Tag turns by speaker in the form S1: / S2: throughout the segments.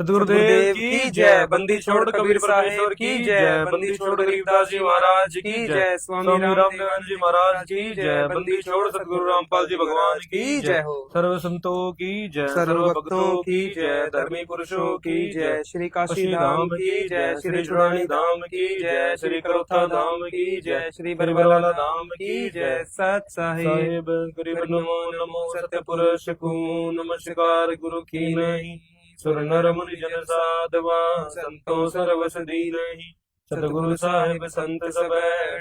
S1: सतगुरुदेव की जय। बंदी छोड़ कबीर परमेश्वर की जय। बंदी छोड़ गरीबदास जी महाराज की जय। स्वामी रामदेव जी महाराज की जय। बंदी छोड़ सतगुरु रामपाल जी भगवान की जय हो। सर्व संतों की जय, सर्व भक्तों की जय, धर्मी पुरुषों की जय। श्री काशी धाम की जय, श्री छुड़ानी धाम की जय, श्री करोथा धाम की जय, श्री बरबला धाम की जय। सत साहिब गरीब नमो नमो सत्य पुरुष को नमस्कार गुरु की नहीं। सुर नर मुनि जन साधवा संतों सरवस दीनहि। सतगुरु साहिब संत सब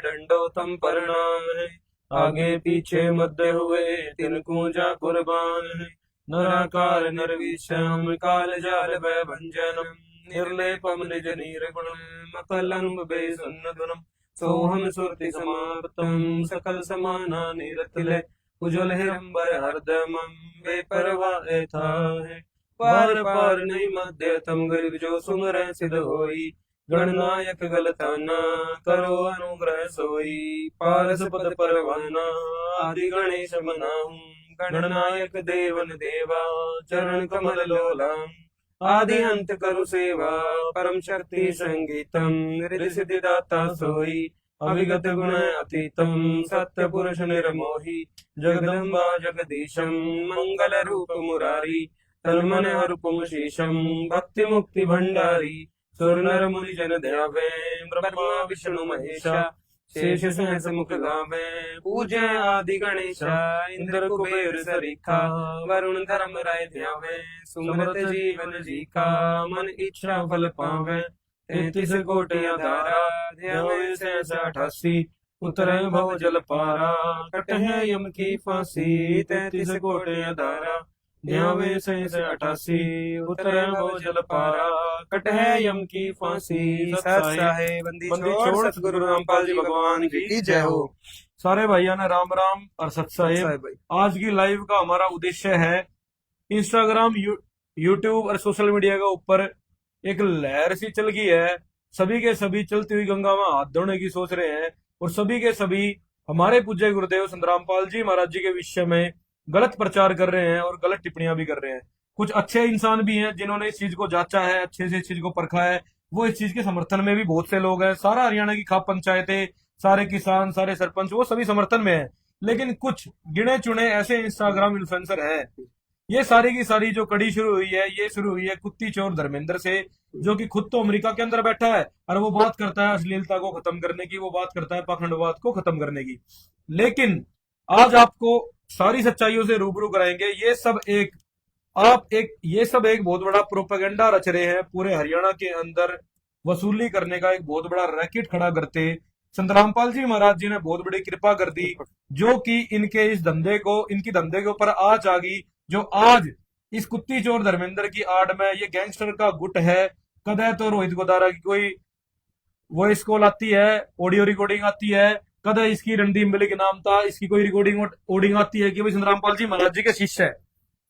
S1: दंडोतम प्रणाम है। आगे पीछे मध्य हुए तिनको जा कुर्बान है। नराकार निर्विषम काल जाल भय भंजनम। निर्लेपम निज निर्गुणम मकलंब बेसुन्नतनम। सोहम सुरति समाप्तम सकल समाना निरतले। उज्ज्वल हिरंबर हरदमम बेपरवाह था है। पार पार नहीं मध्य तम गरीब जो सुमर सिद्ध होई। गणनायक गलताना करो अनुग्रह सोई। पारस पद परवाना आदि गणेश मनाऊं। गणनायक देवन देवा चरण कमल लोलाम। आदि अंत करु सेवा परम शक्ति संगीतम। रिसिद्धि दाता सोई अविगत गुण अतीतम। सत्य पुरुष निर्मोही जगदम्बा जगदीशम। मंगल रूप मुरारी तन मन हरुपम शेषम। भक्ति मुक्ति भंडारी सुर नर मुनि जन ध्यावे। ब्रह्मा विष्णु महेशा शेष सहस मुख गावे। पूज्य आदि गणेशा इंद्र कुबेर सरीखा। वरुण धर्म राय ध्यावे सुमरत जीवन जीका। मन इच्छा फल पावे 33 कोटि अधारा। ध्यावे सहस 88 उतरे भव जल पारा। कटहे यम की फांसी 33 कोटि अधारा। ध्यावे सहस 88 उतरे भव जल पारा। कटहे यम की फांसी। सत साहिब बंदी छोड़ सतगुरु रामपाल जी भगवान की जय हो। सारे भाइयों ने राम राम और सत साहिब। आज की लाइव का हमारा उद्देश्य है इंस्टाग्राम यूट्यूब और सोशल मीडिया के ऊपर एक लहर सी चल गई है। सभी के सभी चलती हुई गंगा में हाथ धोने की सोच रहे हैं और सभी के सभी हमारे पूज्य गुरुदेव संत रामपाल जी महाराज जी के विषय में गलत प्रचार कर रहे हैं और गलत टिप्पणियां भी कर रहे हैं। कुछ अच्छे इंसान भी हैं जिन्होंने इस चीज को जांचा है, अच्छे से इस चीज को परखा है। वो इस चीज के समर्थन में भी बहुत से लोग हैं। सारा हरियाणा की खाप पंचायतें, सारे किसान, सारे सरपंच वो सभी समर्थन में है। लेकिन कुछ गिने चुने ऐसे इंस्टाग्राम इन्फ्लुएंसर है। ये सारी की सारी जो कड़ी शुरू हुई है, ये शुरू हुई है कुत्ती चोर धर्मेंद्र से, जो कि खुद तो अमेरिका के अंदर बैठा है और वो बात करता है अश्लीलता को खत्म करने की, वो बात करता है पाखंडवाद को खत्म करने की। लेकिन आज आपको सारी सच्चाइयों से रूबरू कराएंगे। ये सब एक बहुत बड़ा प्रोपेगेंडा रच रहे हैं। पूरे हरियाणा के अंदर वसूली करने का एक बहुत बड़ा रैकेट खड़ा करते संत रामपाल जी महाराज जी ने बहुत बड़ी कृपा कर दी, जो कि इनके इस धंधे को, इनकी धंधे के ऊपर आंच आ गई। जो आज इस कुत्ती चोर धर्मेंद्र की आड़ में ये गैंगस्टर का गुट है। कदे तो रोहित गोदारा की कोई वॉइस कॉल आती है, ऑडियो रिकॉर्डिंग आती है। कदे इसकी रणदीप मलिक नाम था, इसकी कोई रिकॉर्डिंग ऑडियो आती है कि भाई संत रामपाल जी महाराज जी के शिष्य है।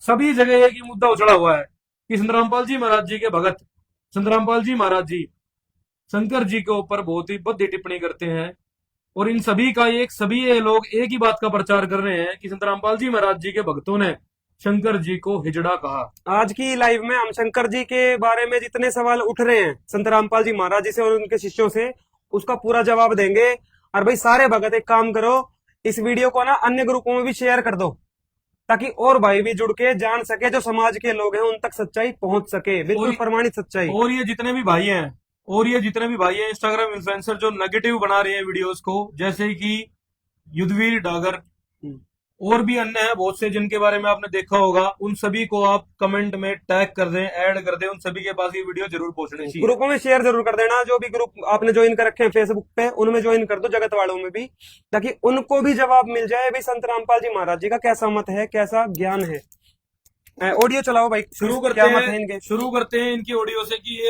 S1: सभी जगह एक ही मुद्दा उछड़ा हुआ है कि संत रामपाल जी महाराज जी के भगत संत रामपाल जी महाराज जी शंकर जी के ऊपर बहुत ही भद्दी टिप्पणी करते हैं। और इन सभी का सभी ये लोग एक ही बात का प्रचार कर रहे हैं कि संत रामपाल जी महाराज जी के भक्तों ने शंकर जी को हिजड़ा कहा। आज की लाइव में हम शंकर जी के बारे में जितने सवाल उठ रहे हैं संत रामपाल जी महाराज जी से और उनके शिष्यों से, उसका पूरा जवाब देंगे। और भाई सारे भगत एक काम करो, इस वीडियो को ना अन्य ग्रुपों में भी शेयर कर दो, ताकि और भाई भी जुड़ के जान सके, जो समाज के लोग हैं उन तक सच्चाई पहुंच सके, बिल्कुल प्रमाणित सच्चाई। और ये जितने भी भाई हैं इंस्टाग्राम इन्फ्लुएंसर जो नेगेटिव बना रहे हैं वीडियोस को, जैसे कि युद्धवीर डागर और भी अन्य है बहुत से जिनके बारे में आपने देखा होगा, उन सभी को आप कमेंट में टैग कर दें, ऐड कर दें। उन सभी के पास ये वीडियो जरूर पहुंचनी चाहिए। ग्रुपों में शेयर जरूर कर देना। जो भी ग्रुप आपने ज्वाइन कर रखे हैं फेसबुक पे, उनमें ज्वाइन कर दो, जगत वालों में भी, ताकि उनको भी जवाब मिल जाए भाई संत रामपाल जी महाराज जी का कैसा मत है, कैसा ज्ञान है। ऑडियो चलाओ भाई, शुरू करते हैं इनकी ऑडियो से कि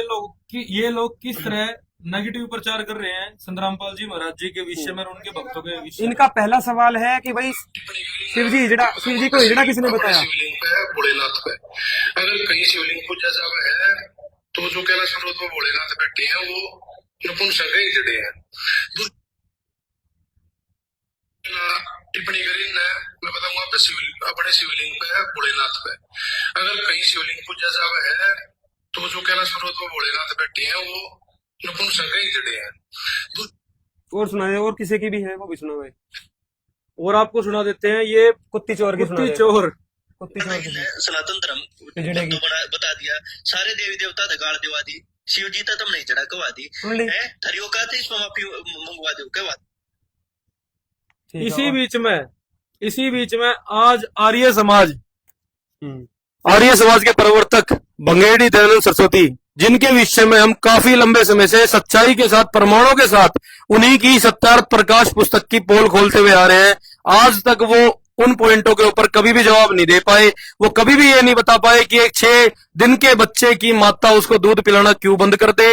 S1: ये लोग किस तरह नेगेटिव प्रचार कर रहे हैं संत रामपाल जी महाराज जी के विषय में और उनके भक्तों के विषय। इनका पहला सवाल है कि भाई शिव जी को हिजड़ा किसने बताया?
S2: शिवलिंग पे है, भोलेनाथ पे। अगर कहीं शिवलिंग पूजा जावा है तो जो कैलाश पर्वत में भोलेनाथ बैठे हैं वो नपुंसक हिजड़े हैं। टिप्पणी करी ना, मैं बताऊंगा आपको अपने शिवलिंग पे है, भोलेनाथ पे। अगर कहीं शिवलिंग पूजा जावा है तो तो जो कैलाश पर्वत पर भोलेनाथ बैठे हैं वो नपुंसक ही जड़े हैं।
S1: और सुना दे, और किसी की भी है वो भी सुना भाई।
S3: और आपको सुना देते हैं ये
S1: कुत्ती चोर की सुना
S3: कुत्ती
S1: दे।
S3: चोर।
S1: कुत्ती चोर की।
S4: सनातन धर्म तो बता दिया, सारे देवी देवता दगाड़ दिवा दी, शिव जी तो तुम नहीं चढ़ा कवा दी
S1: सुन ली।
S4: है, थरियो का थे इसमें माफी मंगवा दो कवा।
S1: ठीक है,
S3: इसी बीच में आज आर्य समाज
S1: हम्म,
S3: आर्य समाज के प्रवर्तक भंगेड़ी दयानंद सरस्वती, जिनके विषय में हम काफी लंबे समय से सच्चाई के साथ, प्रमाणों के साथ उन्हीं की सत्यार्थ प्रकाश पुस्तक की पोल खोलते हुए आ रहे हैं, आज तक वो उन पॉइंटों के ऊपर कभी भी जवाब नहीं दे पाए। वो कभी भी ये नहीं बता पाए कि एक 6 दिन के बच्चे की माता उसको दूध पिलाना क्यों बंद कर दे।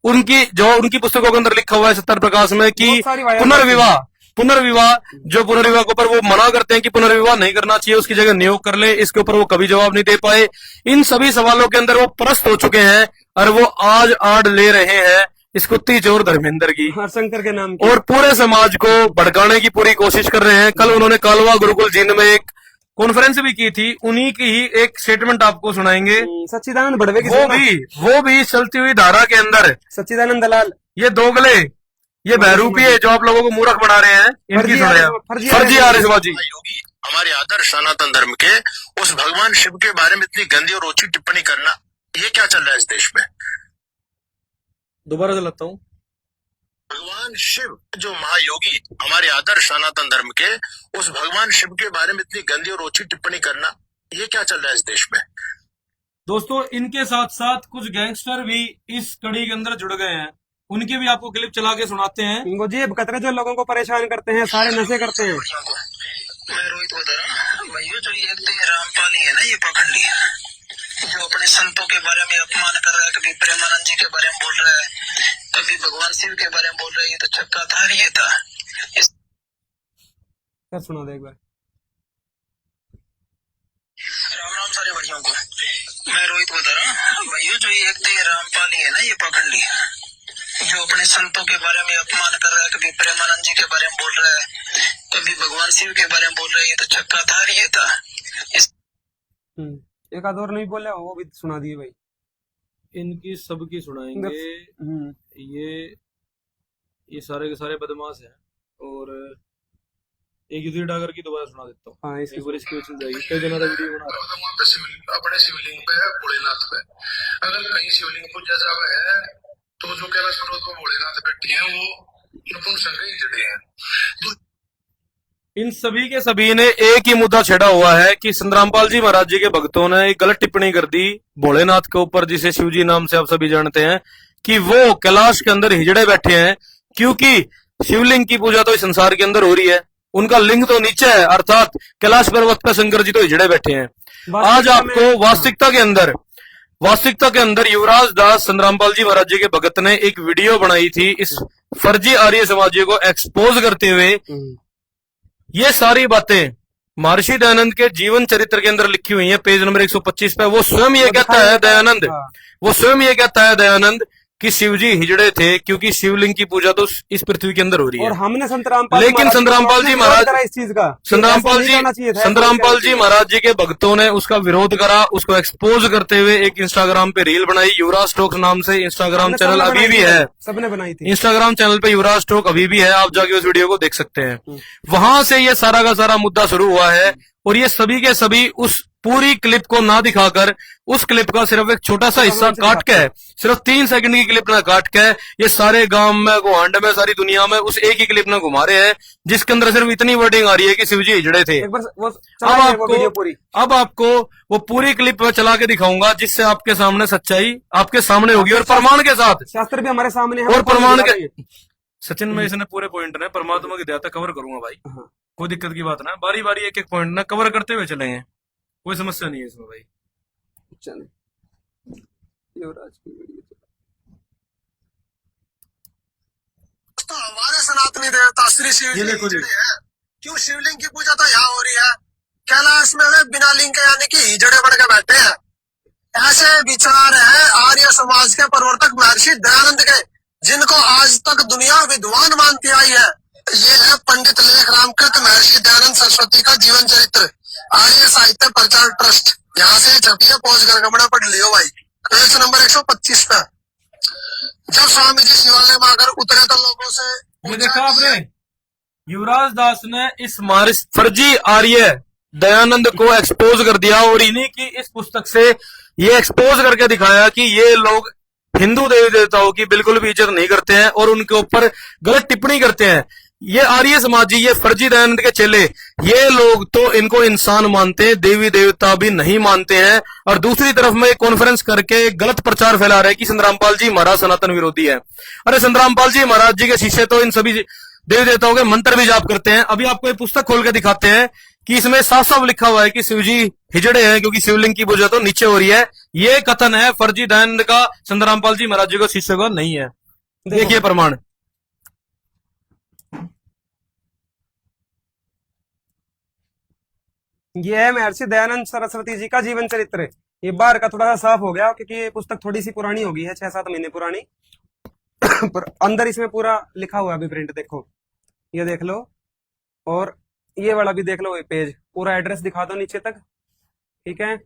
S3: उनकी पुस्तकों के अंदर लिखा हुआ है सत्यार्थ प्रकाश में कि
S1: बहुत सारी वायरल
S3: पुनर्विवाह जो पुनर्विवाह के ऊपर वो मना करते हैं कि पुनर्विवाह नहीं करना चाहिए, उसकी जगह नियोग कर ले, इसके ऊपर वो कभी जवाब नहीं दे पाए। इन सभी सवालों के अंदर वो परस्त हो चुके हैं और वो आज आड़ ले रहे हैं इस कुत्ती चोर धर्मेंद्र की
S1: हरशंकर के नाम की।
S3: और पूरे समाज को भड़काने की पूरी कोशिश कर रहे हैं। कल उन्होंने कालवा गुरुकुल जींद में एक कॉन्फ्रेंस भी की थी, उन्हीं की ही एक स्टेटमेंट आपको सुनाएंगे।
S1: सच्चिदानंद बड़वे की
S3: वो भी चलती हुई धारा के अंदर
S1: सच्चिदानंद दलाल,
S3: ये दोगले, ये बहरूपी है जो आप लोगों को मूर्ख बना रहे हैं, इनकी सुन रहे हैं। फर्जी आर्य समाजी
S4: योगी हमारे आदर्श सनातन धर्म के उस भगवान शिव के बारे में इतनी गंदी और ओछी टिप्पणी करना, ये क्या चल रहा है इस देश में।
S3: दोबारा चलाता हूँ।
S4: भगवान शिव जो महायोगी हमारे आदर्श सनातन धर्म के उस भगवान शिव के बारे में इतनी गंदी और ओछी टिप्पणी करना, ये क्या चल रहा है इस देश में।
S3: दोस्तों, इनके साथ साथ कुछ गैंगस्टर भी इस कड़ी के अंदर जुड़ गए हैं, उनकी भी आपको क्लिप चला के सुनाते हैं।
S1: इनको जेब कतरे जो लोगों को परेशान करते हैं, सारे नशे करते हैं।
S4: मैं रोहित बता रहा हूँ भैया, जो ये रामपाली है ना, ये पखंडी जो अपने संतों के बारे में अपमान कर रहा है, कभी प्रेमानंद जी के बारे में बोल रहा है, कभी भगवान शिव के बारे में बोल रहा है, ये तो चक्का था ये था।
S1: क्या सुना दे एक बार।
S4: राम राम सारे भैया को, मैं रोहित बता रहा हूँ भैया, जो ये रामपाली है ना, ये पखंडी जो अपने संतों के बारे में अपमान कर रहा है, कभी प्रेमानंद जी के बारे में बोल रहा है, कभी भगवान शिव के बारे में बोल रहा है, ये तो चक्का था ये था।
S1: एक आध और नहीं बोले, वो भी सुना दिए भाई।
S3: इनकी सबकी सुनाएंगे। ये सारे के सारे बदमाश हैं। और एक युद्ध डागर की दोबारा सुना देता हूँ।
S1: हाँ, इसकी
S3: पूरी इसकी चल जाएगी, कई दिनों तक वीडियो बना रहा हूँ।
S2: अपने शिवलिंग पे है भोलेनाथ पे, अगर कहीं शिवलिंग पूजा जावे है तो जो कैलाश पर्वत पर भोलेनाथ बैठे हैं वो नपुंसक ही जड़े हैं।
S3: इन सभी के सभी ने एक ही मुद्दा छेड़ा हुआ है कि संतरामपाल जी महाराज जी के भक्तों ने एक गलत टिप्पणी कर दी भोलेनाथ के ऊपर, जिसे शिवजी नाम से आप सभी जानते हैं, कि वो कैलाश के अंदर हिजड़े बैठे हैं, क्योंकि शिवलिंग की पूजा तो इस संसार के अंदर हो रही है, उनका लिंग तो नीचे है, अर्थात कैलाश पर्वत पर शंकर जी तो हिजड़े बैठे हैं। आज आपको वास्तविकता के अंदर युवराज दास संतरामपाल जी महाराज जी के भगत ने एक वीडियो बनाई थी इस फर्जी आर्य समाजी को एक्सपोज करते हुए। ये सारी बातें महर्षि दयानंद के जीवन चरित्र के अंदर लिखी हुई है, पेज नंबर 125 पे। वो स्वयं ये कहता है दयानंद कि शिवजी हिजड़े थे, क्योंकि शिवलिंग की पूजा तो इस पृथ्वी के अंदर हो रही है।
S1: और हमने संतरामपाल
S3: जी महाराज जी के भक्तों ने उसका विरोध करा, उसको एक्सपोज करते हुए एक इंस्टाग्राम पे रील बनाई। युवराज टॉक्स नाम से इंस्टाग्राम चैनल अभी भी है,
S1: सबने बनाई थी।
S3: इंस्टाग्राम चैनल पे युवराज टॉक अभी भी है, आप जाके उस वीडियो को देख सकते हैं। वहां से ये सारा का सारा मुद्दा शुरू हुआ है। और ये सभी के सभी उस पूरी क्लिप को ना दिखाकर, उस क्लिप का सिर्फ एक छोटा सा हिस्सा काट के, सिर्फ 3 सेकंड की क्लिप ना काट के, ये सारे गांव में, गोहांड में, सारी दुनिया में उस एक ही क्लिप ना घुमा रहे हैं, जिसके अंदर सिर्फ इतनी वर्डिंग आ रही है कि शिवजी हिजड़े थे। अब आपको वो पूरी क्लिप में चला के दिखाऊंगा, जिससे आपके सामने सच्चाई आपके सामने होगी और प्रमाण के साथ।
S1: शास्त्र भी हमारे सामने है
S3: और प्रमाण के सचिन में इसने पूरे पॉइंट ने परमात्मा की दया तक कवर करूंगा भाई, कोई दिक्कत की बात ना, बारी बारी एक एक पॉइंट ना कवर करते हुए चलेंगे, कोई समस्या नहीं है इसमें भाई।
S4: तो हमारे सनातनी देवता श्री शिव जी है, क्यों शिवलिंग की पूजा तो यहाँ हो रही है, कैलाश में वे बिना लिंग के यानी कि हिजड़े बन के बैठे हैं। ऐसे विचार है आर्य समाज के प्रवर्तक महर्षि दयानंद के, जिनको आज तक दुनिया विद्वान मानती आई है। ये है पंडित लेख रामकृत महर्षि दयानंद सरस्वती का जीवन चरित्र, आर्य साहित्य प्रचार ट्रस्ट। यहाँ से छपिए, पहुंच कर कपड़ा पढ़ लियो भाई। पेज नंबर 125 पे जब स्वामी जी शिवालय में आकर उतरे तो लोगों से
S3: ये देखा आपने, युवराज दास ने इस फर्जी आर्य दयानंद को एक्सपोज कर दिया और इन्हीं की इस पुस्तक से ये एक्सपोज करके दिखाया कि ये लोग हिंदू देवी देवताओं की बिल्कुल भी इज्जत नहीं करते हैं और उनके ऊपर गलत टिप्पणी करते हैं। ये आर्य समाजी, ये फर्जी दयानंद के चेले, ये लोग तो इनको इंसान मानते हैं, देवी देवता भी नहीं मानते हैं। और दूसरी तरफ में कॉन्फ्रेंस करके गलत प्रचार फैला रहे हैं कि संतरामपाल जी महाराज सनातन विरोधी है। अरे संतरामपाल जी महाराज जी के शिष्य तो इन सभी देवी देवताओं के मंत्र भी जाप करते हैं। अभी आपको एक पुस्तक खोल के दिखाते हैं कि इसमें साफ साफ लिखा हुआ है कि शिव जी हिजड़े हैं क्योंकि शिवलिंग की पूजा तो नीचे हो रही है। ये कथन है फर्जी दयानंद का, संतरामपाल जी महाराज जी को शिष्य को नहीं है। देखिए प्रमाण।
S1: ये है महर्षि दयानंद सरस्वती जी का जीवन चरित्र। ये बाहर का थोड़ा सा साफ हो गया क्योंकि ये पुस्तक थोड़ी सी पुरानी हो गई है, 6-7 महीने पुरानी। पर अंदर इसमें पूरा लिखा हुआ है अभी प्रिंट, देखो ये देख लो और ये वाला भी देख लो, ये पेज पूरा एड्रेस दिखा दो नीचे तक, ठीक है।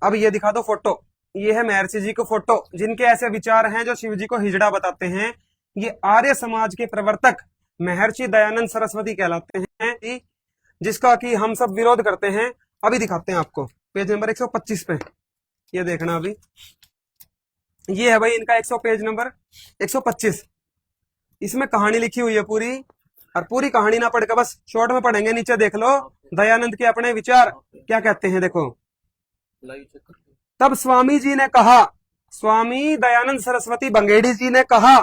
S1: अब ये दिखा दो फोटो, ये है महर्षि जी को फोटो जिनके ऐसे विचार हैं जो शिव जी को हिजड़ा बताते हैं। ये आर्य समाज के प्रवर्तक महर्षि दयानंद सरस्वती कहलाते हैं, जिसका कि हम सब विरोध करते हैं। अभी दिखाते हैं आपको पेज नंबर 125 पे, ये देखना अभी। ये है भाई इनका पेज नंबर 125। इसमें कहानी लिखी हुई है पूरी, और पूरी कहानी ना पढ़कर बस शॉर्ट में पढ़ेंगे। नीचे देख लो दयानंद के अपने विचार क्या कहते हैं, देखो। तब स्वामी जी ने कहा, स्वामी दयानंद सरस्वती बंगेड़ी जी ने कहा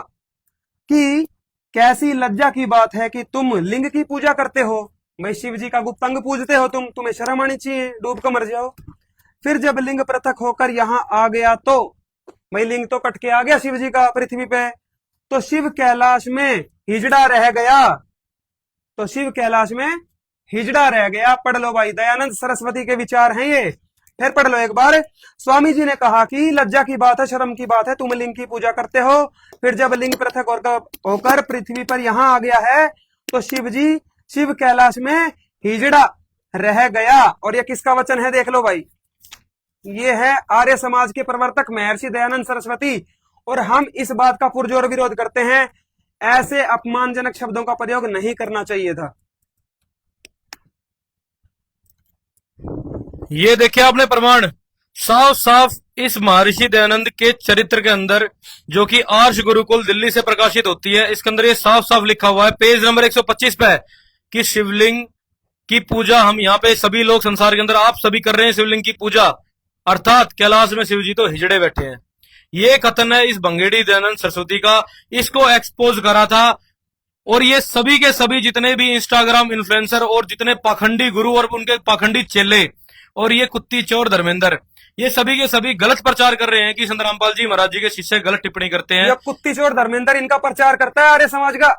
S1: कि कैसी लज्जा की बात है कि तुम लिंग की पूजा करते हो। मैं शिव जी का गुप्तांग पूजते हो तुम्हें शर्म आनी चाहिए, डूब कर मर जाओ। फिर जब लिंग पृथक होकर यहाँ आ गया तो मैं लिंग तो कट के आ गया शिव जी का पृथ्वी पे, तो शिव कैलाश में हिजड़ा रह गया। तो शिव कैलाश में हिजड़ा रह गया। पढ़ लो भाई, दयानंद सरस्वती के विचार हैं ये। फिर पढ़ लो एक बार। स्वामी जी ने कहा कि लज्जा की बात है, शर्म की बात है, तुम लिंग की पूजा करते हो। फिर जब लिंग पृथक होकर पृथ्वी पर यहाँ आ गया है तो शिव कैलाश में हिजड़ा रह गया। और ये किसका वचन है देख लो भाई, ये है आर्य समाज के प्रवर्तक महर्षि दयानंद सरस्वती। और हम इस बात का पुरजोर विरोध करते हैं, ऐसे अपमानजनक शब्दों का प्रयोग नहीं करना चाहिए था।
S3: ये देखिए आपने प्रमाण साफ साफ इस महर्षि दयानंद के चरित्र के अंदर, जो कि आर्ष गुरुकुल दिल्ली से प्रकाशित होती है, इसके अंदर ये साफ साफ लिखा हुआ है पेज नंबर 125 पे कि शिवलिंग की पूजा हम यहाँ पे सभी लोग संसार के अंदर आप सभी कर रहे हैं शिवलिंग की पूजा, अर्थात कैलाश में शिव जी तो हिजड़े बैठे हैं। ये कथन है इस बंगेड़ी दयानंद सरस्वती का, इसको एक्सपोज करा था। और ये सभी के सभी जितने भी इंस्टाग्राम इन्फ्लुएंसर और जितने पाखंडी गुरु और उनके पाखंडी चेले और ये कुत्ती चोर धर्मेंद्र, ये सभी के सभी गलत प्रचार कर रहे हैं कि संतरामपाल जी महाराज जी के शिष्य गलत टिप्पणी करते हैं।
S1: कुत्ती चोर धर्मेंद्र इनका प्रचार करता है आर्य समाज का।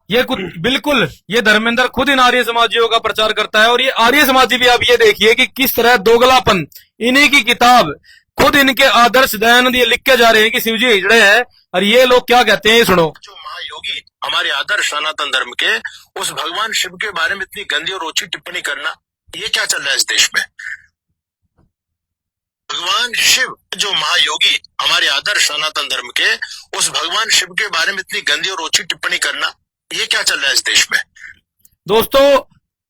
S3: ये बिल्कुल ये धर्मेंद्र खुद इन आर्य समाजियों का प्रचार करता है। और ये आर्य समाजी भी आप ये देखिए कि किस तरह दोगलापन, इन्हीं की किताब खुद इनके आदर्श दयानंद ये लिख के जा रहे हैं कि शिव जी हिजड़े हैं, और ये लोग क्या कहते हैं सुनो।
S2: जो महायोगी हमारे आदर्श सनातन धर्म के, उस भगवान शिव के बारे में इतनी गंदी और ओछी टिप्पणी करना, ये क्या चल रहा है इस देश में। भगवान शिव जो महायोगी हमारे आदर्श सनातन धर्म के, उस भगवान शिव के बारे में इतनी गंदी और ओछी टिप्पणी करना, ये क्या चल रहा है इस देश में।
S3: दोस्तों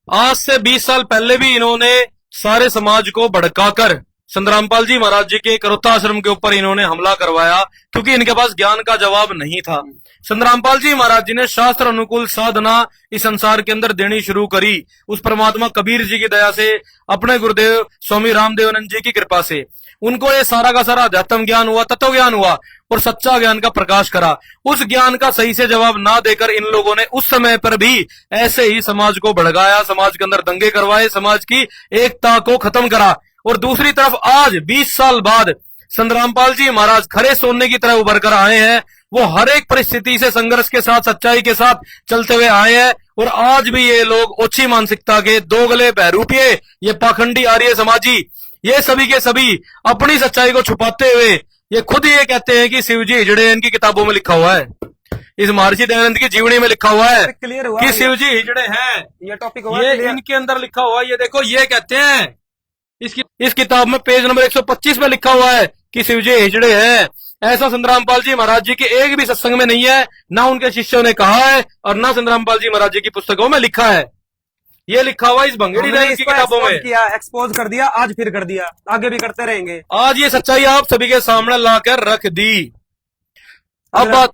S3: आज से 20 साल पहले भी इन्होंने सारे समाज को भड़काकर संतरामपाल जी महाराज जी के करोता आश्रम के ऊपर इन्होंने हमला करवाया, क्योंकि इनके पास ज्ञान का जवाब नहीं था। संतरामपाल जी महाराज जी ने शास्त्र अनुकूल साधना इस संसार के अंदर देनी शुरू करी, उस परमात्मा कबीर जी की दया से, अपने गुरुदेव स्वामी रामदेवानंद जी की कृपा से। उनको ये सारा का सारा अध्यात्म ज्ञान हुआ, तत्व ज्ञान हुआ और सच्चा ज्ञान का प्रकाश करा। उस ज्ञान का सही से जवाब ना देकर इन लोगों ने उस समय पर भी ऐसे ही समाज को भड़काया, समाज के अंदर दंगे करवाए, समाज की एकता को खत्म करा। और दूसरी तरफ आज 20 साल बाद संतरामपाल जी महाराज खरे सोने की तरह उभर कर आए हैं। वो हर एक परिस्थिति से संघर्ष के साथ, सच्चाई के साथ चलते हुए आए हैं। और आज भी ये लोग ओछी मानसिकता के दोगले बहरूपिये, ये पाखंडी आर्य समाजी, ये सभी के सभी अपनी सच्चाई को छुपाते हुए ये खुद ये कहते हैं कि शिव जी हिजड़े, इनकी किताबों में लिखा हुआ है, इस महर्षि दयानंद की जीवनी में लिखा हुआ है
S1: क्लियर हुआ
S3: कि शिव जी हिजड़े हैं।
S1: ये टॉपिक
S3: ये इनके अंदर लिखा हुआ है। ये देखो, ये कहते हैं इस किताब में पेज नंबर 125 में लिखा हुआ है कि शिव जी हिजड़े हैं, ऐसा संतरामपाल जी महाराज जी के एक भी सत्संग में नहीं है, ना उनके शिष्यों ने कहा है और ना संतरामपाल जी महाराज जी की पुस्तकों में लिखा है। ये लिखा हुआ इस भंगेड़ी
S1: हमने
S3: दयानंद की
S1: इसको
S3: किताबों में।
S1: एक्सपोज किया, एक्सपोज कर दिया, आज फिर कर दिया, आगे भी करते रहेंगे।
S3: आज ये सच्चाई आप सभी के सामने लाकर रख दी। अब बात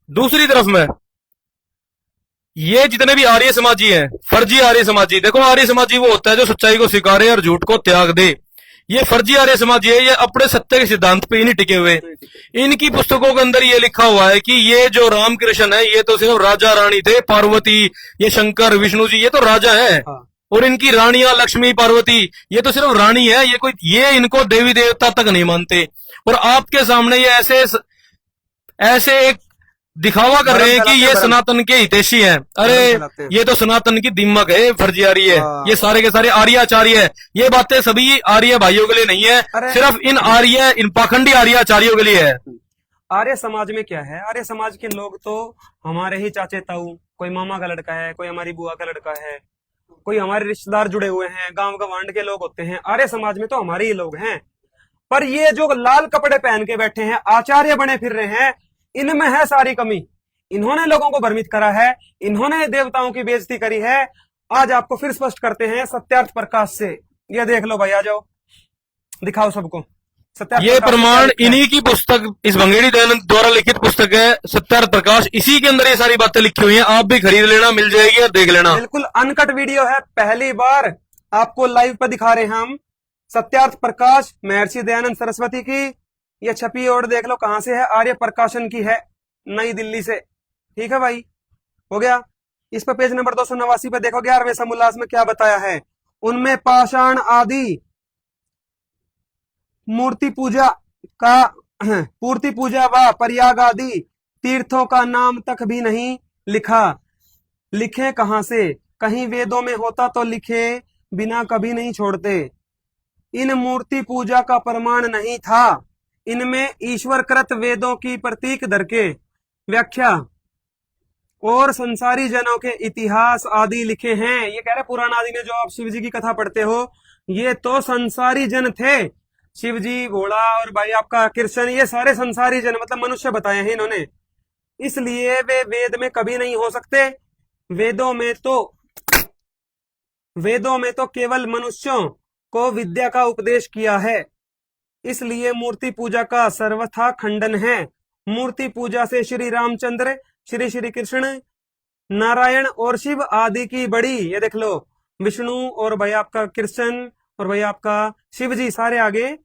S3: दूसरी तरफ में, ये जितने भी आर्य समाजी हैं, फर्जी आर्य समाजी, देखो आर्य समाजी वो होता है जो सच्चाई को स्वीकारे और झूठ को त्याग दे। ये फर्जी आर्य समाजी है, ये अपने सत्य के सिद्धांत पे ही नहीं टिके हुए। इनकी पुस्तकों के अंदर ये लिखा हुआ है कि ये जो रामकृष्ण है ये तो सिर्फ राजा रानी थे, पार्वती, ये शंकर विष्णु जी ये तो राजा है, और इनकी रानियां लक्ष्मी पार्वती ये तो सिर्फ रानी है, ये इनको देवी देवता तक नहीं मानते। और आपके सामने ये ऐसे एक दिखावा कर रहे हैं कि ये सनातन के हितैषी हैं। अरे ये तो सनातन की दिमाग है, फर्जी आर्य है, ये सारे के सारे आर्याचार्य है। ये बातें सभी आर्य भाइयों के लिए नहीं है, सिर्फ इन पाखंडी आर्याचार्यों के लिए है।
S1: आर्य समाज में क्या है, आर्य समाज के लोग तो हमारे ही चाचे ताऊ, कोई मामा का लड़का है, कोई हमारी बुआ का लड़का है, कोई हमारे रिश्तेदार जुड़े हुए हैं, गांव गवांड के लोग होते हैं। आर्य समाज में तो हमारे ही लोग हैं। पर ये जो लाल कपड़े पहन के बैठे हैं, आचार्य बने फिर रहे हैं, इनमें है सारी कमी। इन्होंने लोगों को भ्रमित करा है, इन्होंने देवताओं की बेइज्जती करी है। आज आपको फिर स्पष्ट करते हैं सत्यार्थ प्रकाश से। ये देख लो भाई, आ जाओ, दिखाओ सबको सत्यार्थ।
S3: ये प्रमाण इन्हीं की पुस्तक, इस भंगेड़ी दयानंद द्वारा लिखित पुस्तक है सत्यार्थ प्रकाश। इसी के अंदर ये सारी बातें लिखी हुई हैं, आप भी खरीद लेना, मिल जाएगी और देख लेना।
S1: बिल्कुल अनकट वीडियो है, पहली बार आपको लाइव पर दिखा रहे हैं हम। सत्यार्थ प्रकाश महर्षि दयानंद सरस्वती की, ये छपी और देख लो कहां से है, आर्य प्रकाशन की है, नई दिल्ली से। ठीक है भाई, हो गया। इस पर पेज नंबर 289 पे देखो 11वें समोल्लास में क्या बताया है। उनमें पाषाण आदि मूर्ति पूजा व प्रयाग आदि तीर्थों का नाम तक भी नहीं लिखा। लिखे कहां से, कहीं वेदों में होता तो लिखे बिना कभी नहीं छोड़ते। इन मूर्ति पूजा का प्रमाण नहीं था। इनमें ईश्वरकृत वेदों की प्रतीक दर के व्याख्या और संसारी जनों के इतिहास आदि लिखे हैं। ये कह रहे पुराण आदि में जो आप शिव जी की कथा पढ़ते हो, ये तो संसारी जन थे। शिव जी, भोला और भाई आपका कृष्ण, ये सारे संसारी जन मतलब मनुष्य बताए हैं इन्होंने, इसलिए वे वेद में कभी नहीं हो सकते। वेदों में तो केवल मनुष्यों को विद्या का उपदेश किया है, इसलिए मूर्ति पूजा का सर्वथा खंडन है। मूर्ति पूजा से श्री रामचंद्र, श्री कृष्ण, नारायण और शिव आदि की बड़ी, ये देख लो, विष्णु और भाई आपका कृष्ण और भाई आपका शिव जी सारे आगे,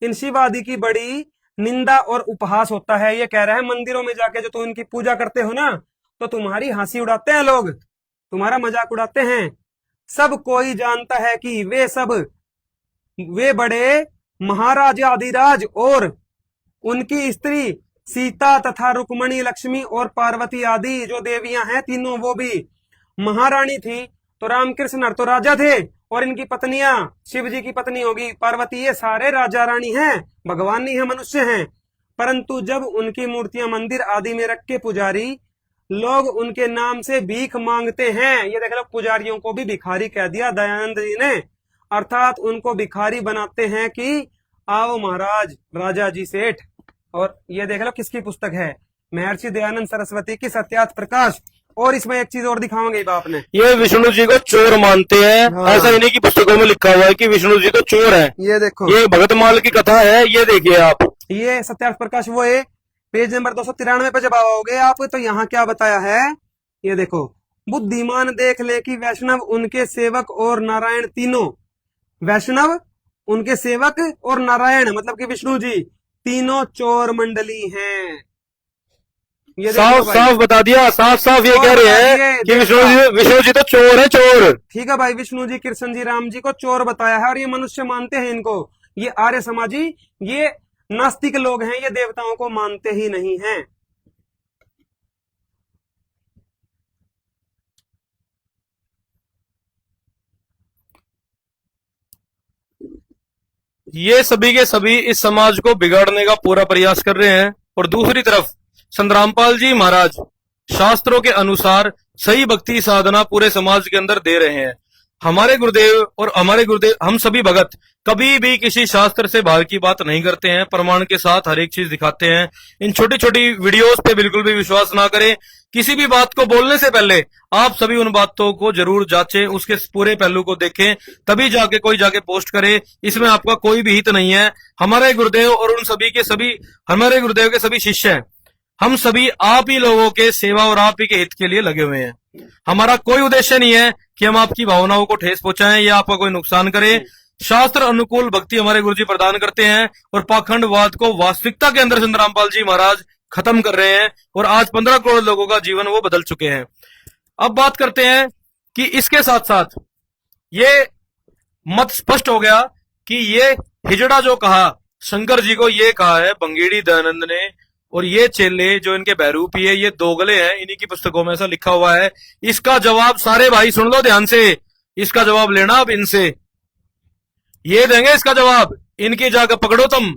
S1: इन शिव आदि की बड़ी निंदा और उपहास होता है। ये कह रहा है मंदिरों में जाके जो तुम इनकी पूजा करते हो ना, तो तुम्हारी हंसी उड़ाते हैं लोग, तुम्हारा मजाक उड़ाते हैं। सब कोई जानता है कि वे बड़े महाराजा आदिराज और उनकी स्त्री सीता तथा रुक्मणी, लक्ष्मी और पार्वती आदि जो देवियां हैं तीनों, वो भी महारानी थी। तो रामकृष्ण तो राजा थे और इनकी पत्नियां, शिव जी की पत्नी होगी पार्वती, ये सारे राजा रानी हैं, भगवान नहीं है, मनुष्य हैं। परंतु जब उनकी मूर्तियां मंदिर आदि में रख के पुजारी लोग उनके नाम से भीख मांगते हैं, ये देख लो, पुजारियों को भी भिखारी कह दिया दयानंद जी ने, अर्थात उनको भिखारी बनाते हैं कि आओ महाराज राजा जी सेठ। और ये देख लो किसकी पुस्तक है, महर्षि दयानंद सरस्वती की सत्यार्थ प्रकाश। और इसमें एक चीज और दिखाओगे आपने,
S3: ये विष्णु जी को चोर मानते हैं। हाँ। ऐसा इन्हीं की पुस्तकों में लिखा हुआ है कि विष्णु जी तो चोर है।
S1: ये देखो,
S3: ये भगतमाल की कथा है, ये देखिए आप,
S1: ये सत्यार्थ प्रकाश वो है। पेज नंबर 293 पे जब आओगे आप, तो यहाँ क्या बताया है, ये देखो, बुद्धिमान देख ले कि वैष्णव उनके सेवक और नारायण तीनों, वैष्णव उनके सेवक और नारायण मतलब कि विष्णु जी तीनों चोर मंडली हैं। ये
S3: साफ बता दिया, साफ ये कह रहे हैं कि विष्णु जी तो चोर है, चोर।
S1: ठीक है भाई, विष्णु जी, कृष्ण जी, राम जी को चोर बताया है और ये मनुष्य मानते हैं इनको। ये आर्य समाजी, ये नास्तिक लोग हैं, ये देवताओं को मानते ही नहीं हैं।
S3: ये सभी के सभी इस समाज को बिगाड़ने का पूरा प्रयास कर रहे हैं। और दूसरी तरफ संतरामपाल जी महाराज शास्त्रों के अनुसार सही भक्ति साधना पूरे समाज के अंदर दे रहे हैं। हमारे गुरुदेव हम सभी भगत कभी भी किसी शास्त्र से बाहर की बात नहीं करते हैं, प्रमाण के साथ हर एक चीज दिखाते हैं। इन छोटी छोटी वीडियोस पे बिल्कुल भी विश्वास ना करें। किसी भी बात को बोलने से पहले आप सभी उन बातों को जरूर जांचें, उसके पूरे पहलू को देखें, तभी जाके कोई जाके पोस्ट करे। इसमें आपका कोई भी हित नहीं है। हमारे गुरुदेव और उन सभी के सभी हमारे गुरुदेव के सभी शिष्य हैं, हम सभी आप ही लोगों के सेवा और आप ही के हित के लिए लगे हुए हैं। हमारा कोई उद्देश्य नहीं है कि हम आपकी भावनाओं को ठेस पहुंचाएं या आपका कोई नुकसान करें। शास्त्र अनुकूल भक्ति हमारे गुरुजी प्रदान करते हैं और पाखंडवाद को वास्तविकता के अंदर चंद्ररामपाल जी महाराज खत्म कर रहे हैं और आज 15 करोड़ लोगों का जीवन वो बदल चुके हैं। अब बात करते हैं कि इसके साथ साथ ये मत स्पष्ट हो गया कि ये हिजड़ा जो कहा, शंकर जी को ये कहा है बंगेड़ी दयानंद ने, और ये चेले जो इनके बहरूपी है ये दोगले हैं, इन्हीं की पुस्तकों में ऐसा लिखा हुआ है। इसका जवाब सारे भाई सुन लो ध्यान से, इसका जवाब लेना अब इनसे, ये देंगे इसका जवाब। इनकी जाकर पकड़ो तुम,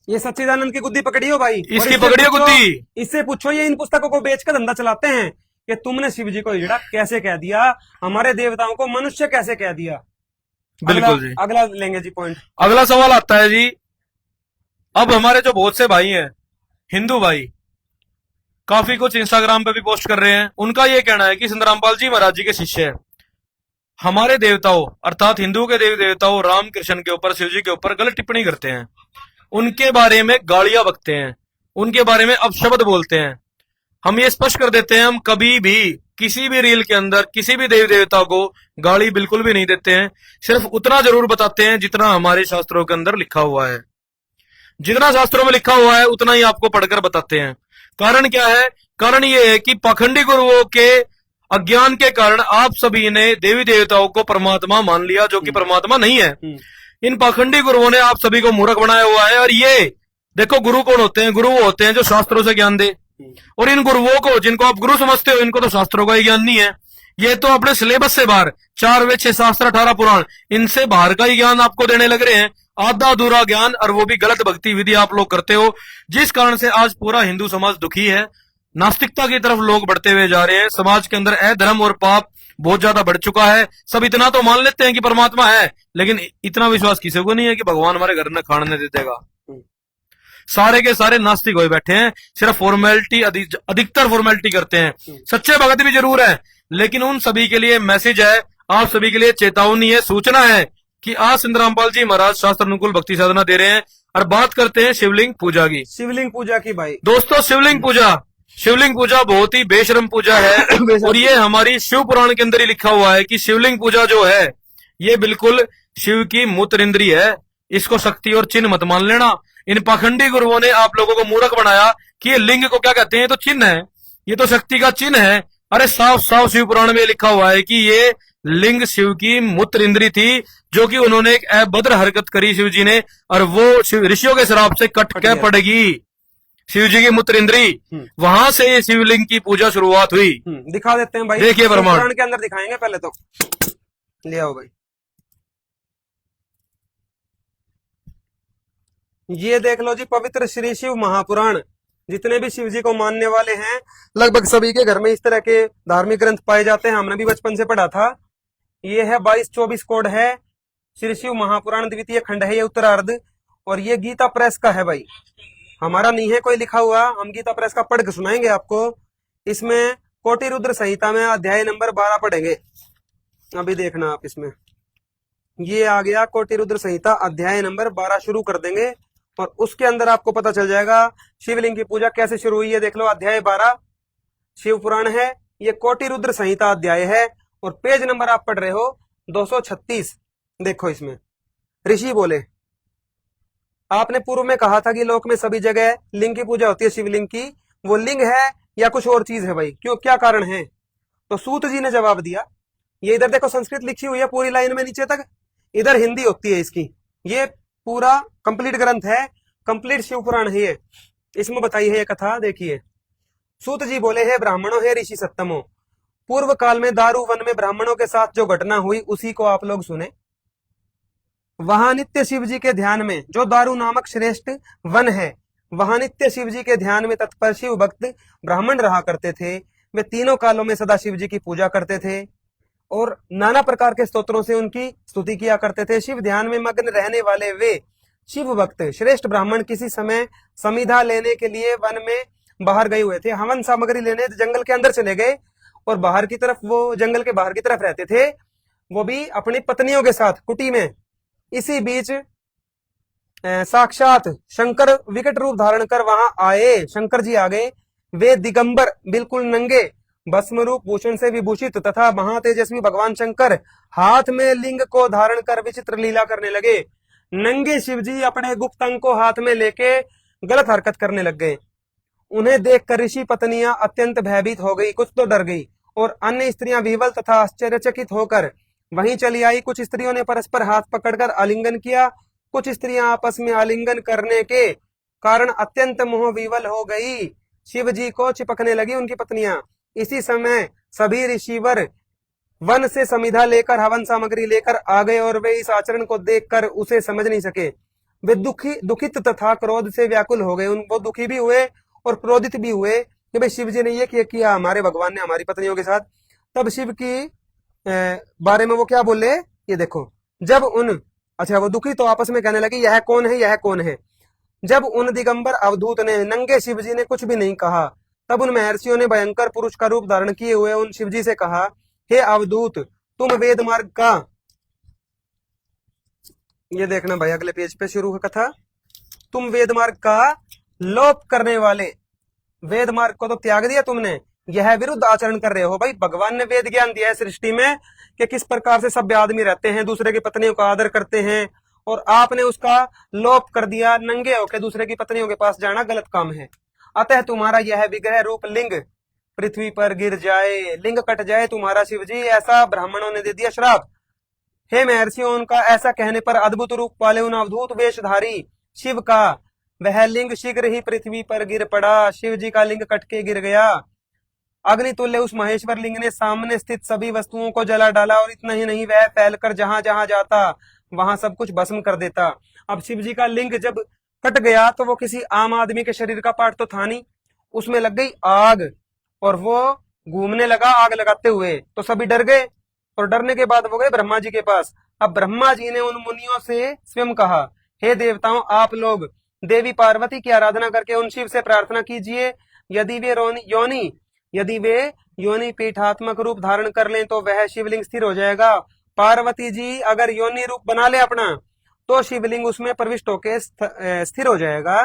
S1: ये सच्चिदानंद की गुद्दी पकड़ियो भाई,
S3: इसकी पकड़ियो गुद्दी।
S1: इससे पूछो ये इन पुस्तकों को बेचकर धंधा चलाते हैं कि तुमने शिव जी को हिजड़ा कैसे कह दिया, हमारे देवताओं को मनुष्य कैसे कह दिया।
S3: बिल्कुल जी,
S1: अगला लेंगे जी पॉइंट।
S3: अगला सवाल आता है जी। अब हमारे जो बहुत से भाई हैं, हिंदू भाई, काफी कुछ इंस्टाग्राम पे भी पोस्ट कर रहे हैं। उनका ये कहना है कि चंद्ररामपाल जी महाराज जी के शिष्य है, हमारे देवताओं अर्थात हिंदू के देवी देवताओं राम कृष्ण के ऊपर, शिव जी के ऊपर गलत टिप्पणी करते हैं, उनके बारे में गालियां बकते हैं, उनके बारे में अपशब्द बोलते हैं। हम ये स्पष्ट कर देते हैं, हम कभी भी किसी भी रील के अंदर किसी भी देवी देवता को गाली बिल्कुल भी नहीं देते हैं। सिर्फ उतना जरूर बताते हैं जितना हमारे शास्त्रों के अंदर लिखा हुआ है। जितना शास्त्रों में लिखा हुआ है उतना ही आपको पढ़कर बताते हैं। कारण क्या है? कारण ये है कि पाखंडी गुरुओं के अज्ञान के कारण आप सभी ने देवी देवताओं को परमात्मा मान लिया, जो कि परमात्मा नहीं है। इन पाखंडी गुरुओं ने आप सभी को मूर्ख बनाया हुआ है। और ये देखो, गुरु कौन होते हैं? गुरु वो होते हैं जो शास्त्रों से ज्ञान दे। और इन गुरुओं को, जिनको आप गुरु समझते हो, इनको तो शास्त्रों का ही ज्ञान नहीं है। ये तो अपने सिलेबस से बाहर 4 वेद 6 शास्त्र 18 पुराण, इनसे बाहर का ही ज्ञान आपको देने लग रहे हैं। आधा अधूरा ज्ञान, और वो भी गलत भक्ति विधि आप लोग करते हो, जिस कारण से आज पूरा हिंदू समाज दुखी है। नास्तिकता की तरफ लोग बढ़ते हुए जा रहे हैं। समाज के अंदर अधर्म और पाप बहुत ज्यादा बढ़ चुका है। सब इतना तो मान लेते हैं कि परमात्मा है, लेकिन इतना विश्वास किसी को नहीं है कि भगवान हमारे घर में खाने दे देगा। सारे के सारे नास्तिक हो बैठे हैं, सिर्फ फॉर्मेलिटी, अधिकतर फॉर्मेलिटी करते हैं। सच्चे भगत भी जरूर है, लेकिन उन सभी के लिए मैसेज है, आप सभी के लिए चेतावनी है, सूचना है कि आज चंद्ररामपाल जी महाराज शास्त्र अनुकूल भक्ति साधना दे रहे हैं। और बात करते हैं शिवलिंग पूजा की।
S1: शिवलिंग पूजा की भाई
S3: दोस्तों, शिवलिंग पूजा बहुत ही बेशरम पूजा है। और ये हमारी शिव पुराण के अंदर ही लिखा हुआ है कि शिवलिंग पूजा जो है ये बिल्कुल शिव की मूत्र इंद्री है। इसको शक्ति और चिन्ह मत मान लेना। इन पाखंडी गुरुओं ने आप लोगों को मूर्ख बनाया कि ये लिंग को क्या कहते हैं, ये तो चिन्ह है, ये तो शक्ति का चिन्ह है। अरे साफ साफ शिव पुराण में लिखा हुआ है कि ये लिंग शिव की मूत्र इंद्री थी, जो कि उन्होंने एक अभद्र हरकत करी शिव जी ने, और वो ऋषियों के श्राप से कट के पड़ेगी। शिव जी की मूत्र इंद्री, वहां से ये शिवलिंग की पूजा शुरुआत हुई।
S1: दिखा देते हैं भाई,
S3: देखिए प्रमाण
S1: पुराण के अंदर दिखाएंगे। पहले तो ले आओ भाई, ये देख लो जी, पवित्र श्री शिव महापुराण। जितने भी शिव जी को मानने वाले हैं, लगभग सभी के घर में इस तरह के धार्मिक ग्रंथ पाए जाते हैं। हमने भी बचपन से पढ़ा था। ये है 22-24 कोड है, श्री शिव महापुराण द्वितीय खंड है ये, उत्तरार्ध। और ये गीता प्रेस का है भाई, हमारा नहीं है कोई लिखा हुआ। हम गीता प्रेस का पढ़ के सुनाएंगे आपको। इसमें कोटि रुद्र संहिता में अध्याय नंबर 12 पढ़ेंगे। अभी देखना आप, इसमें ये आ गया कोटि रुद्र संहिता अध्याय नंबर 12 शुरू कर देंगे, और उसके अंदर आपको पता चल जाएगा शिवलिंग की पूजा कैसे शुरू हुई है। देख लो, अध्याय 12 शिव पुराण है, ये कोटि रुद्र संहिता अध्याय है, और पेज नंबर आप पढ़ रहे हो 236। देखो, इसमें ऋषि बोले, आपने पूर्व में कहा था कि लोक में सभी जगह लिंग की पूजा होती है। शिवलिंग की वो लिंग है या कुछ और चीज है भाई? क्यों, क्या कारण है? तो सूत जी ने जवाब दिया, ये इधर देखो संस्कृत लिखी हुई है पूरी लाइन में नीचे तक, इधर हिंदी होती है इसकी। ये पूरा कंप्लीट ग्रंथ है, कंप्लीट शिव पुराण है ये। इसमें बताई है ये कथा, देखिए। सूत जी बोले, हे ब्राह्मणों, हे ऋषि सत्तमो, पूर्व काल में दारू वन में ब्राह्मणों के साथ जो घटना हुई उसी को आप लोग सुने। वहां नित्य शिव जी के ध्यान में, जो दारू नामक श्रेष्ठ वन है, वहां नित्य शिव जी के ध्यान में तत्पर शिव भक्त ब्राह्मण रहा करते थे। वे तीनों कालों में सदा शिव जी की पूजा करते थे। और नाना प्रकार के स्तोत्रों से उनकी स्तुति किया करते थे। शिव ध्यान में मग्न रहने वाले वे शिव भक्त श्रेष्ठ ब्राह्मण किसी समय समिधा लेने के लिए वन में बाहर गए हुए थे। हवन सामग्री लेने जंगल के अंदर चले गए और बाहर की तरफ, वो जंगल के बाहर की तरफ रहते थे, वो भी अपनी पत्नियों के साथ कुटी में। इसी बीच साक्षात शंकर विकट रूप धारण कर वहां आए। शंकर जी आ गए। वे दिगंबर बिल्कुल नंगे, भस्म रूप भूषण से विभूषित तथा महातेजस्वी भगवान शंकर हाथ में लिंग को धारण कर विचित्र लीला करने लगे। नंगे शिव जी अपने गुप्त अंग को हाथ में लेके गलत हरकत करने लग गए। उन्हें देखकर ऋषि पत्नियां अत्यंत भयभीत हो गई, कुछ तो डर गई, और अन्य स्त्रियां विह्वल तथा आश्चर्यचकित होकर वहीं चली आई। कुछ स्त्रियों ने परस्पर हाथ पकड़कर आलिंगन किया। कुछ स्त्रियां आपस में आलिंगन करने के कारण अत्यंत मोह विवल हो गई। शिव जी को चिपकने लगी उनकी पत्नियां। इसी समय सभी ऋषिवर वन से समिधा लेकर हवन सामग्री लेकर आ गए और वे इस आचरण को देखकर उसे समझ नहीं सके। वे दुखित तथा क्रोध से व्याकुल हो गए। वो दुखी भी हुए और क्रोधित भी हुए कि भाई शिव जी ने ये किया हमारे भगवान ने हमारी पत्नियों के साथ। तब शिव की बारे में वो क्या बोले, ये देखो। जब वो दुखी तो आपस में कहने लगे यह कौन है, यह कौन है। जब उन दिगंबर अवधूत ने, नंगे शिव जी ने कुछ भी नहीं कहा, तब उन महर्षियों ने भयंकर पुरुष का रूप धारण किए हुए उन शिव जी से कहा, हे अवधूत, तुम वेद मार्ग का, ये देखना भाई अगले पेज पे शुरू है कथा, तुम वेद मार्ग का लोप करने वाले, वेद मार्ग को तो त्याग दिया तुमने, यह विरुद्ध आचरण कर रहे हो। भाई भगवान ने वेद ज्ञान दिया है सृष्टि में कि किस प्रकार से सभ्य आदमी रहते हैं, दूसरे की पत्नियों का आदर करते हैं, और आपने उसका लोप कर दिया। नंगे होकर दूसरे की पत्नियों के पास जाना गलत काम है। अतः तुम्हारा यह विग्रह रूप लिंग पृथ्वी पर गिर जाए, लिंग कट जाए तुम्हारा शिव जी, ऐसा ब्राह्मणों ने दे दिया श्राप। हे महर्षियों, उनका ऐसा कहने पर अद्भुत रूप वाले उन अवधूत वेशधारी शिव का वह लिंग शीघ्र ही पृथ्वी पर गिर पड़ा। शिव जी का लिंग कट के गिर गया। अग्नितुल्य उस महेश्वर लिंग ने सामने स्थित सभी वस्तुओं को जला डाला, और इतना ही नहीं, वह फैलकर जहां जहां जाता वहां सब कुछ भस्म कर देता। अब शिव जी का लिंग जब कट गया तो वो किसी आम आदमी के शरीर का पार्ट तो था नहीं, उसमें लग गई आग और वो घूमने लगा आग लगाते हुए। तो सभी डर गए और डरने के बाद वो गए ब्रह्मा जी के पास। अब ब्रह्मा जी ने उन मुनियों से स्वयं कहा, हे देवताओं, आप लोग देवी पार्वती की आराधना करके उन शिव से प्रार्थना कीजिए। यदि वे योनि पीठात्मक रूप धारण कर लें तो वह शिवलिंग स्थिर हो जाएगा। पार्वती जी अगर योनि रूप बना ले अपना तो शिवलिंग उसमें प्रविष्ट होकर स्थिर हो जाएगा।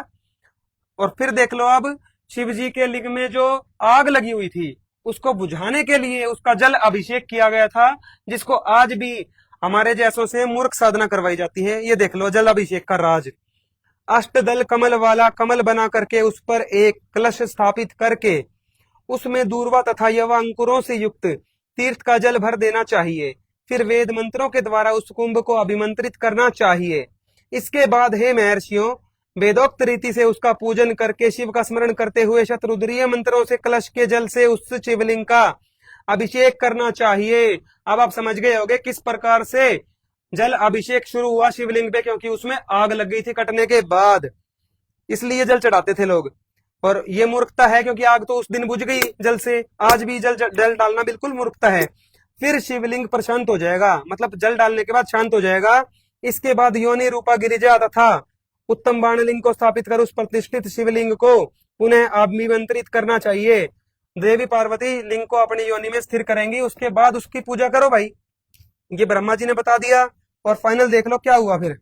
S1: और फिर देख लो, अब शिव जी के लिंग में जो आग लगी हुई थी उसको बुझाने के लिए उसका जल अभिषेक किया गया था, जिसको आज भी हमारे जैसों से मूर्ख साधना करवाई जाती है। ये देख लो जल अभिषेक का राज। अष्टदल कमल वाला कमल बना करके उस पर एक कलश स्थापित करके उसमें दूर्वा तथा यवा अंकुरों से युक्त तीर्थ का जल भर देना चाहिए। फिर वेद मंत्रों के द्वारा उस कुंभ को अभिमंत्रित करना चाहिए। इसके बाद हे महर्षियों, वेदोक्त रीति से उसका पूजन करके शिव का स्मरण करते हुए शतरुद्रीय मंत्रों से कलश के जल से उस शिवलिंग का अभिषेक करना चाहिए। अब आप समझ गए होंगे किस प्रकार से जल अभिषेक शुरू हुआ शिवलिंग पे, क्योंकि उसमें आग लग गई थी कटने के बाद, इसलिए जल चढ़ाते थे लोग। और ये मूर्खता है क्योंकि आग तो उस दिन बुझ गई जल से, आज भी जल डालना बिल्कुल मूर्खता है। फिर शिवलिंग पर शांत हो जाएगा, मतलब जल डालने के बाद शांत हो जाएगा। इसके बाद योनि रूपा गिरिजा तथा उत्तम बाणलिंग को स्थापित कर उस प्रतिष्ठित शिवलिंग को पुनः अभिमंत्रित करना चाहिए। देवी पार्वती लिंग को अपनी योनि में स्थिर करेंगी, उसके बाद उसकी पूजा करो भाई। ये ब्रह्मा जी ने बता दिया। और फाइनल देख लो क्या हुआ फिर।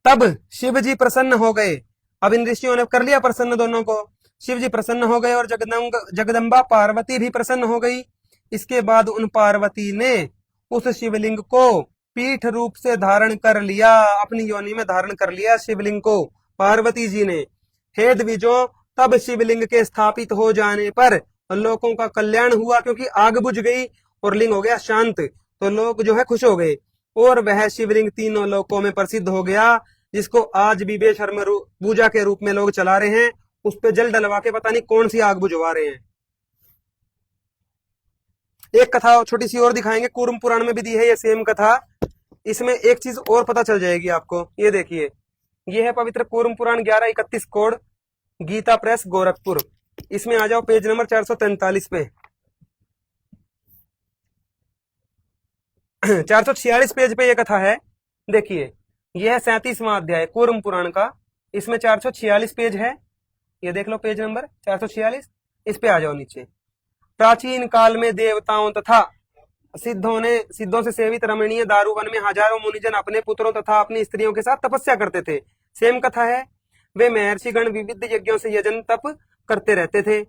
S1: तब शिव जी प्रसन्न हो गए। अब इन ऋषियों ने कर लिया प्रसन्न दोनों को। शिव जी प्रसन्न हो गए और जगदम्बा पार्वती भी प्रसन्न हो गई। इसके बाद उन पार्वती ने उस शिवलिंग को पीठ रूप से धारण कर लिया, अपनी योनि में धारण कर लिया शिवलिंग को पार्वती जी ने। हे द्विजों, तब शिवलिंग के स्थापित हो जाने पर लोगों का कल्याण हुआ, क्योंकि आग बुझ गई और लिंग हो गया शांत, तो लोग जो है खुश हो गए। और वह शिवलिंग तीनों लोकों में प्रसिद्ध हो गया, जिसको आज भी बेशर्म पूजा के रूप में लोग चला रहे हैं। उस पे जल डलवा के पता नहीं कौन सी आग बुझवा रहे हैं। एक कथा छोटी सी और दिखाएंगे, कूर्म पुराण में भी दी है ये सेम कथा। इसमें एक चीज और पता चल जाएगी आपको। ये देखिए, ये है पवित्र कूर्म पुराण 1131 कोड, गीता प्रेस गोरखपुर। इसमें आ जाओ पेज नंबर 443 पे। 446 पेज पे ये कथा है। देखिए, यह है 37वां अध्याय कूर्म पुराण का। इसमें 446 पेज है। ये देख लो पेज नंबर 446। इस पे आ जाओ नीचे। प्राचीन काल में देवताओं तथा सिद्धों से सेवित रमणीय दारुवन में हजारों मुनिजन अपने पुत्रों तथा अपनी स्त्रियों के साथ तपस्या करते थे। सेम कथा है। वे महर्षिगण विविध यज्ञों से यजन तप करते रहते थे,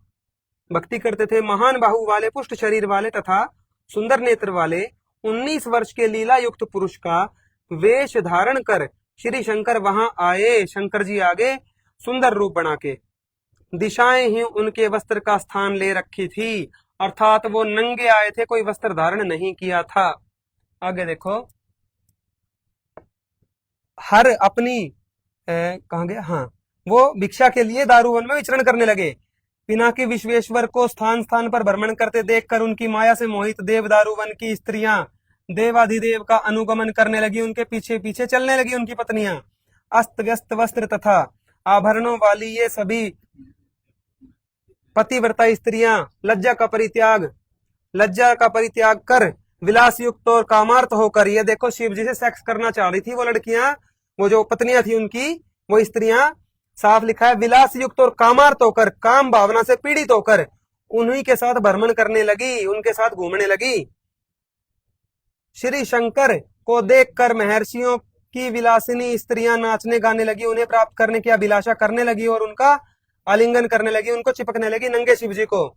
S1: भक्ति करते थे। महान बाहु वाले, पुष्ट शरीर वाले तथा सुंदर नेत्र वाले 19 वर्ष के लीला युक्त पुरुष का वेश धारण कर श्री शंकर वहां आए। शंकर जी आगे सुंदर रूप बना के। दिशाएं ही उनके वस्त्र का स्थान ले रखी थी, अर्थात वो नंगे आए थे, कोई वस्त्र धारण नहीं किया था। आगे देखो, हर अपनी कहाँ गया, हाँ, वो भिक्षा के लिए दारुवन में विचरण करने लगे। पिनाकी विश्वेश्वर को स्थान स्थान पर भ्रमण करते देखकर उनकी माया से मोहित देव दारुवन की स्त्रियां देवाधिदेव का अनुगमन करने लगी। उनके पीछे पीछे चलने लगी उनकी पत्नियां। अस्त व्यस्त वस्त्र तथा आभरणों वाली ये सभी पतिव्रता स्त्रियां लज्जा का परित्याग कर विलास युक्त और कामार्थ होकर, ये देखो, शिव जी से सेक्स करना चाह रही थी वो लड़कियां, वो जो पत्नियां थी उनकी, वो स्त्रियां। साफ लिखा है, विलास युक्त और कामार्थ होकर, काम भावना से पीड़ित होकर उन्हीं के साथ भ्रमण करने लगी, उनके साथ घूमने लगी। श्री शंकर को देखकर महर्षियों की विलासिनी स्त्रियां नाचने गाने लगी, उन्हें प्राप्त करने की अभिलाषा करने लगी और उनका आलिंगन करने लगी, उनको चिपकने लगी, नंगे शिव जी को।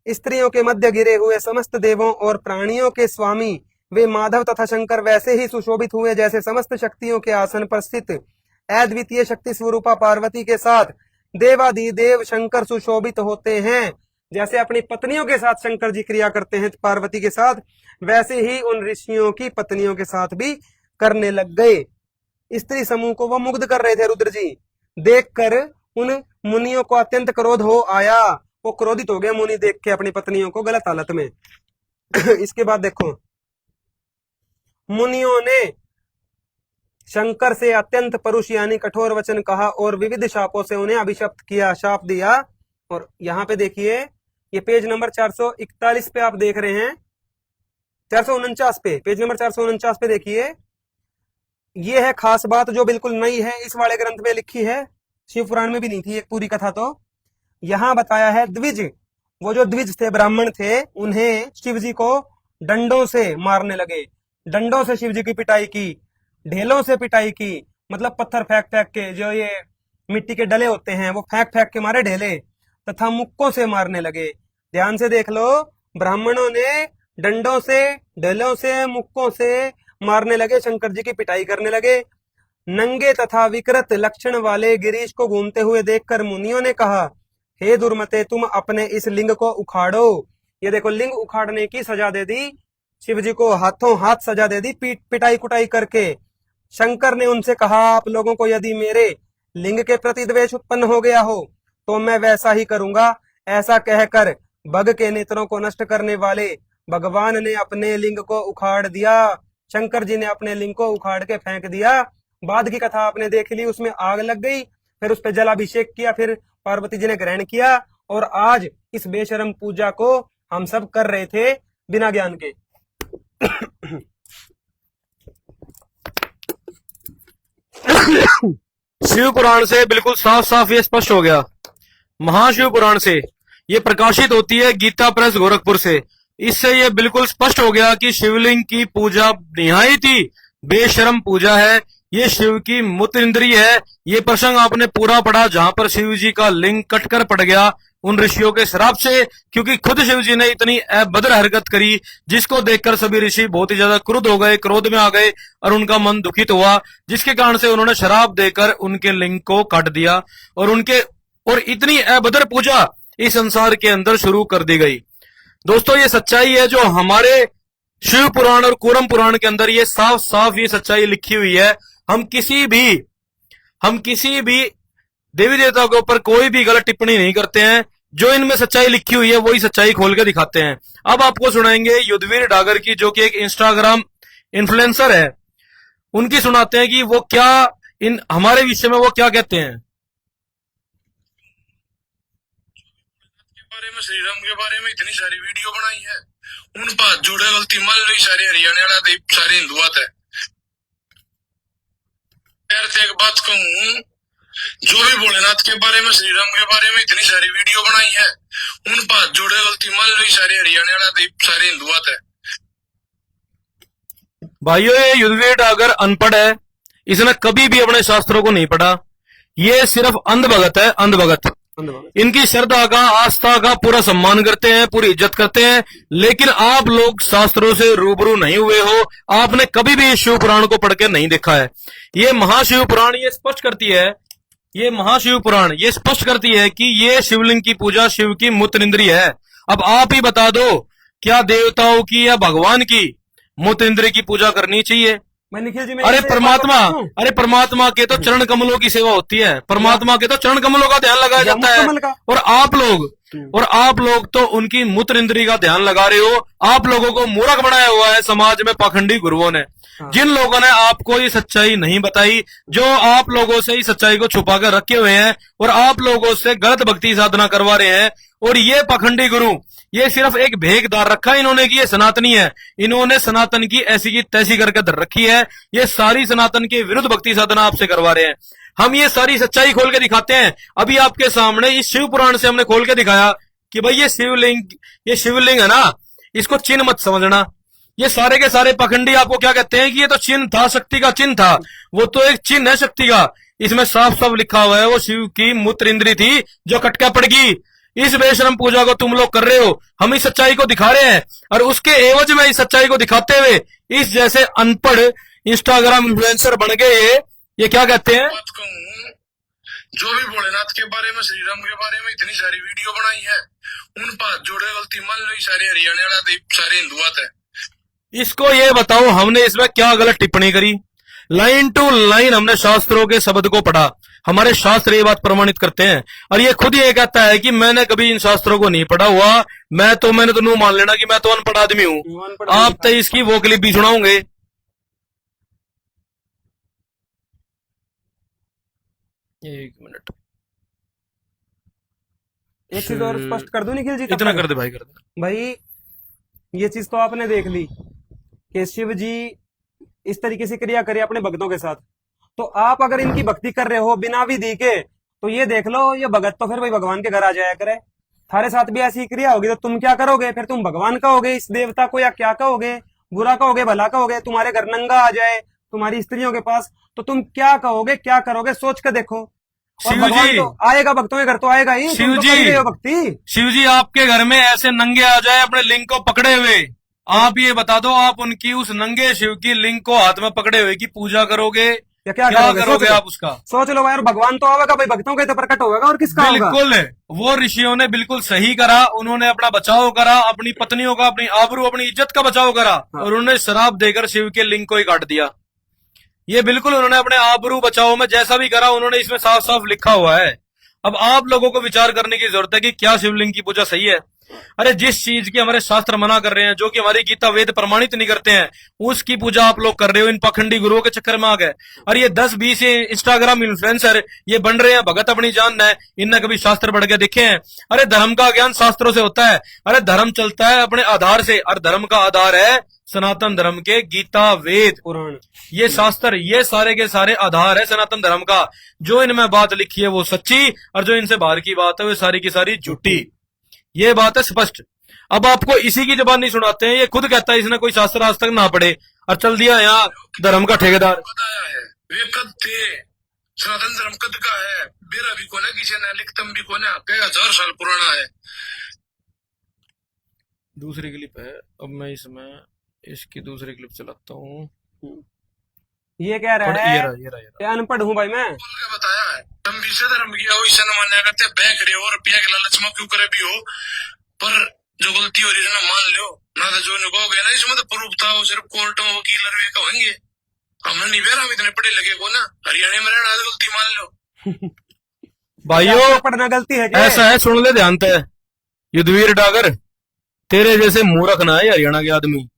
S1: स्त्रियों के मध्य गिरे हुए समस्त देवों और प्राणियों के स्वामी वे माधव तथा शंकर वैसे ही सुशोभित हुए जैसे समस्त शक्तियों के आसन पर स्थित अद्वितीय शक्ति स्वरूपा पार्वती के साथ देवाधिदेव शंकर सुशोभित होते हैं। जैसे अपनी पत्नियों के साथ शंकर जी क्रिया करते हैं पार्वती के साथ, वैसे ही उन ऋषियों की पत्नियों के साथ भी करने लग गए। स्त्री समूह को वो मुग्ध कर रहे थे रुद्र जी। देखकर उन मुनियों को अत्यंत क्रोध हो आया, वो क्रोधित हो गए मुनि देख के अपनी पत्नियों को गलत हालत में। इसके बाद देखो, मुनियों ने शंकर से अत्यंत परुष यानी कठोर वचन कहा और विविध शापों से उन्हें अभिशप्त किया, शाप दिया। और यहाँ पे देखिए, ये पेज नंबर 441 पे आप देख रहे हैं, 449 पे, पेज नंबर 449 पे देखिए। ये है खास बात जो बिल्कुल नई है, इस वाले ग्रंथ में लिखी है, शिव पुराण में भी नहीं थी एक पूरी कथा। तो यहाँ बताया है, द्विज, वो जो द्विज थे, ब्राह्मण थे, उन्हें शिव जी को डंडों से मारने लगे। डंडों से शिव जी की पिटाई की, ढेलों से पिटाई की, मतलब पत्थर फेंक फेंक के, जो ये मिट्टी के डले होते हैं वो फेंक फेंक के मारे ढेले, तथा मुक्कों से मारने लगे। ध्यान से देख लो, ब्राह्मणों ने डंडों से, ढेलों से, मुक्कों से मारने लगे, शंकर जी की पिटाई करने लगे। नंगे तथा विकृत लक्षण वाले गिरीश को घूमते हुए देखकर मुनियों ने कहा, हे दुर्मते, तुम अपने इस लिंग को उखाड़ो। ये देखो, लिंग उखाड़ने की सजा दे दी शिव जी को, हाथों हाथ सजा दे दी पिटाई कुटाई करके। शंकर ने उनसे कहा, आप लोगों को यदि मेरे लिंग के प्रति द्वेष उत्पन्न हो गया हो तो मैं वैसा ही करूंगा। ऐसा कहकर बग के नेत्रों को नष्ट करने वाले भगवान ने अपने लिंग को उखाड़ दिया। शंकर जी ने अपने लिंग को उखाड़ के फेंक दिया। बाद की कथा आपने देख ली, उसमें आग लग गई, फिर उस पर जलाभिषेक किया, फिर पार्वती जी ने ग्रहण किया, और आज इस बेशरम पूजा को हम सब कर रहे थे बिना ज्ञान के।
S3: शिव पुराण से बिल्कुल साफ साफ ये स्पष्ट हो गया। महाशिव पुराण से ये प्रकाशित होती है गीता प्रेस गोरखपुर से। इससे ये बिल्कुल स्पष्ट हो गया कि शिवलिंग की पूजा निहायत ही बेशरम पूजा है। ये शिव की मूत्र इंद्री है। ये प्रसंग आपने पूरा पढ़ा जहां पर शिव जी का लिंग कटकर पड़ गया उन ऋषियों के श्राप से, क्योंकि खुद शिव जी ने इतनी अभद्र हरकत करी जिसको देखकर सभी ऋषि बहुत ही ज्यादा क्रुद्ध हो गए, क्रोध में आ गए और उनका मन दुखित हुआ, जिसके कारण से उन्होंने श्राप देकर उनके लिंग को काट दिया और इतनी अभद्र पूजा इस संसार के अंदर शुरू कर दी गई। दोस्तों, ये सच्चाई है जो हमारे शिव पुराण और कूर्म पुराण के अंदर ये साफ साफ ये सच्चाई लिखी हुई है। हम किसी भी देवी देवता के ऊपर कोई भी गलत टिप्पणी नहीं करते हैं। जो इनमें सच्चाई लिखी हुई है वही सच्चाई खोल के दिखाते हैं। अब आपको सुनाएंगे युद्धवीर डागर की, जो कि एक इंस्टाग्राम इन्फ्लुएंसर है, उनकी सुनाते हैं कि वो क्या इन हमारे विषय में वो क्या कहते हैं।
S2: बारे में, श्री राम के बारे में इतनी सारी वीडियो बनाई है, उन पास जोड़े गलती मान लो सारे हरियाणा वाला दे सारे हिंदुआ थे यार एक बात कहूँ जो भी भोलेनाथ के बारे में श्री राम के बारे में इतनी सारी वीडियो बनाई है उन पास जोड़े गलती मान लो सारे हरियाणा वाला दे सारे हिंदुआ थे
S3: भाइयों ये युद्धवीर डागर अनपढ़ है, इसने कभी भी अपने शास्त्रों को नहीं पढ़ा, ये सिर्फ अंधभगत है, अंधभगत। इनकी श्रद्धा का आस्था का पूरा सम्मान करते हैं, पूरी इज्जत करते हैं, लेकिन आप लोग शास्त्रों से रूबरू नहीं हुए हो, आपने कभी भी शिव पुराण को पढ़ के नहीं देखा है। ये महाशिव पुराण ये स्पष्ट करती है, ये महाशिव पुराण ये स्पष्ट करती है कि ये शिवलिंग की पूजा शिव की मूत्र इंद्रिय है। अब आप ही बता दो क्या देवताओं की या भगवान की मूत्र इंद्रिय की पूजा करनी चाहिए?
S1: मैं निखिल जी
S3: अरे परमात्मा के तो चरण कमलों की सेवा होती है, परमात्मा के तो चरण कमलों का ध्यान लगाया जाता है, और आप लोग तो उनकी मूत्र इंद्रिय का ध्यान लगा रहे हो। आप लोगों को मूर्ख बनाया हुआ है समाज में पाखंडी गुरुओं ने, जिन लोगों ने आपको ये सच्चाई नहीं बताई, जो आप लोगों से इस सच्चाई को छुपा कर रखे हुए हैं और आप लोगों से गलत भक्ति साधना करवा रहे हैं। और ये पाखंडी गुरु ये सिर्फ एक भेगदार रखा इन्होंने कि ये सनातनी है, इन्होंने सनातन की ऐसी की तैसी करके धर रखी है। ये सारी सनातन के विरुद्ध भक्ति साधना आपसे करवा रहे हैं। हम ये सारी सच्चाई खोल के दिखाते हैं। अभी आपके सामने इस शिव पुराण से हमने खोल के दिखाया कि भाई ये शिवलिंग है ना, इसको चिन्ह मत समझना। ये सारे के सारे पाखंडी आपको क्या कहते हैं कि ये तो चिन्ह था, शक्ति का चिन्ह था, वो तो एक चिन्ह है शक्ति का। इसमें साफ साफ लिखा हुआ है वो शिव की मूत्र इंद्री थी जो कटका पड़गी। इस बेशरम पूजा को तुम लोग कर रहे हो, हम इस सच्चाई को दिखा रहे हैं, और उसके एवज में इस सच्चाई को दिखाते हुए इस जैसे अनपढ़ इंस्टाग्राम इन्फ्लुएंसर बन गए ये क्या कहते हैं?
S2: बात कहूँ जो भी भोलेनाथ के बारे में श्री राम के बारे में इतनी सारी वीडियो बनाई है उन पास जोड़े गलती मान लो सारे हरियाणा वाला दे सारे हिंदुआ थे।
S3: इसको ये बताओ हमने इसमें क्या गलत टिप्पणी करी? लाइन टू लाइन हमने शास्त्रों के शब्द को पढ़ा, हमारे शास्त्र ये बात प्रमाणित करते हैं। और ये खुद ये कहता है कि मैंने कभी इन शास्त्रों को नहीं पढ़ा हुआ, मैंने तो नू मान लेना कि मैं तो अनपढ़ आदमी हूं। आप तो इसकी वो क्लिप भी सुनाओगे। एक मिनट,
S1: एक चीज और स्पष्ट कर दूं निखिल जी,
S3: इतना कर दे भाई, कर दे
S1: भाई। ये चीज तो आपने देख ली कि शिव जी इस तरीके से क्रिया करे अपने भक्तों के साथ, तो आप अगर इनकी भक्ति कर रहे हो बिना विधि के, तो ये देख लो ये भगत तो फिर भाई भगवान के घर आ जाया करे। थारे साथ भी ऐसी क्रिया होगी तो तुम क्या करोगे? फिर तुम भगवान कहोगे इस देवता को, या क्या कहोगे? बुरा कहोगे, भला कहोगे? तुम्हारे घर नंगा आ जाए तुम्हारी स्त्रियों के पास तो तुम क्या कहोगे, क्या करोगे? सोच कर देखो। और
S3: शिव
S1: भगवान
S3: जी,
S1: तो आएगा, भक्तों के घर तो आएगा ही।
S3: शिव
S1: तुम तो
S3: जी,
S1: कर ही रहे हो भक्ति।
S3: शिव जी आपके घर में ऐसे नंगे आ जाए अपने लिंग को पकड़े हुए, आप ये बता दो आप उनकी उस नंगे शिव की लिंग को हाथ में पकड़े हुए की पूजा करोगे
S1: या क्या
S3: करोगे आप उसका?
S1: सोच लो यार, भगवान तो आएगा भाई, भक्तों के तो प्रकट होगा और किसका होगा?
S3: बिल्कुल, वो ऋषियों ने बिल्कुल सही करा, उन्होंने अपना बचाव करा, अपनी पत्नियों का, अपनी आबरू, अपनी इज्जत का बचाव करा, और उन्होंने शराब देकर शिव के लिंग को ही काट दिया। ये बिल्कुल उन्होंने अपने आबरू बचाव में जैसा भी करा उन्होंने इसमें साफ साफ लिखा हुआ है। अब आप लोगों को विचार करने की जरूरत है कि क्या शिवलिंग की पूजा सही है। अरे जिस चीज की हमारे शास्त्र मना कर रहे हैं, जो कि हमारी गीता वेद प्रमाणित नहीं करते हैं, उसकी पूजा आप लोग कर रहे हो इन पाखंडी गुरुओं के चक्कर में आ गए। और ये 10-20 इंस्टाग्राम इन्फ्लुएंसर ये बन रहे हैं भगत अपनी जान है, इनने कभी शास्त्र पढ़ के देखे हैं? अरे धर्म का ज्ञान शास्त्रों से होता है। अरे धर्म चलता है अपने आधार से, और धर्म का आधार है सनातन धर्म के गीता वेद
S1: पुराण,
S3: ये शास्त्र, ये सारे के सारे आधार है सनातन धर्म का। जो इनमें बात लिखी है वो सच्ची, और जो इनसे बाहर की बात है वो सारी की सारी झूठी। ये बात है स्पष्ट। अब आपको इसी की जबान नहीं सुनाते हैं, ये खुद कहता है इसने कोई शास्त्र आज तक ना पढ़े और चल दिया यहाँ धर्म का ठेकेदार।
S2: बताया है वे कद थे, सनातन धर्म कद का है, बेरा भी कोने किसी ने लिखतम भी कोने, कई 1000 साल पुराना है।
S3: दूसरी क्लिप है, अब मैं इसमें इसकी दूसरी क्लिप चलाता हूँ।
S1: ये कह रहा है ये अनपढ़ हूँ भाई मैं।
S2: बोल के बताया है तुम भी से धर्म किया हो, इसे न मान्या करते बैक रहे हो, रुपया के लालच में क्यों करे भी हो, पर जो गलती हो रही है ना मान लो ना, तो जो कहोगे ना इसमें तो प्रूफ था, वो सिर्फ कोर्ट में वकील कहेंगे। हमने नहीं बेरा, हम इतने पढ़े लगे को ना, हरियाणा में रहना गलती मान लो।
S3: भाइयों
S1: पढ़ना गलती है क्या?
S3: ऐसा है, सुन ले ध्यान से, युद्धवीर डागर तेरे जैसे मूर्ख ना है हरियाणा के आदमी,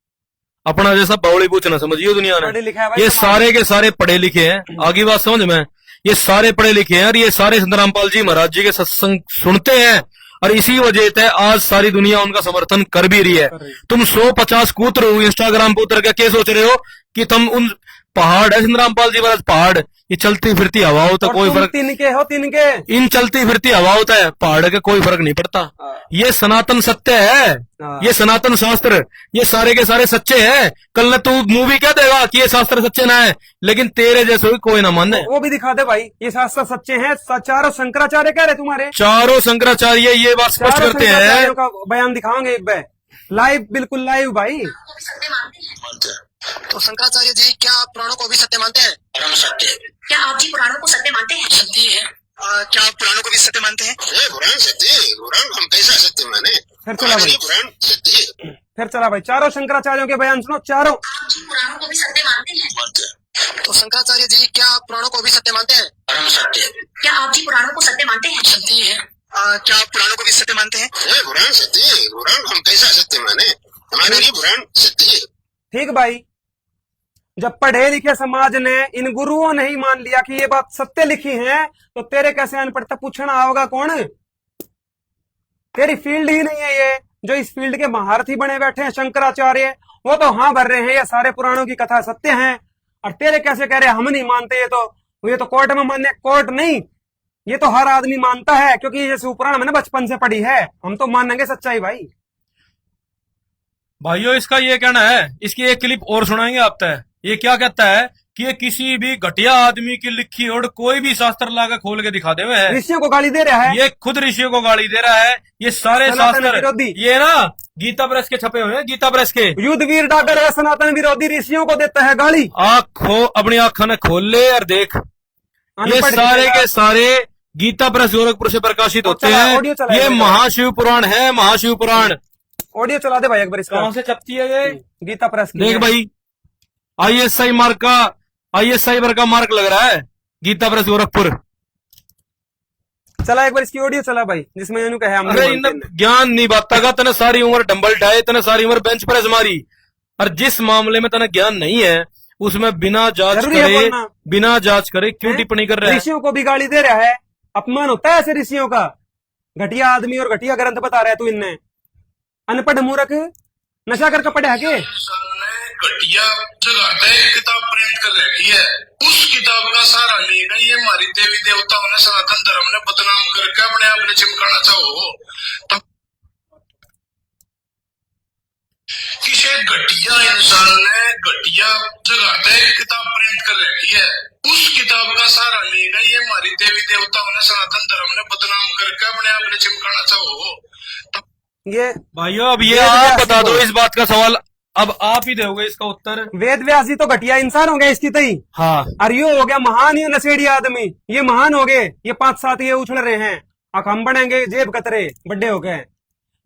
S3: अपना जैसा बावड़ी पूछ ना समझिए दुनिया ने। ये सारे के सारे पढ़े लिखे हैं, आगे बात समझ में, ये सारे पढ़े लिखे हैं, और ये सारे संत रामपाल जी महाराज जी के सत्संग सुनते हैं और इसी वजह से आज सारी दुनिया उनका समर्थन कर भी रही है। तुम 150 कूद रहे हो इंस्टाग्राम पे उतर के, क्या सोच रहे हो कि तुम उन पहाड़ है रामपाल जी महाराज, पहाड़ ये चलती फिरती हवा होता, कोई फर्क
S1: तिनके हो, तिनके
S3: इन चलती फिरती हवा होता है, पहाड़ का कोई फर्क नहीं पड़ता। ये सनातन सत्य है, ये सनातन शास्त्र, ये सारे के सारे सच्चे हैं। कल न तू मूवी क्या देगा कि ये शास्त्र सच्चे ना है, लेकिन तेरे जैसे कोई ना माने।
S1: वो भी दिखा दे भाई, ये शास्त्र सच्चे हैं। चारों शंकराचार्य कह रहे तुम्हारे,
S3: चारों शंकराचार्य ये बात स्पष्ट
S1: चारों
S3: करते
S1: शंकराचार्यों
S3: हैं।
S1: का बयान दिखाओगे एक बार लाइव, बिल्कुल लाइव भाई।
S4: मानते हैं। तो शंकराचार्य जी, क्या आप पुराणों को भी सत्य मानते हैं? परम सत्य।
S5: क्या आप जी पुराणों को सत्य मानते हैं?
S4: सत्य है। क्या आप पुराणों को भी सत्य मानते हैं? पुराण सत्य, पुराण हम कैसा सत्य माने?
S1: फिर चला भाई,
S4: पुराण सत्य।
S1: फिर चला भाई, चारों शंकराचार्यों के बयान सुनो, चारों।
S5: आप जी पुराणों को भी सत्य मानते हैं?
S4: मानते हैं। तो शंकराचार्य जी, क्या आप पुराणों को भी सत्य मानते हैं? परम सत्य।
S5: क्या आप जी पुराणों को सत्य मानते हैं?
S4: सत्य है। क्या आप पुराणों को भी सत्य मानते हैं? पुराण सत्य, पुराण हम कैसा सत्य माने? हमारे लिए पुराण सत्य।
S1: ठीक भाई, जब पढ़े लिखे समाज ने, इन गुरुओं ने ही मान लिया कि ये बात सत्य लिखी है, तो तेरे कैसे अनपढ़ता पूछना होगा कौन? तेरी फील्ड ही नहीं है ये। जो इस फील्ड के महारथी बने बैठे हैं शंकराचार्य, वो तो हाँ भर रहे हैं ये सारे पुराणों की कथा सत्य हैं, और तेरे कैसे कह रहे हम नहीं मानते? ये तो कोर्ट में मानने, कोर्ट नहीं, ये तो हर आदमी मानता है, क्योंकि ये शिवपुराण मैंने बचपन से पढ़ी है। हम तो मानेंगे सच्चाई भाई।
S3: भाइयों इसका ये कहना है, इसकी एक क्लिप और सुनाएंगे आप तक। ये क्या कहता है कि ये किसी भी घटिया आदमी की लिखी और कोई भी शास्त्र लाकर खोल के दिखा दे हुए है।
S1: ऋषियों को गाली दे रहा है,
S3: ये खुद ऋषियों को गाली दे रहा है। ये सारे
S1: सनातन
S3: शास्त्र
S1: विरोधी।
S3: ये ना गीता प्रेस के छपे हुए हैं, गीता प्रेस के।
S1: युद्ध वीर डागर है, सनातन विरोधी ऋषियों को देता है गाली।
S3: अपनी आंखों ने खोल ले और देख, ये
S1: अनपढ़
S3: सारे
S1: दिखेगा।
S3: के सारे गीता प्रेस गोरखपुर से प्रकाशित होते
S1: ऑडियो चला,
S3: हैं। ये
S1: ऑडियो
S3: महाशिव पुराण है, महाशिव पुराण।
S1: ऑडियो चला दे भाई एक बार इसका।
S3: कौन से छपती है ये?
S1: गीता प्रेस की
S3: देख
S1: है।
S3: भाई, ISI मार्क का, ISI वर्ग का मार्क लग रहा है, गीता प्रेस गोरखपुर।
S1: चला एक बार इसकी ऑडियो चला भाई, जिसमें इन्होंने कहा हम
S3: अरे
S1: नहीं
S3: इन
S1: मानते।
S3: ज्ञान नहीं बाता का, तने सारी उम्र डंबल ढाए, तने सारी उम्र बेंच प्रेस मारी, और जिस मामले में तने ज्ञान नहीं है उसमें बिना जांच
S1: जरूरी है
S3: करे,
S1: बोलना।
S3: बिना जांच करे क्यों
S1: हैं?
S3: टिप्पणी कर रहा है?
S1: ऋषियों को भी गाली दे रहा है, अपमान होता है ऐसे ऋषियों का। घटिया आदमी और घटिया ग्रंथ बता रहा है तू इनने। अनपढ़ मूर्ख, नशा करके पढ़े है के?
S2: घटिया जगह पे एक किताब प्रिंट कर रखी है, उस किताब का सहारा लेकर ये हमारी देवी देवताओं ने, सनातन धर्म ने बदनाम करके अपने आप ने चिमकाना चाहो। तब किसी घटिया इंसान ने घटिया जगह पे एक किताब प्रिंट कर रखी है, उस किताब का सहारा लेकर ये हमारी देवी देवताओं ने, सनातन धर्म ने बदनाम करके अपने आप ने चिमकाना चाहो।
S1: ये
S3: भाइयों अब ये
S1: वेद
S3: आप
S1: व्यास
S3: बता
S1: को-
S3: दो इस बात का सवाल, अब आप ही दोगे इसका उत्तर।
S1: वेद व्यास जी तो घटिया इंसान हो गया इसकी तई,
S3: हाँ,
S1: और ये हो गया महान, ये नशेड़ी आदमी, ये महान हो गए। ये 5-7 ये उछल रहे हैं, अब हम बनेंगे जेब कतरे, बड्डे हो गए।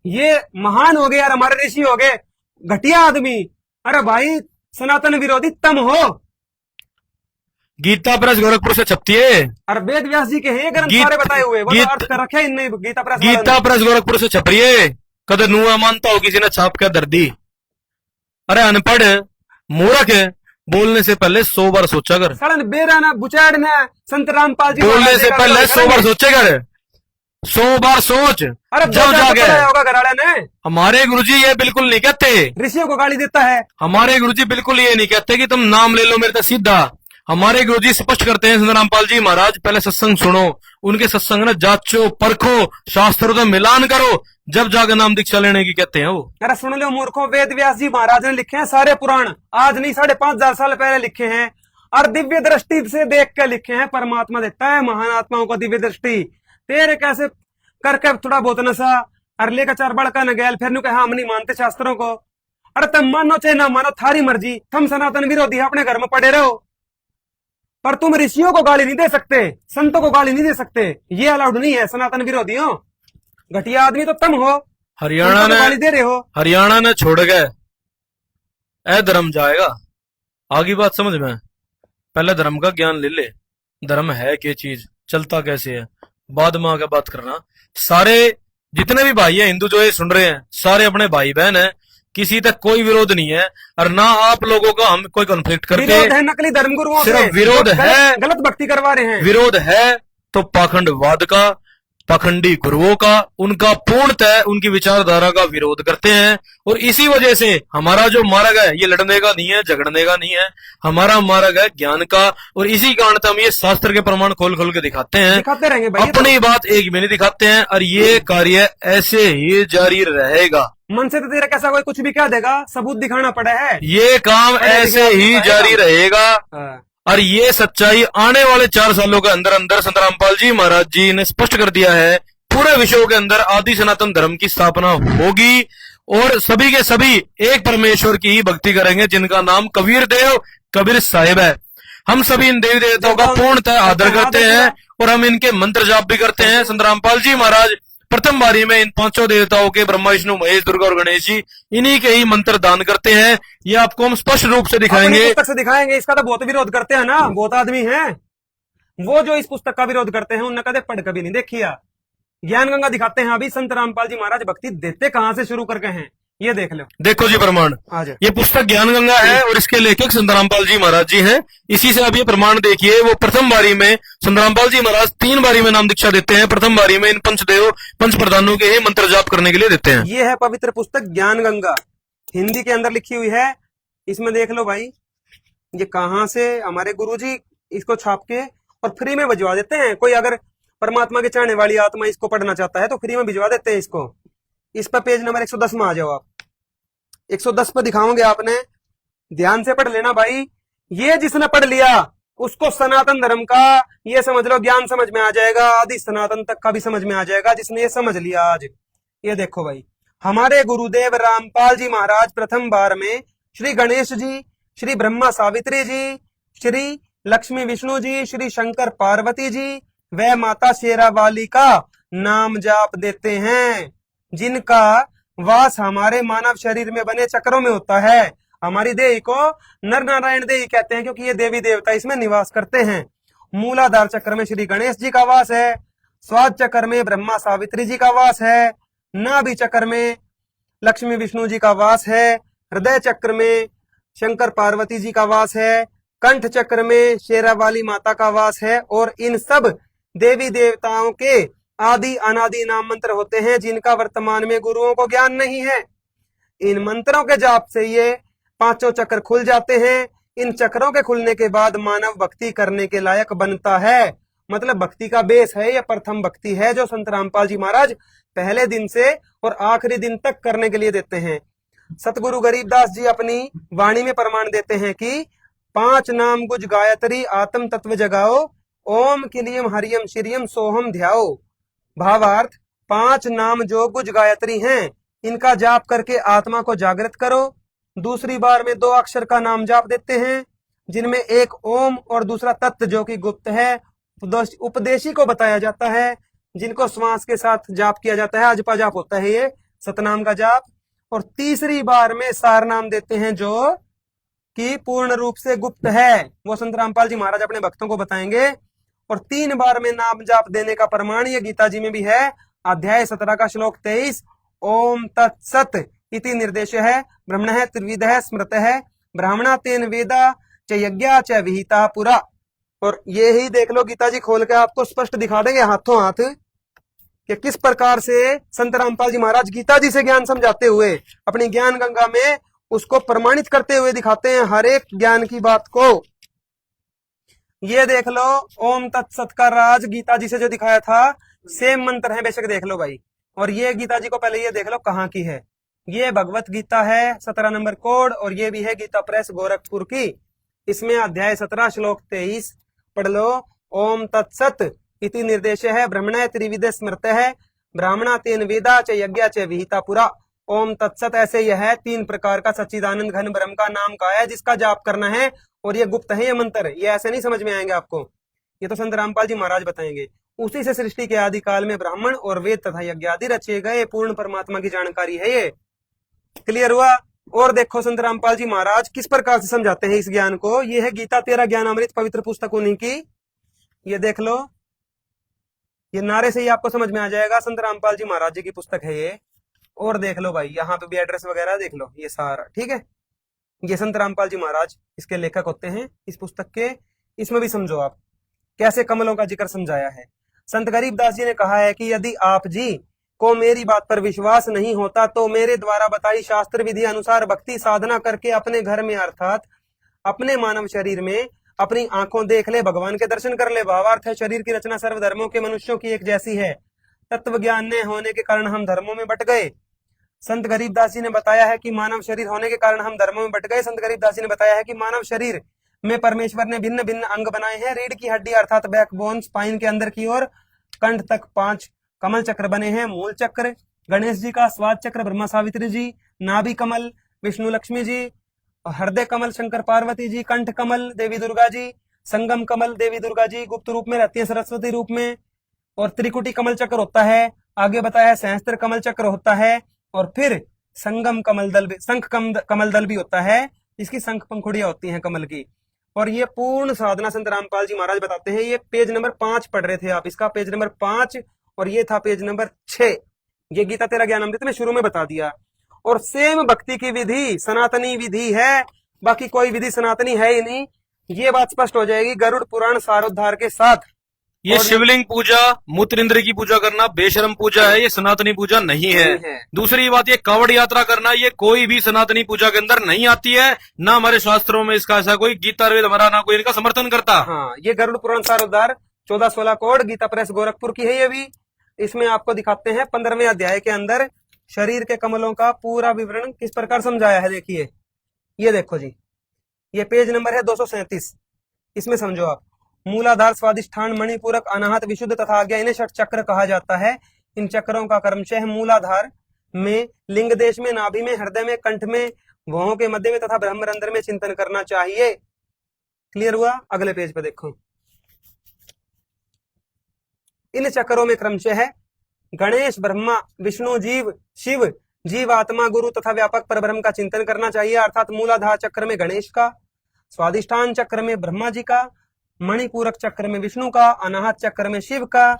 S1: ये महान हो गए यार, हमारे ऋषि हो गए। घटिया आदमी, अरे भाई सनातन विरोधी तुम हो।
S3: गीता प्रेस गोरखपुर से छपती है,
S1: और वेद व्यास जी के हैं ये ग्रंथ
S3: गीत-
S1: सारे बताए हुए, वो तो
S3: गीत-
S1: अर्थ कर रखे इनने गीता प्रेस
S3: गीता
S1: वालों ने।
S3: प्रेस गोरखपुर से छप रही है। कदर नुआ मानता हो किसी ने छाप कर दर्दी। अरे अनपढ़ मूर्ख, बोलने से पहले 100 बार सोचा कर,
S1: सड़न बेराना बुचाड़ना संत रामपाल जी
S3: बोलने
S1: महाराज
S3: से
S1: का
S3: पहले
S1: गाली
S3: 100 बार सोचे कर, 100 बार सोच।
S1: अरे
S3: जब
S1: जब
S3: जाके
S1: जाके होगा घराड़े ने।
S3: हमारे गुरुजी ये बिल्कुल नहीं कहते,
S1: ऋषियों को गाली देता है।
S3: हमारे गुरुजी बिल्कुल ये नहीं कहते कि तुम नाम ले लो मेरे तक सीधा। हमारे गुरुजी स्पष्ट करते हैं, संत रामपाल जी महाराज पहले सत्संग सुनो, उनके सत्संग ने जांचो परखो, शास्त्रों का मिलान करो, जब जाकर नाम दीक्षा लेने की कहते हैं वो।
S1: अरे सुन लो मूर्खों, वेद व्यास जी महाराज ने लिखे हैं सारे पुराण, आज नहीं 5,500 साल पहले लिखे हैं, और दिव्य दृष्टि से देख के लिखे हैं। परमात्मा देता है महान आत्माओं को दिव्य दृष्टि। तेरे कैसे करके थोड़ा बहुत नशा और लेकर 4 बड़का न गैल, फिर नु कहा हम नहीं मानते शास्त्रों को। अरे तुम मानो चाहे ना मानो, थारी मर्जी। तुम सनातन विरोधी अपने घर में पड़े रहो, पर तुम ऋषियों को गाली नहीं दे सकते, संतों को गाली नहीं दे सकते, ये अलाउड नहीं है। सनातन विरोधियों, घटिया आदमी तो तुम हो,
S3: हरियाणा
S1: तुम तो गाली
S3: ने
S1: दे रहे हो।
S3: हरियाणा ने छोड़ गए, ए धर्म जाएगा। आगे बात समझ में, पहले धर्म का ज्ञान ले ले, धर्म है क्या चीज, चलता कैसे है, बाद में आके बात करना। सारे जितने भी भाई हैं हिंदू जो ये सुन रहे हैं, सारे अपने भाई बहन हैं, किसी तक कोई विरोध नहीं है, और ना आप लोगों का हम कोई कॉन्फ्लिक्ट करते।
S1: विरोध है नकली धर्मगुरुओं से,
S3: सिर्फ विरोध
S1: जो
S3: है,
S1: गलत भक्ति करवा रहे हैं।
S3: विरोध है तो पाखंडवाद का, पाखंडी गुरुओं का, उनका पूर्णतः उनकी विचारधारा का विरोध करते हैं। और इसी वजह से हमारा जो मार्ग है ये लड़ने का नहीं है, झगड़ने का नहीं है, हमारा मार्ग है ज्ञान का। और इसी कारण हम ये शास्त्र के प्रमाण खोल खोल के दिखाते हैं,
S1: दिखाते रहेंगे भाई, ये तो
S3: अपनी बात एक महीने दिखाते हैं, और ये कार्य ऐसे ही जारी रहेगा।
S1: मन से तो तेरा कैसा कोई कुछ भी कह देगा, सबूत दिखाना पड़ा है।
S3: ये काम ऐसे ही जारी रहेगा।
S1: हाँ।
S3: और ये सच्चाई आने वाले 4 सालों के अंदर अंदर संत रामपाल जी महाराज जी ने स्पष्ट कर दिया है। पूरे विश्व के अंदर आदि सनातन धर्म की स्थापना होगी और सभी के सभी एक परमेश्वर की ही भक्ति करेंगे, जिनका नाम कबीर देव कबीर साहिब है। हम सभी इन देवी देवताओं का पूर्णतः आदर करते हैं और हम इनके मंत्र जाप भी करते हैं। संत रामपाल जी महाराज प्रथम बारी में इन 5 देवताओं के ब्रह्मा विष्णु महेश दुर्गा और गणेश जी इन्हीं के ही मंत्र दान करते हैं। ये आपको हम स्पष्ट रूप से दिखाएंगे,
S1: अपनी पुस्तक से दिखाएंगे। इसका तो बहुत विरोध करते हैं ना, बहुत आदमी हैं वो जो इस पुस्तक का विरोध करते हैं, उन्होंने कदे पढ़ कभी नहीं देखी है। ज्ञान गंगा दिखाते हैं अभी संत रामपाल जी महाराज भक्ति देते कहां से शुरू करके हैं, ये देख लो।
S3: देखो जी प्रमाण,
S1: आ जाए।
S3: ये पुस्तक ज्ञान गंगा है और इसके लेखक संत रामपाल जी महाराज जी हैं। इसी से आप ये प्रमाण देखिए, वो प्रथम बारी में संत रामपाल जी महाराज 3 बारी में नाम दीक्षा देते हैं। प्रथम बारी में इन पंचदेव पंच प्रधानों के ही मंत्र जाप करने के लिए देते हैं।
S1: ये है पवित्र पुस्तक ज्ञान गंगा, हिंदी के अंदर लिखी हुई है। इसमें देख लो भाई, ये कहां से हमारे गुरुजी इसको छाप के और फ्री में भिजवा देते हैं। कोई अगर परमात्मा के चाहने वाली आत्मा इसको पढ़ना चाहता है तो फ्री में भिजवा देते हैं इसको। इस पर पेज नंबर 110 में आ जाओ आप। 110 पर दिखाओगे आपने, ध्यान से पढ़ लेना भाई। ये जिसने पढ़ लिया उसको सनातन धर्म का ये समझ लो ज्ञान समझ में आ जाएगा, आदि सनातन तक का भी समझ में आ जाएगा, जिसने ये समझ लिया आज। ये देखो भाई, हमारे गुरुदेव रामपाल जी महाराज प्रथम बार में श्री गणेश जी, श्री ब्रह्मा सावित्री जी, श्री लक्ष्मी विष्णु जी, श्री शंकर पार्वती जी व माता शेरावाली का नाम जाप देते हैं, जिनका वास हमारे मानव शरीर में बने चक्रों में होता है। हमारी देह को नर नारायण देही कहते हैं क्योंकि ये देवी देवता इसमें निवास करते हैं। मूलाधार चक्र में श्री गणेश जी का वास है, स्वाद चक्र में ब्रह्मा सावित्री जी का वास है, नाभि चक्र में लक्ष्मी विष्णु जी का वास है, हृदय चक्र में शंकर पार्वती जी का वास है, कंठ चक्र में शेरावाली माता का वास है। और इन सब देवी देवताओं के आदि अनादि नाम मंत्र होते हैं, जिनका वर्तमान में गुरुओं को ज्ञान नहीं है। इन मंत्रों के जाप से ये 5 चक्र खुल जाते हैं। इन चक्रों के खुलने के बाद मानव भक्ति करने के लायक बनता है। मतलब भक्ति का बेस है, यह प्रथम भक्ति है जो संत रामपाल जी महाराज पहले दिन से और आखिरी दिन तक करने के लिए देते हैं। सतगुरु गरीबदास जी अपनी वाणी में प्रमाण देते हैं कि 5 नाम गुज गायत्री आत्म तत्व जगाओ, ओम किलियम हरियम श्रियम सोहम ध्याओ। भावार्थ, 5 नाम जो गुज गायत्री हैं, इनका जाप करके आत्मा को जागृत करो। दूसरी बार में 2 अक्षर का नाम जाप देते हैं, जिनमें एक ओम और दूसरा तत्व जो कि गुप्त है, उपदेशी को बताया जाता है, जिनको श्वास के साथ जाप किया जाता है। अजपा जाप होता है ये सतनाम का जाप। और तीसरी बार में सार नाम देते हैं जो कि पूर्ण रूप से गुप्त है, वो संत रामपाल जी महाराज अपने भक्तों को बताएंगे। और 3 बार में नाम जाप देने का प्रमाण ये गीता जी में भी है। अध्याय 17 का श्लोक 23, ओम तत्सत इति निर्देश है, ब्रह्मणः त्रिविधः स्मृतः ब्राह्मणा तेन वेदा च यज्ञा च विहिता पुरा। और ये ही देख लो, गीता जी खोल के आपको स्पष्ट दिखा देंगे हाथों हाथ कि किस प्रकार से संत रामपाल जी महाराज गीता जी से ज्ञान समझाते हुए अपनी ज्ञान गंगा में उसको प्रमाणित करते हुए दिखाते हैं हर एक ज्ञान की बात को। ये देख लो, ओम तत्सत का राज गीता जी से जो दिखाया था सेम मंत्र है, बेशक देख लो भाई। और ये गीता जी को पहले ये देख लो कहाँ की है। ये भगवत गीता है 17 नंबर कोड, और ये भी है गीता प्रेस गोरखपुर की। इसमें अध्याय 17 श्लोक 23 पढ़ लो। ओम तत्सत इति निर्देश है, ब्रह्मण त्रिविध स्मृत है, ब्राह्मणा तेन वेदा च यज्ञा च विहिता पुरा। ओम तत्सत ऐसे यह है 3 प्रकार का सच्चिदानंद घन ब्रह्म का नाम का है, जिसका जाप करना है। और ये गुप्त है, ये मंत्र, ये ऐसे नहीं समझ में आएंगे आपको, ये तो संत रामपाल जी महाराज बताएंगे। उसी से सृष्टि के आदि काल में ब्राह्मण और वेद तथा यज्ञ आदि रचे गए, पूर्ण परमात्मा की जानकारी है। ये क्लियर हुआ। और देखो संत रामपाल जी महाराज किस प्रकार से समझाते हैं इस ज्ञान को। ये है गीता 13 ज्ञान अमृत पवित्र पुस्तक उन्हीं की। ये देख लो, ये नारे से ही आपको समझ में आ जाएगा संत रामपाल जी महाराज जी की पुस्तक है ये। और देख लो भाई, यहाँ पे भी एड्रेस वगैरह देख लो, ये सारा ठीक है। ये संत रामपाल जी महाराज इसके लेखक होते हैं इस पुस्तक के। इसमें भी समझो आप कैसे कमलों का जिक्र समझाया है। संत गरीबदास जी ने कहा है कि यदि आप जी को मेरी बात पर विश्वास नहीं होता तो मेरे द्वारा बताई शास्त्र विधि अनुसार भक्ति साधना करके अपने घर में अर्थात अपने मानव शरीर में अपनी आंखों देख ले, भगवान के दर्शन कर ले। भावार्थ है, शरीर की रचना सर्वधर्मों के मनुष्यों की एक जैसी है। तत्व ज्ञान न होने के कारण हम धर्मों में बट गए। संत गरीबदास जी ने बताया है कि मानव शरीर होने के कारण हम धर्मों में बट गए। संत गरीबदास जी ने बताया है कि मानव शरीर में परमेश्वर ने भिन्न भिन्न अंग बनाए हैं। रीढ़ की हड्डी अर्थात बैकबोन, स्पाइन के अंदर की ओर कंठ तक 5 कमल चक्र बने हैं। मूल चक्र गणेश जी का, स्वाद चक्र ब्रह्मा सावित्री जी, नाभि कमल विष्णु लक्ष्मी जी, हृदय कमल शंकर पार्वती जी, कंठ कमल देवी दुर्गा जी, संगम कमल देवी दुर्गा जी गुप्त रूप में रहती है सरस्वती रूप में, और त्रिकुटी कमल चक्र होता है। आगे बताया है सहस्त्र कमल चक्र होता है, और फिर संगम कमल दल भी, शंख कमल दल भी होता है। इसकी शंख पंखुड़ियां होती हैं कमल की। और ये पूर्ण साधना संत रामपाल जी महाराज बताते हैं। ये पेज नंबर 5 पढ़ रहे थे आप, इसका पेज नंबर 5 और ये था पेज नंबर 6। ये गीता तेरा ज्ञान अमृत में शुरू में बता दिया। और सेम भक्ति की विधि सनातनी विधि है, बाकी कोई विधि सनातनी है ही नहीं। ये बात स्पष्ट हो जाएगी गरुड़ पुराण सारोद्धार के साथ।
S3: ये शिवलिंग पूजा, मूत्र इंद्र की पूजा करना बेशरम पूजा है, ये सनातनी पूजा नहीं है। दूसरी बात, ये कावड़ यात्रा करना, ये कोई भी सनातनी पूजा के अंदर नहीं आती है। ना हमारे शास्त्रों में इसका ऐसा कोई गीता वेद हमारा ना कोई इनका समर्थन करता।
S1: हाँ, ये गरुड़ पुराण सारोद्धार 14-16 कोड गीता प्रेस गोरखपुर की है। ये भी इसमें आपको दिखाते हैं 15वें अध्याय के अंदर शरीर के कमलों का पूरा विवरण किस प्रकार समझाया है। देखिए, ये देखो जी, ये पेज नंबर है 237। इसमें समझो आप, मूलाधार, स्वादिष्ठान, मणिपूरक, अनाहत, विशुद्ध तथा आज्ञा, इन्हें षट चक्र कहा जाता है। इन चक्रों का क्रमशः मूलाधार में, लिंग देश में, नाभि में, हृदय में, कंठ में, भौहों के मध्य में तथा ब्रह्मरंध्र में चिंतन करना चाहिए। क्लियर हुआ? अगले पेज पे देखो, इन चक्रों में क्रमशः गणेश, ब्रह्मा, विष्णु, जीव, शिव, जीव, आत्मा, गुरु तथा व्यापक परब्रह्म का चिंतन करना चाहिए। अर्थात मूलाधार चक्र में गणेश का, स्वादिष्ठान चक्र में ब्रह्मा जी का, मणिपूरक चक्र में विष्णु का, अनाहत चक्र में शिव का,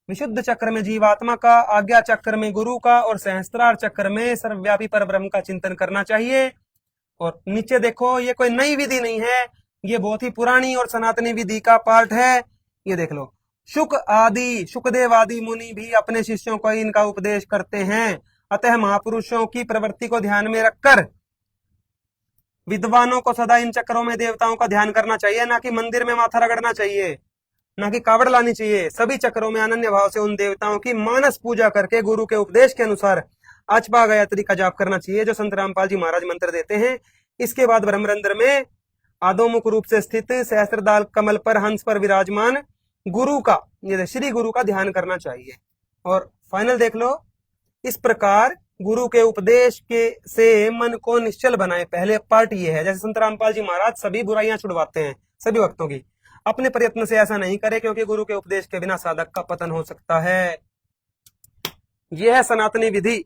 S1: विशुद्ध चक्र में जीवात्मा का, आज्ञा चक्र में गुरु का, और सहस्त्रार चक्र में सर्वव्यापी परब्रह्म का चिंतन करना चाहिए। और नीचे देखो, ये कोई नई विधि नहीं है, ये बहुत ही पुरानी और सनातनी विधि का पार्ट है। ये देख लो, शुकदेव आदि मुनि भी अपने शिष्यों को इनका उपदेश करते हैं। अतः महापुरुषों की प्रवृत्ति को ध्यान में रखकर विद्वानों को सदा इन चक्रों में देवताओं का ध्यान करना चाहिए, ना कि मंदिर में माथा रगड़ना चाहिए, ना कि कावड़ लानी चाहिए। सभी चक्रों में अनन्य भाव से उन देवताओं की मानस पूजा करके गुरु के उपदेश के अनुसार अचपा गायत्री का जाप करना चाहिए, जो संत रामपाल जी महाराज मंत्र देते हैं। इसके बाद ब्रह्मरंध्र में आदोमुख रूप से स्थित सहस्त्रदाल कमल पर हंस पर विराजमान गुरु का, ये श्री गुरु का ध्यान करना चाहिए। और फाइनल देख लो, इस प्रकार गुरु के उपदेश के से मन को निश्चल बनाए। पहले पार्ट ये है, जैसे संत रामपाल जी महाराज सभी बुराइयां छुड़वाते हैं सभी भक्तों की, अपने प्रयत्न से ऐसा नहीं करे, क्योंकि गुरु के उपदेश के बिना साधक का पतन हो सकता है। यह है सनातनी विधि।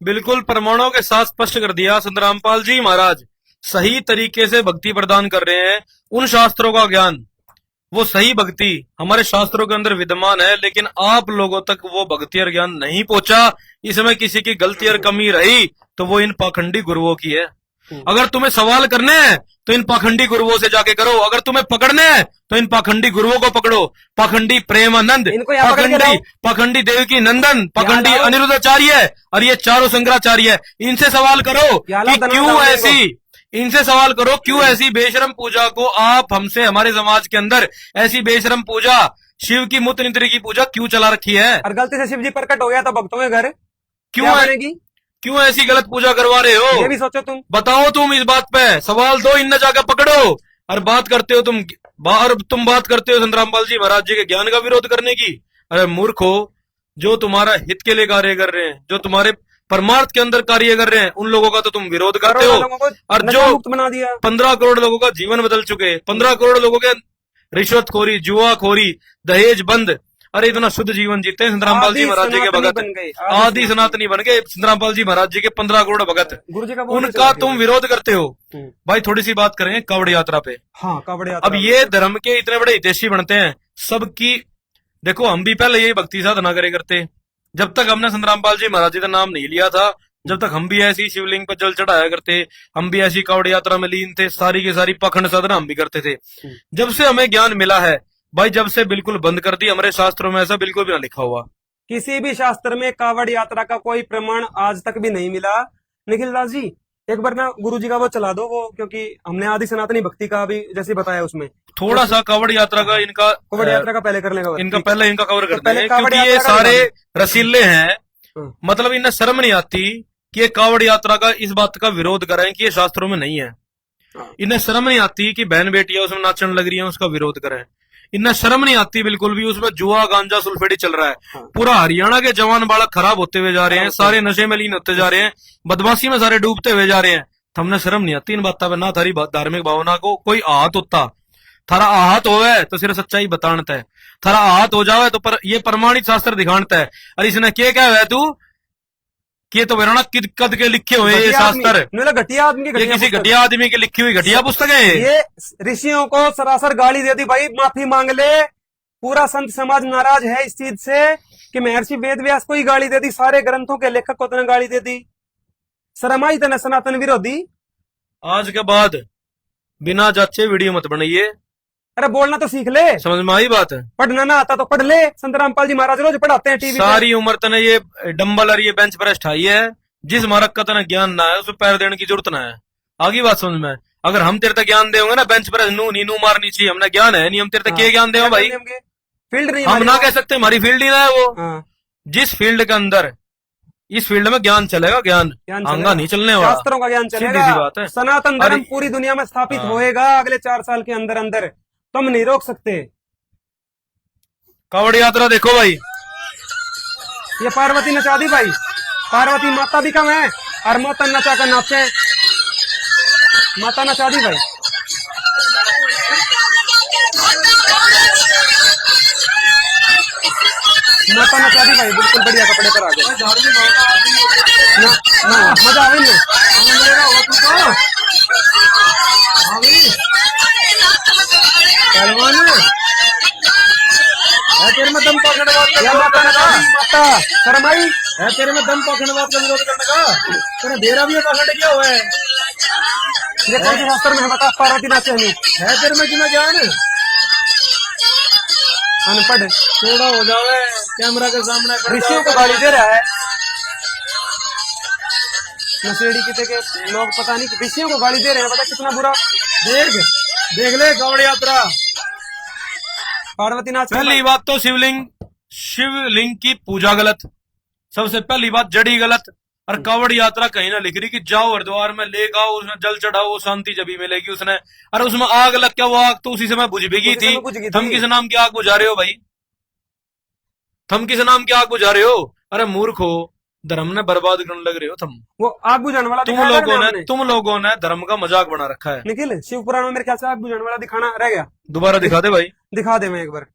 S3: बिल्कुल प्रमाणों के साथ स्पष्ट कर दिया संत रामपाल जी महाराज सही तरीके से भक्ति प्रदान कर रहे हैं। उन शास्त्रों का ज्ञान, वो सही भक्ति हमारे शास्त्रों के अंदर विद्यमान है, लेकिन आप लोगों तक वो भक्ति और ज्ञान नहीं पहुंचा। इसमें किसी की गलती और कमी रही तो वो इन पाखंडी गुरुओं की है। अगर तुम्हें सवाल करने हैं तो इन पाखंडी गुरुओं से जाके करो, अगर तुम्हें पकड़ने हैं तो इन पाखंडी गुरुओं को पकड़ो। पाखंडी प्रेमानंद, पाखंडी देवकी नंदन, पाखंडी अनिरुद्धाचार्य और ये चारों शंकराचार्य, इनसे सवाल करो कि क्यों ऐसी, इनसे सवाल करो क्यों ऐसी बेशरम पूजा को आप हमसे, हमारे समाज के अंदर ऐसी बेशरम पूजा, शिव की मूत्र इंद्र की पूजा क्यों चला रखी है।
S1: और गलती से शिव जी प्रकट हो गया तो भक्तों के घर
S3: क्यों ऐसी गलत पूजा करवा रहे हो,
S1: ये भी सोचो तुम।
S3: बताओ तुम इस बात पे, सवाल दो, इन जाकर पकड़ो। और बात करते हो तुम, तुम बात करते हो संत रामपाल जी महाराज जी के ज्ञान का विरोध करने की। अरे मूर्खो, जो तुम्हारा हित के लिए कार्य कर रहे हैं, जो तुम्हारे परमार्थ के अंदर कार्य कर रहे हैं, उन लोगों का तो तुम विरोध करते हो। और जो 15 करोड़ लोगों का जीवन बदल चुके, 15 करोड़ लोगों के रिश्वतखोरी, जुआखोरी, दहेज बंद, अरे इतना शुद्ध जीवन जीते हैं संत रामपाल जी महाराज जी के भगत, आदि सनातनी बन गए संत रामपाल जी महाराज जी के 15 करोड़ भगत, उनका तुम विरोध करते हो। भाई थोड़ी सी बात करें कावड़ यात्रा पे।
S1: हाँ, कावड़ यात्रा।
S3: अब ये धर्म के इतने बड़े हितैषी बनते हैं सबकी। देखो हम भी पहले यही भक्ति साधना करे करते, जब तक हमने संत रामपाल जी महाराज जी का नाम नहीं लिया था, जब तक हम भी ऐसी शिवलिंग पर जल चढ़ाया करते, हम भी ऐसी कावड़ यात्रा में लीन थे, सारी की सारी पाखंड साधना हम भी करते थे। जब से हमें ज्ञान मिला है, भाई जब से बिल्कुल बंद कर दी, हमारे शास्त्रों में ऐसा बिल्कुल भी ना लिखा हुआ।
S1: किसी भी शास्त्र में कावड़ यात्रा का कोई प्रमाण आज तक भी नहीं मिला। निखिल दास जी, एक बार ना गुरु जी का वो चला दो, वो क्योंकि हमने आदि सनातनी भक्ति का भी जैसे बताया उसमें
S3: थोड़ा सा कावड़ यात्रा का इनका
S1: कावड़ यात्रा का पहले कर लेगा
S3: इनका पहले इनका कवर करते
S1: पहले
S3: हैं,
S1: कावड़
S3: क्योंकि ये
S1: यात्रा का
S3: सारे
S1: दिखा
S3: रसीले हैं।
S1: हाँ।
S3: मतलब इन्हें शर्म नहीं आती कि ये कावड़ यात्रा का इस बात का विरोध करें कि ये शास्त्रों में नहीं है।
S1: हाँ।
S3: इन्हें शर्म नहीं आती कि बहन बेटियां उसमें नाचने लग रही हैं, उसका विरोध करें। इन्हें शर्म नहीं आती बिल्कुल भी, उसमें जुआ गांजा सुल्फेडी चल रहा है।
S1: हाँ।
S3: पूरा हरियाणा के जवान बालक खराब होते हुए जा रहे हैं, सारे नशे में लीन होते जा रहे हैं, बदमाशी में सारे डूबते हुए जा रहे हैं। तो हमने शर्म नहीं आती इन बातों पर। ना थारी धार्मिक भावना को कोई आहत होता, थारा आहत होवे तो सिर्फ सच्चाई बतानता है, थारा आहत हो जावे तो पर ये प्रमाणित शास्त्र दिखानता है। और इसने क्या कहा है तू कि ये तो वेराना कद के लिखे हुए ये शास्त्र,
S1: घटिया आदमी की
S3: ये किसी घटिया आदमी की लिखी हुई घटिया पुस्तक है ये।
S1: ये ऋषियों को सरासर गाली दे दी भाई, माफी मांग ले। पूरा संत समाज नाराज है इस चीज से कि महर्षि वेदव्यास को ही गाली दे दी, सारे ग्रंथों के लेखक को तो गाली दे दी। शर्म आई तना सनातन विरोधी।
S3: आज के बाद बिना जांचे वीडियो मत बनाइए,
S1: अरे बोलना तो सीख ले,
S3: समझ में आई बात है।
S1: पढ़ना ना आता तो पढ़ ले। संत रामपाल जी महाराज रोज पढ़ाते हैं टीवी पे।
S3: सारी उम्र तने ये डंबल और ये बेंच प्रेस ठाई है, जिस मारक का तना ज्ञान ना है उसमें पैर देने की जरूरत ना है। आगे बात समझ में। अगर हम तेरे तक ज्ञान देंगे ना बेंच प्रेस नू नीनू मारनी चाहिए, हमने ज्ञान है नहीं, हम तेरे तक क्या ज्ञान देंगे भाई।
S1: फील्ड नहीं
S3: हम ना कह सकते हमारी फील्ड ही ना है वो।
S1: हाँ।
S3: जिस फील्ड के अंदर इस फील्ड में ज्ञान चलेगा, ज्ञान आंगा नहीं चलने वाला,
S1: शास्त्रों का ज्ञान
S3: सीधी
S1: चलेगा।
S3: सी बात है।
S1: सनातन धर्म
S3: अरे-
S1: पूरी दुनिया में स्थापित
S3: हाँ।
S1: होएगा अगले 4 साल के अंदर अंदर, तुम नहीं रोक सकते।
S3: कावड़ यात्रा देखो भाई,
S1: ये पार्वती नचा दी भाई, पार्वती माता भी कम है और माता नचा कर नाचे, माता नचा दी भाई। माता नचा दी भाई, बिल्कुल बढ़िया कपड़े पर आ गए ना, ना मजा आवे ना। पहलवान है तेरे में दम पकड़ने वाला, माता नचा दी, माता शर्म आई है तेरे में दम पकड़ने वाला का विरोध करने का। तेरा डेरा भी पकड़ क्या हुआ है? ये कौन से शास्त्र में है बता? पार्वती नाचे नहीं है तेरे में कितना ज्ञान? अनपढ़ थोड़ा हो जावे कैमरा के सामने, ऋषियों को गाली दे रहा है। नशेड़ी कितने के लोग पता नहीं ऋषियों को गाली दे रहे हैं, पता कितना बुरा। देख ले कावड़ यात्रा, पार्वती नाच।
S3: पहली बात तो शिवलिंग की पूजा गलत, सबसे पहली बात जड़ी गलत। और कावड़ यात्रा कहीं ना लिख रही कि जाओ हरिद्वार में ले आओ, उसने जल चढ़ाओ, शांति जभी मिलेगी उसने। अरे उसमें आग लग क्या, वो आग तो उसी समय बुझ भी गई थी। तुम किस नाम की आग बुझा रहे हो भाई? तुम किस नाम की आग बुझा रहे हो? अरे मूर्ख हो, धर्म ने बर्बाद करने लग रहे हो तुम।
S1: वो आग बुझाने वाला
S3: तुम लोगों ने धर्म का मजाक बना रखा है।
S1: निखिल, शिव पुराण में मेरे ख्याल से आग बुझाने वाला दिखाना रह गया।
S3: दोबारा दिखा दे भाई,
S1: दिखा दे। मैं एक बार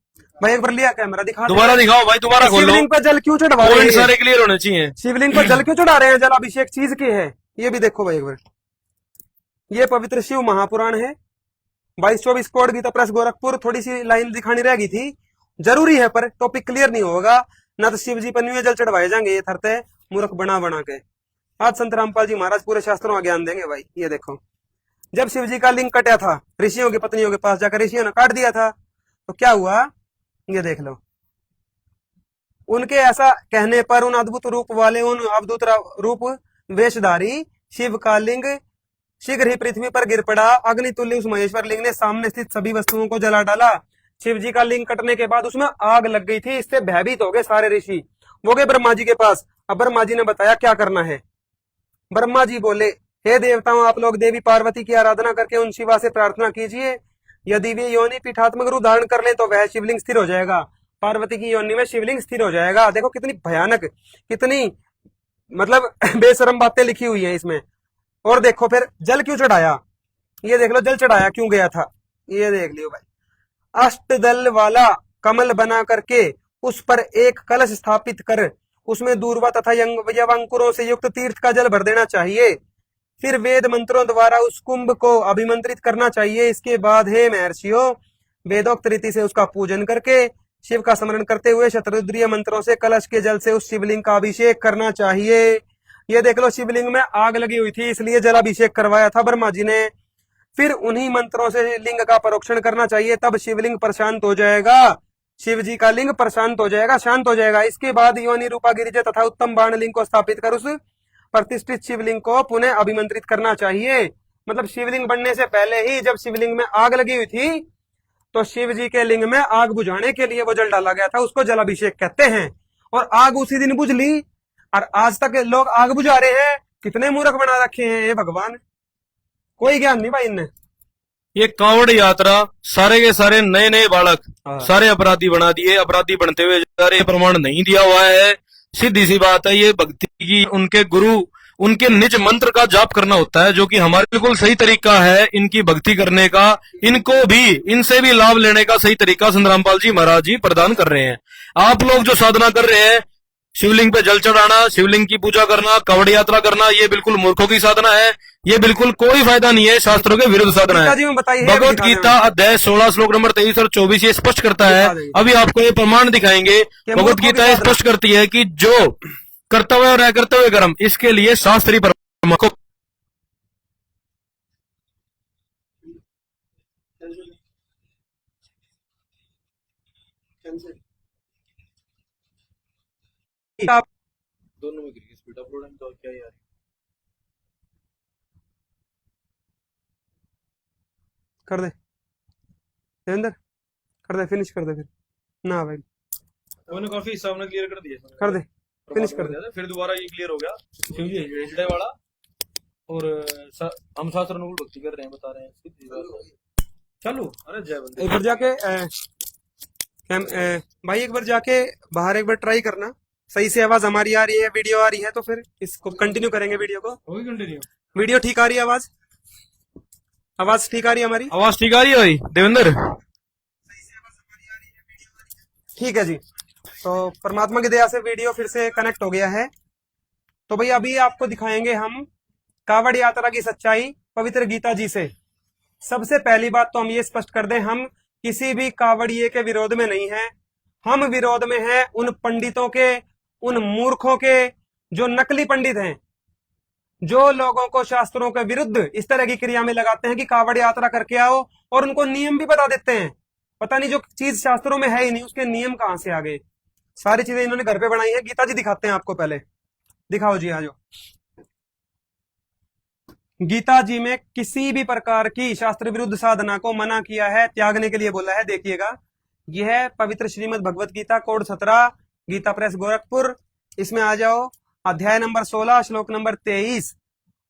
S1: भाई, एक बार लिया कैमरा, दिखा
S3: दोबारा दिखाओ भाई, दोबारा खोलो।
S1: शिवलिंग पर जल क्यों चढ़वा रहे हैं?
S3: सारे क्लियर होने चाहिए।
S1: शिवलिंग पर जल क्यों चढ़ा रहे हैं? जल अभिषेक चीज के है, ये भी देखो भाई एक बार। ये पवित्र शिव महापुराण है, 22-24 कोड गीता प्रेस गोरखपुर। थोड़ी सी लाइन दिखानी रह गई थी, जरूरी है पर टॉपिक क्लियर नहीं होगा ना, तो शिव जी पर न्यू जल चढ़वाए जाएंगे ये थरते मूर्ख बना बना के। आज संत रामपाल जी महाराज पूरे शास्त्रों का ज्ञान देंगे भाई। ये देखो, जब शिव जी का लिंग कटा था, ऋषियों की पत्नियों के पास जाकर ऋषियों ने काट दिया था, तो क्या हुआ ये देख लो। उनके ऐसा कहने पर उन अद्भुत रूप वाले, उन अद्भुत रूप वेशधारी शिव का लिंग शीघ्र ही पृथ्वी पर गिर पड़ा। अग्नितुल्य उस महेश्वर लिंग ने सामने स्थित सभी वस्तुओं को जला डाला। शिव जी का लिंग कटने के बाद उसमें आग लग गई थी। इससे भयभीत हो गए सारे ऋषि, वो गए ब्रह्मा जी के पास। अब ब्रह्मा जी ने बताया क्या करना है। ब्रह्मा जी बोले, हे देवताओं, आप लोग देवी पार्वती की आराधना करके उन शिवा से प्रार्थना कीजिए। यदि वे योनि पीठात्मक रूप धारण कर ले तो वह शिवलिंग स्थिर हो जाएगा। पार्वती की योनि में शिवलिंग स्थिर हो जाएगा। देखो कितनी भयानक, कितनी मतलब बेशरम बातें लिखी हुई है इसमें। और देखो फिर जल क्यों चढ़ाया, ये देख लो जल चढ़ाया क्यों गया था, ये देख लियो भाई। अष्टदल वाला कमल बना करके उस पर एक कलश स्थापित कर उसमें दूर्वा तथा यवांकुरों से युक्त तीर्थ का जल भर देना चाहिए। फिर वेद मंत्रों द्वारा उस कुंभ को अभिमंत्रित करना चाहिए। इसके बाद हे महर्षियों, वेदोक्त रीति से उसका पूजन करके शिव का स्मरण करते हुए शतरुद्रीय मंत्रों से कलश के जल से उस शिवलिंग का अभिषेक करना चाहिए। ये देख लो, शिवलिंग में आग लगी हुई थी, इसलिए जलाभिषेक करवाया था ब्रह्मा जी ने। फिर उन्हीं मंत्रों से लिंग का परोक्षण करना चाहिए, तब शिवलिंग प्रशांत हो जाएगा। शिव जी का लिंग प्रशांत हो जाएगा, शांत हो जाएगा। इसके बाद योनि रूपा गिरिजा तथा उत्तम बाण लिंग को स्थापित कर उस प्रतिष्ठित शिवलिंग को पुनः अभिमंत्रित करना चाहिए। मतलब शिवलिंग बनने से पहले ही जब शिवलिंग में आग लगी हुई थी तो शिव जी के लिंग में आग बुझाने के लिए वो जल डाला गया था, उसको जलाभिषेक कहते हैं। और आग उसी दिन बुझ ली, और आज तक लोग आग बुझा रहे हैं। कितने मूर्ख बना रखे हैं ये भगवान, कोई ज्ञान नहीं भाई इनने।
S3: ये कांवड़ यात्रा सारे के सारे नए नए बालक
S1: हाँ।
S3: सारे अपराधी बना दिए, अपराधी बनते हुए जा रहे, प्रमाण नहीं दिया हुआ है। सीधी सी बात है, ये भक्ति की उनके गुरु उनके निज मंत्र का जाप करना होता है, जो कि हमारे बिल्कुल सही तरीका है इनकी भक्ति करने का। इनको भी इनसे भी लाभ लेने का सही तरीका संतरामपाल जी महाराज जी प्रदान कर रहे हैं। आप लोग जो साधना कर रहे हैं, शिवलिंग पे जल चढ़ाना, शिवलिंग की पूजा करना, कांवड़ यात्रा करना, ये बिल्कुल मूर्खों की साधना है। ये बिल्कुल कोई फायदा नहीं है, शास्त्रों के विरुद्ध साधना है।
S1: जी में बताइए,
S3: भगवत गीता अध्याय 16 श्लोक नंबर 23 और 24 ये स्पष्ट करता है। अभी आपको ये प्रमाण दिखाएंगे। भगवत गीता ये स्पष्ट करती है कि जो कर्तव्य और अकर्तव्य कर्म, इसके लिए शास्त्रीय परम को दोनों में स्पीड अपलोड तो क्या यार,
S1: कर दे देवेंद्र, कर दे, फिनिश कर दे फिर ना भाई,
S3: उन्होंने काफी हिसाब ने क्लियर कर दिया,
S1: कर दे, फिनिश कर दे।
S3: फिर दोबारा ये क्लियर हो गया क्योंकि हिजड़े वाला और हम शास्त्र अनुकूल भक्ति कर रहे हैं, बता रहे हैं। चलो, अरे जय बंदे।
S1: एक बार जाके भाई एक बार जाके बाहर एक बार ट्राई करना, सही से आवाज हमारी आ रही है, वीडियो आ रही है, तो फिर इसको कंटिन्यू करेंगे। वीडियो को
S3: होगी कंटिन्यू,
S1: वीडियो ठीक आ रही है, आवाज ठीक आ रही है हमारी,
S3: आवाज ठीक आ रही है भाई देवेंद्र?
S1: ठीक है जी। तो परमात्मा की दया से वीडियो फिर से कनेक्ट हो गया है। तो भाई अभी आपको दिखाएंगे हम कावड़ यात्रा की सच्चाई पवित्र गीता जी से। सबसे पहली बात तो हम ये स्पष्ट कर दें, हम किसी भी कावड़िए के विरोध में नहीं हैं। हम विरोध में हैं उन पंडितों के, उन मूर्खों के, जो नकली पंडित हैं, जो लोगों को शास्त्रों के विरुद्ध इस तरह की क्रिया में लगाते हैं कि कावड़ यात्रा करके आओ, और उनको नियम भी बता देते हैं। पता नहीं जो चीज शास्त्रों में है ही नहीं उसके नियम कहां से आ गए। सारी चीजें इन्होंने घर पे बनाई है। गीता जी दिखाते हैं आपको, पहले दिखाओ जी, आज गीता जी में किसी भी प्रकार की शास्त्र विरुद्ध साधना को मना किया है, त्यागने के लिए बोला है। देखिएगा, यह है पवित्र श्रीमद् भगवत गीता, कोड 17, गीता प्रेस गोरखपुर। इसमें आ जाओ, अध्याय नंबर 16 श्लोक नंबर 23।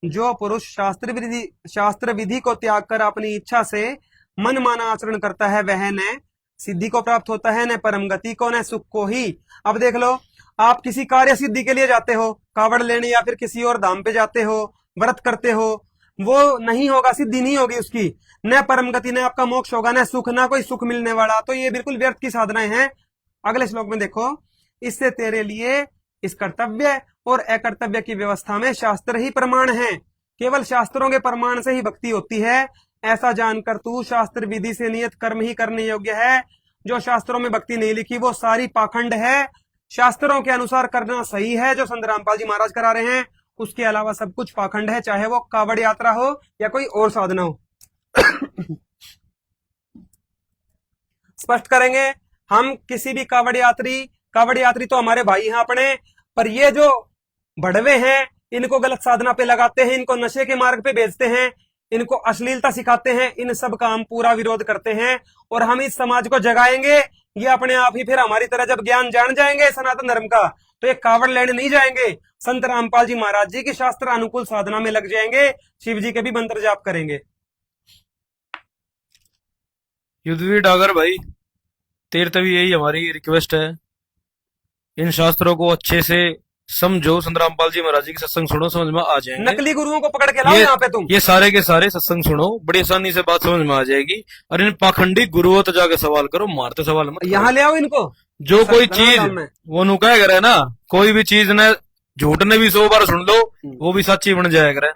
S1: जो पुरुष शास्त्र विधि को त्याग कर अपनी इच्छा से मन माना आचरण करता है, वह न सिद्धि को प्राप्त होता है, न परम गति को, न सुख को ही। अब देख लो, आप किसी कार्य सिद्धि के लिए जाते हो, कावड़ लेने, या फिर किसी और धाम पे जाते हो, व्रत करते हो, वो नहीं होगा, सिद्धि नहीं होगी उसकी, न परम गति, न आपका मोक्ष होगा, न सुख, न कोई सुख मिलने वाला। तो ये बिल्कुल व्यर्थ की साधनाएं हैं। अगले श्लोक में देखो, इससे तेरे लिए इस कर्तव्य और अकर्तव्य की व्यवस्था में शास्त्र ही प्रमाण है। केवल शास्त्रों के प्रमाण से ही भक्ति होती है। ऐसा जानकर तू शास्त्र विधि से नियत कर्म ही करने योग्य है। जो शास्त्रों में भक्ति नहीं लिखी वो सारी पाखंड है। शास्त्रों के अनुसार करना सही है, जो संत रामपाल जी महाराज करा रहे हैं। उसके अलावा सब कुछ पाखंड है, चाहे वो कावड़ यात्रा हो या कोई और साधना हो। स्पष्ट करेंगे हम, किसी भी कावड़ यात्री तो हमारे भाई हैं अपने, पर ये जो भड़वे हैं, इनको गलत साधना पे लगाते हैं, इनको नशे के मार्ग पे भेजते हैं, इनको अश्लीलता सिखाते हैं, इन सब का हम पूरा विरोध करते हैं। और हम इस समाज को जगाएंगे, ये अपने आप ही फिर हमारी तरह जब ज्ञान जान जाएंगे सनातन धर्म का, तो ये कावड़ लेने नहीं जाएंगे, संत रामपाल जी महाराज जी की शास्त्र अनुकूल साधना में लग जाएंगे, शिव जी के भी मंत्र जाप करेंगे।
S3: युद्धवीर डागर भाई, तेरे तभी यही हमारी रिक्वेस्ट है, इन शास्त्रों को अच्छे से समझो, संत रामपाल जी महाराज जी की सत्संग सुनो, समझ में आ जाएंगे।
S1: नकली गुरुओं को पकड़ के लाओ यहाँ पे तुम,
S3: ये सारे के सारे सत्संग सुनो, बड़ी आसानी से बात समझ में आ जाएगी। और इन पाखंडी गुरुओं तो जाके सवाल करो, मारते सवाल मत।
S1: यहाँ ले आओ इनको।
S3: जो कोई चीज वो नु कह करे ना, कोई भी चीज ने झूठ ने भी 100 बार सुन लो, वो भी सच्ची बन जाया करे।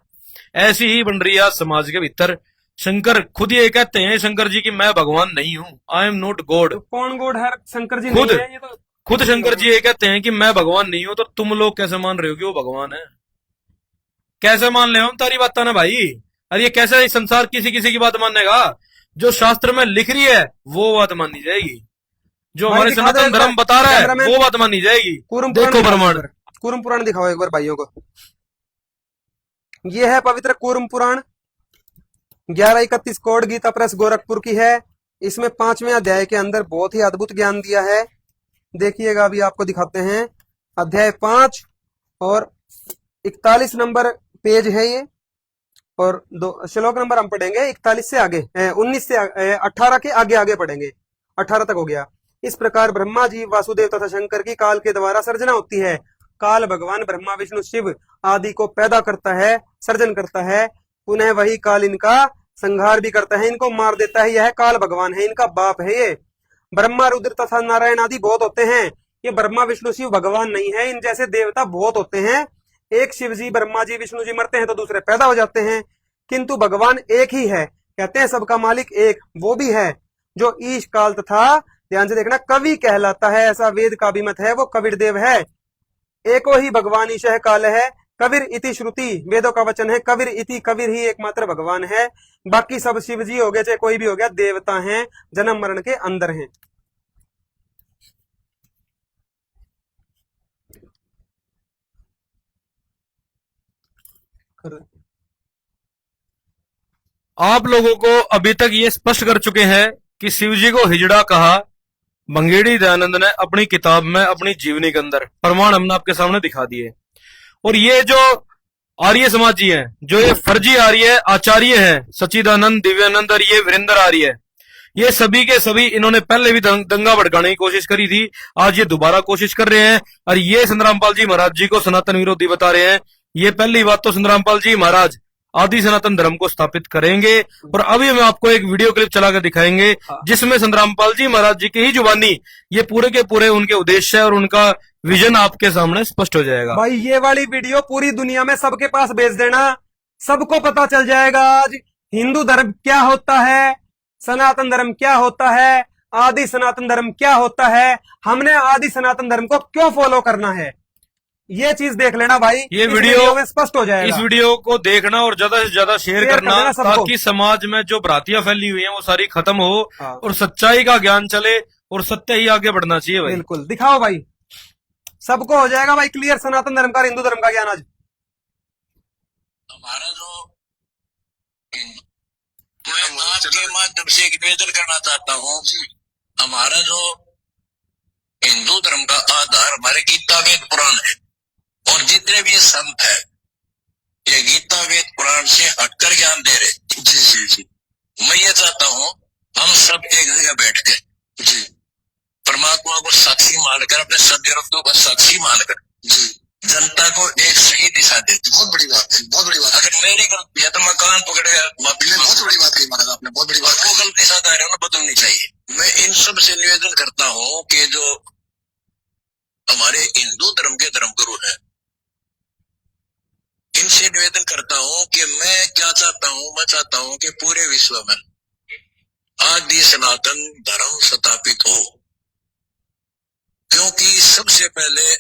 S3: ऐसी ही बन रही है समाज के भीतर। शंकर खुद ये कहते हैं, शंकर जी की मैं भगवान नहीं हूँ, आई एम नॉट गॉड।
S1: कौन गॉड है? शंकर जी
S3: खुद
S1: नहीं है, ये तो
S3: खुद शंकर जी ये कहते हैं कि मैं भगवान नहीं हूं, तो तुम लोग कैसे मान रहे हो कि वो भगवान है? कैसे मान ले हम तारी बात ना भाई? अरे ये कैसे संसार किसी किसी की बात मानेगा? जो शास्त्र में लिख रही है वो बात मानी जाएगी, जो
S1: भाई
S3: हमारे
S1: दिखा दो
S3: सनातन
S1: एक बार,
S3: धर्म बता रहा है
S1: कैमरामैन।
S3: वो बात मानी जाएगी।
S1: कूर्म पुराण
S3: देखो
S1: दिखाओ
S3: प्रमाण।
S1: एक बार। कूर्म पुराण दिखाओ एक बार भाइयों को। ये है पवित्र कूर्म पुराण, 1131 कोड, गीता प्रेस गोरखपुर की है। इसमें 5वें अध्याय के अंदर बहुत ही अद्भुत ज्ञान दिया है। देखिएगा, अभी आपको दिखाते हैं। अध्याय 5 और 41 नंबर पेज है ये, और दो श्लोक नंबर हम पढ़ेंगे 41 से आगे, 19 से 18 के आगे आगे पढ़ेंगे, 18 तक हो गया। इस प्रकार ब्रह्मा जी, वासुदेव तथा शंकर की काल के द्वारा सर्जना होती है। काल भगवान ब्रह्मा विष्णु शिव आदि को पैदा करता है, सर्जन करता है, पुनः वही काल इनका संहार भी करता है, इनको मार देता है। यह काल भगवान है, इनका बाप है ये। ब्रह्मा रुद्र तथा नारायण आदि बहुत होते हैं। ये ब्रह्मा विष्णु शिव भगवान नहीं है, इन जैसे देवता बहुत होते हैं। एक शिव जी, ब्रह्मा जी, विष्णु जी मरते हैं तो दूसरे पैदा हो जाते हैं, किंतु भगवान एक ही है। कहते हैं सबका मालिक एक वो भी है, जो ईश काल तथा, ध्यान से देखना, कवि कहलाता है। ऐसा वेद का भी मत है, वो कबीर देव है। एको ही भगवान ईश काल है, कबीर इति श्रुति, वेदों का वचन है। कबीर इति, कबीर ही एकमात्र भगवान है, बाकी सब शिव जी हो गए, चाहे कोई भी हो गया, देवता हैं, जन्म मरण के अंदर हैं।
S3: आप लोगों को अभी तक ये स्पष्ट कर चुके हैं कि शिव जी को हिजड़ा कहा भंगेड़ी दयानंद ने अपनी किताब में, अपनी जीवनी के अंदर। प्रमाण हमने आपके सामने दिखा दिए। और ये जो आर्य समाजी है, जो ये फर्जी आर्य आचार्य है, सच्चिदानंद, दिव्यानंद और ये वीरेंद्र आर्य, ये सभी के सभी इन्होंने पहले भी दंगा भड़काने की कोशिश करी थी, आज ये दोबारा कोशिश कर रहे हैं। और ये संतरामपाल जी महाराज जी को सनातन विरोधी बता रहे हैं। ये पहली बात तो संतरामपाल जी महाराज आदि सनातन धर्म को स्थापित करेंगे, और अभी हम आपको एक वीडियो क्लिप चला कर दिखाएंगे जिसमें संतरामपाल जी महाराज जी की ही जुबानी ये पूरे के पूरे उनके उद्देश्य और उनका विजन आपके सामने स्पष्ट हो जाएगा।
S1: भाई ये वाली वीडियो पूरी दुनिया में सबके पास भेज देना, सबको पता चल जाएगा आज हिंदू धर्म क्या होता है, सनातन धर्म क्या होता है, आदि सनातन धर्म क्या होता है, हमने आदि सनातन धर्म को क्यों फॉलो करना है। ये चीज देख लेना भाई,
S3: ये
S1: इस
S3: वीडियो
S1: में स्पष्ट हो जाएगा।
S3: इस वीडियो को देखना और ज्यादा से ज्यादा शेयर
S1: शेयर कर
S3: करना,
S1: देना सबको।
S3: ताकि समाज में जो भ्रांतियां फैली हुई हैं वो सारी खत्म हो,
S1: हाँ।
S3: और सच्चाई का ज्ञान चले, और सत्य ही आगे बढ़ना चाहिए भाई।
S1: बिल्कुल, दिखाओ भाई, सबको हो जाएगा भाई क्लियर सनातन धर्म का, हिंदू धर्म का ज्ञान आज।
S2: हमारा जो मैं आपके माध्यम से एक निवेदन करना चाहता हूँ, हमारा जो हिंदू धर्म का आधार हमारे गीता वेद पुराण है, और जितने भी संत है ये गीता वेद पुराण से हटकर ज्ञान दे रहे। जी जी जी। मैं ये चाहता हूँ हम सब एक जगह बैठ के जी परमात्मा को साक्षी मानकर, अपने सदग्रंथों को साक्षी मानकर जी जनता को एक सही दिशा दे। बहुत बड़ी बात है, बहुत बड़ी बात। अगर मेरी गलती है तो मैं कान पकड़ेगा, बहुत बड़ी बात कही महाराज आपने, बहुत बड़ी बात। वो गलती साधा है उन्हें बदलनी चाहिए। मैं इन सब से निवेदन करता हूँ कि जो हमारे हिंदू धर्म के धर्मगुरु हैं, इनसे निवेदन करता हूँ कि मैं क्या चाहता हूँ, मैं चाहता हूँ कि पूरे विश्व में आदि सनातन धर्म स्थापित हो, क्योंकि सबसे पहले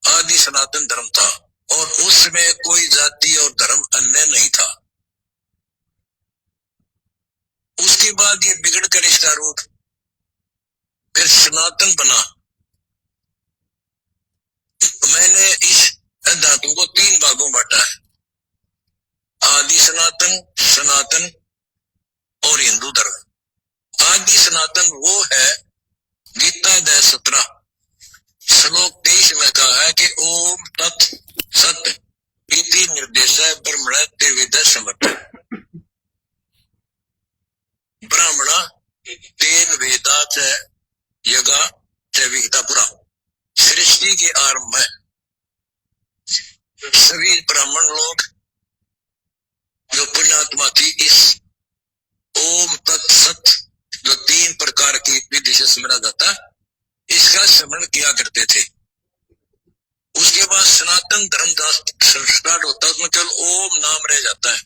S2: आदि सनातन धर्म था और उसमें कोई जाति और धर्म अन्य नहीं था। उसके बाद ये बिगड़कर इसका रूप फिर सनातन बना। मैंने इस धातु को 3 भागों बांटा है, आदि सनातन, सनातन और हिंदू धर्म। आदि सनातन वो है, गीता अध्याय 17 श्लोक 23 में कहा है कि ओम तत् सत इति निर्देश ब्रह्मण त्रिविध समर्थ। ब्राह्मण तेन वेदा च यगा च विहिता पुरा। सृष्टि के आरंभ में सभी ब्राह्मण लोग जो पुण्यात्मा थी, इस ओम तत् सत जो 3 प्रकार की विधि से स्मरा जाता, इसका स्मरण किया करते थे। उसके बाद सनातन धर्म स्टार्ट होता है, उसमें केवल ओम नाम रह जाता है।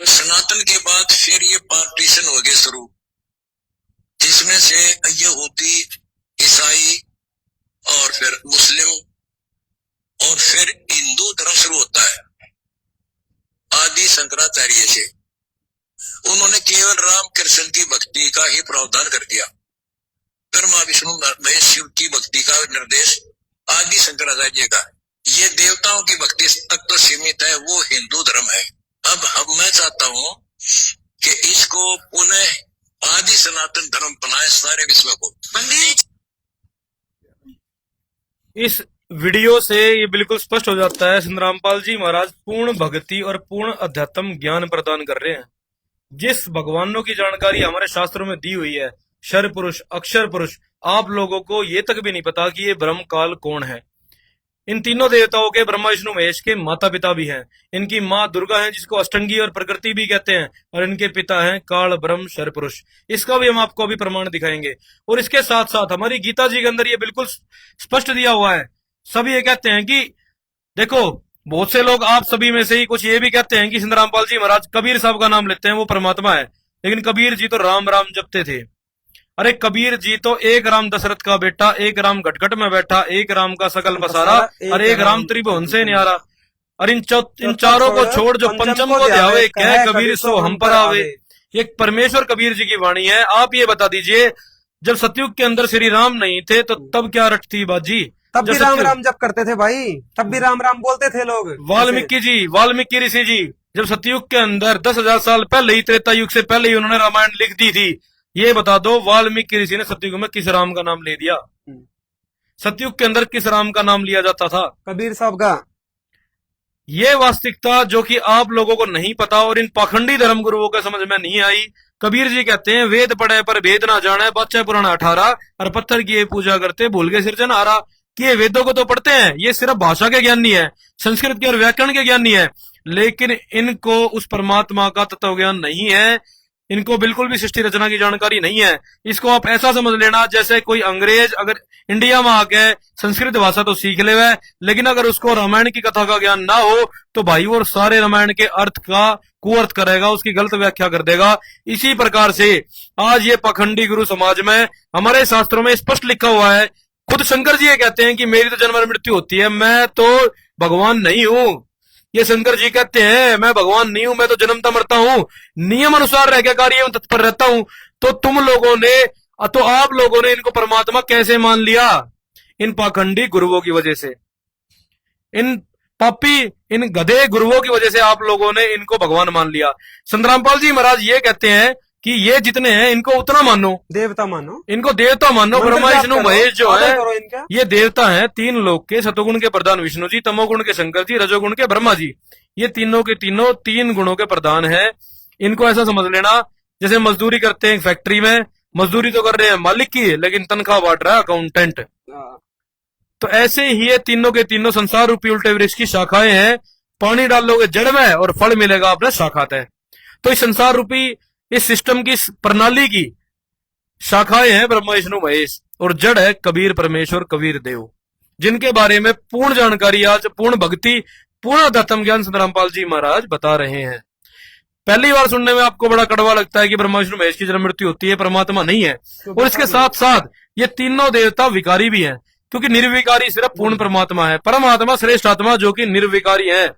S2: सनातन के बाद फिर ये पार्टीशन हो गए शुरू, जिसमें से यहूदी, ईसाई और फिर मुस्लिम और फिर हिंदू धर्म शुरू होता है। आदि शंकराचार्य से। उन्होंने केवल राम कृष्ण की भक्ति का ही प्रावधान कर दिया। ब्रह्मा विष्णु महेश शिव की भक्ति का निर्देश आदि शंकराचार्य का। ये देवताओं की भक्ति तक तो सीमित है, वो हिंदू धर्म है। अब मैं चाहता हूँ कि इसको पुनः आदि सनातन धर्म बनाए सारे विश्व को। बंदी
S3: इस वीडियो से ये बिल्कुल स्पष्ट हो जाता है संग्रामपाल जी महाराज पूर्ण भक्ति और पूर्ण अध्यात्म ज्ञान प्रदान कर रहे हैं। जिस भगवानों की जानकारी हमारे शास्त्रों में दी हुई है, शर पुरुष अक्षर पुरुष, आप लोगों को ये तक भी नहीं पता कि ये ब्रह्म काल कौन है। इन तीनों देवताओं के ब्रह्मा विष्णु महेश के माता पिता भी हैं। इनकी माँ दुर्गा है जिसको अष्टंगी और प्रकृति भी कहते हैं, और इनके पिता हैं काल ब्रह्म शर पुरुष। इसका भी हम आपको अभी प्रमाण दिखाएंगे। और इसके साथ साथ हमारी गीता जी के अंदर ये बिल्कुल स्पष्ट दिया हुआ है। सब ये कहते हैं कि देखो, बहुत से लोग आप सभी में से ही कुछ ये भी कहते हैं कि संग्रामपाल जी महाराज कबीर साहब का नाम लेते हैं, वो परमात्मा है। लेकिन कबीर जी तो राम राम जपते थे। अरे कबीर जी तो एक राम दशरथ का बेटा, एक राम घटघट में बैठा, एक राम का सकल पसारा, और एक राम त्रिभुवन से न्यारा। और इन चारों को छोड़ जो पंचम को ध्यावे, कह कबीर सो हम पर आवे। ये परमेश्वर कबीर जी की वाणी है। आप ये बता दीजिए, जब सतयुग के अंदर श्री राम नहीं थे तो तब क्या रटती बाजी?
S1: तब भी राम राम जप करते थे भाई, तब भी राम राम बोलते थे लोग।
S3: वाल्मीकि ऋषि जी जब सतयुग के अंदर 10,000 साल पहले ही, त्रेता युग से पहले ही उन्होंने रामायण लिख दी थी। ये बता दो, वाल्मीकि ऋषि ने सतयुग में किस राम का नाम ले दिया? सतयुग के अंदर किस राम का नाम लिया जाता था?
S1: कबीर साहब का।
S3: ये वास्तविकता जो कि आप लोगों को नहीं पता और इन पाखंडी धर्म गुरुओं के समझ में नहीं आई। कबीर जी कहते हैं, वेद पढ़े पर भेद ना जाने, बच्चे पुराना 18, और पत्थर की पूजा करते भूल गए सिरजनहारा। कि ये वेदों को तो पढ़ते हैं, ये सिर्फ भाषा के ज्ञानी है, संस्कृत के और व्याकरण के ज्ञानी है, लेकिन इनको उस परमात्मा का तत्व ज्ञान नहीं है। इनको बिल्कुल भी सृष्टि रचना की जानकारी नहीं है। इसको आप ऐसा समझ लेना जैसे कोई अंग्रेज अगर इंडिया में आके संस्कृत भाषा तो सीख ले, लेकिन अगर उसको रामायण की कथा का ज्ञान ना हो तो भाई वो सारे रामायण के अर्थ का कुअर्थ करेगा, उसकी गलत व्याख्या कर देगा। इसी प्रकार से आज ये पाखंडी गुरु समाज में हमारे शास्त्रों में स्पष्ट लिखा हुआ है। खुद शंकर जी ये कहते हैं कि मेरी तो जन्म और मृत्यु होती है, मैं तो भगवान नहीं हूं। ये शंकर जी कहते हैं मैं भगवान नहीं हूं, मैं तो जन्मता मरता हूं, नियम अनुसार रह के कार्य तत्पर रहता हूं। तो आप लोगों ने इनको परमात्मा कैसे मान लिया? इन पाखंडी गुरुओं की वजह से, इन पापी, इन गधे गुरुओं की वजह से आप लोगों ने इनको भगवान मान लिया। संग्रामपाल जी महाराज ये कहते हैं कि ये जितने हैं इनको उतना मानो,
S1: देवता मानो,
S3: इनको देवता मानो। ब्रह्मा विष्णु महेश जो है ये देवता हैं, 3 लोक के। सतोगुण के प्रधान विष्णु जी, तमोगुण के शंकर जी, रजोगुण के ब्रह्मा जी। ये तीनों के तीनों 3 गुणों के प्रधान है। इनको ऐसा समझ लेना जैसे मजदूरी करते हैं फैक्ट्री में, मजदूरी तो कर रहे हैं मालिक की, लेकिन तनख्वाह बांट रहा है अकाउंटेंट। तो ऐसे ही ये तीनों के तीनों संसार रूपी उल्टे वृक्ष की शाखाएं हैं। पानी डालोगे जड़ में और फल मिलेगा अपने शाखा तय। तो इस संसार रूपी इस सिस्टम की प्रणाली की शाखाएं हैं ब्रह्मा विष्णु महेश, और जड़ है कबीर परमेश्वर कबीर देव, जिनके बारे में पूर्ण जानकारी आज पूर्ण भक्ति पूर्ण अध्यात्म ज्ञान संग्रामपाल जी महाराज बता रहे हैं। पहली बार सुनने में आपको बड़ा कड़वा लगता है कि ब्रह्मा विष्णु महेश की जन्म मृत्यु होती है, परमात्मा नहीं है। और इसके साथ साथ ये तीनों देवता विकारी भी हैं, क्योंकि निर्विकारी सिर्फ पूर्ण परमात्मा है। परमात्मा श्रेष्ठ आत्मा जो कि निर्विकारी है,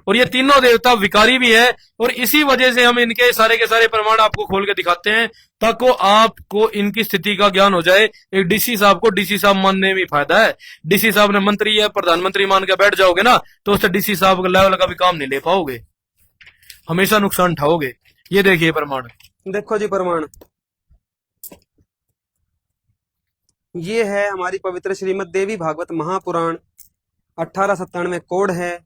S3: और ये तीनों देवता विकारी भी है। और इसी वजह से हम इनके सारे के सारे प्रमाण आपको खोल के दिखाते हैं, ताकि आपको इनकी स्थिति का ज्ञान हो जाए। एक डीसी साहब को डीसी साहब मानने में फायदा है। डीसी साहब ने मंत्री या प्रधानमंत्री मान के बैठ जाओगे ना, तो उससे डीसी साहब का लेवल का भी काम नहीं ले पाओगे, हमेशा नुकसान उठाओगे। ये देखिए प्रमाण,
S1: देखो जी प्रमाण, ये है हमारी पवित्र श्रीमद देवी भागवत महापुराण। 1897 कोड है,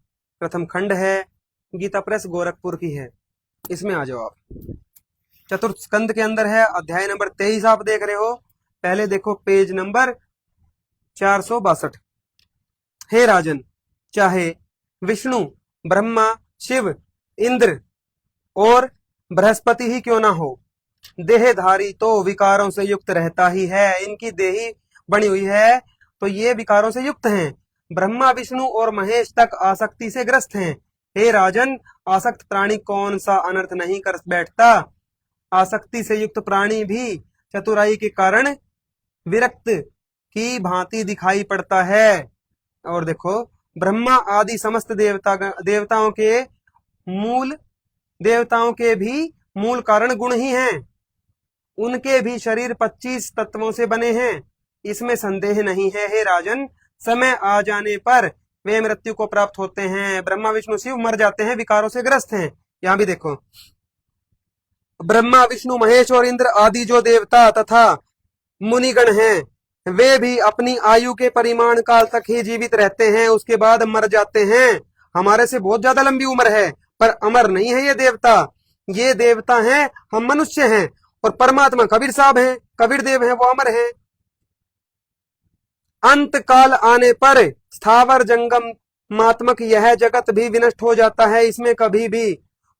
S1: प्रथम खंड है, गीता प्रेस गोरखपुर की है। इसमें आ जाओ आप। चतुर्थ स्कंद के अंदर है, अध्याय नंबर 23 आप देख रहे हो। पहले देखो पेज नंबर 462। हे राजन, चाहे विष्णु, ब्रह्मा, शिव, इंद्र और बृहस्पति ही क्यों ना हो, देहधारी तो विकारों से युक्त रहता ही है। इनकी देही बनी हुई है तो ये विकारों से युक्त हैं। ब्रह्मा, विष्णु और महेश तक आसक्ति से ग्रस्त हैं। हे राजन, आसक्त प्राणी कौन सा अनर्थ नहीं कर बैठता? आसक्ति से युक्त प्राणी भी चतुराई के कारण विरक्त की भांति दिखाई पड़ता है। और देखो, ब्रह्मा आदि समस्त देवताओं के मूल देवताओं के भी मूल कारण गुण ही हैं। उनके भी शरीर 25 तत्वों से बने हैं, इसमें संदेह नहीं है। हे राजन, समय आ जाने पर वे मृत्यु को प्राप्त होते हैं। ब्रह्मा विष्णु शिव मर जाते हैं, विकारों से ग्रस्त हैं। यहां भी देखो, ब्रह्मा विष्णु महेश और इंद्र आदि जो देवता तथा मुनिगण हैं, वे भी अपनी आयु के परिमाण काल तक ही जीवित रहते हैं, उसके बाद मर जाते हैं। हमारे से बहुत ज्यादा लंबी उम्र है, पर अमर नहीं है ये देवता। ये देवता हैं, हम मनुष्य हैं। और परमात्मा कबीर साहब हैं, कबीर देव हैं, वो अमर हैं। अंत काल आने पर स्थावर जंगम मात्मक यह जगत भी विनष्ट हो जाता है, इसमें कभी भी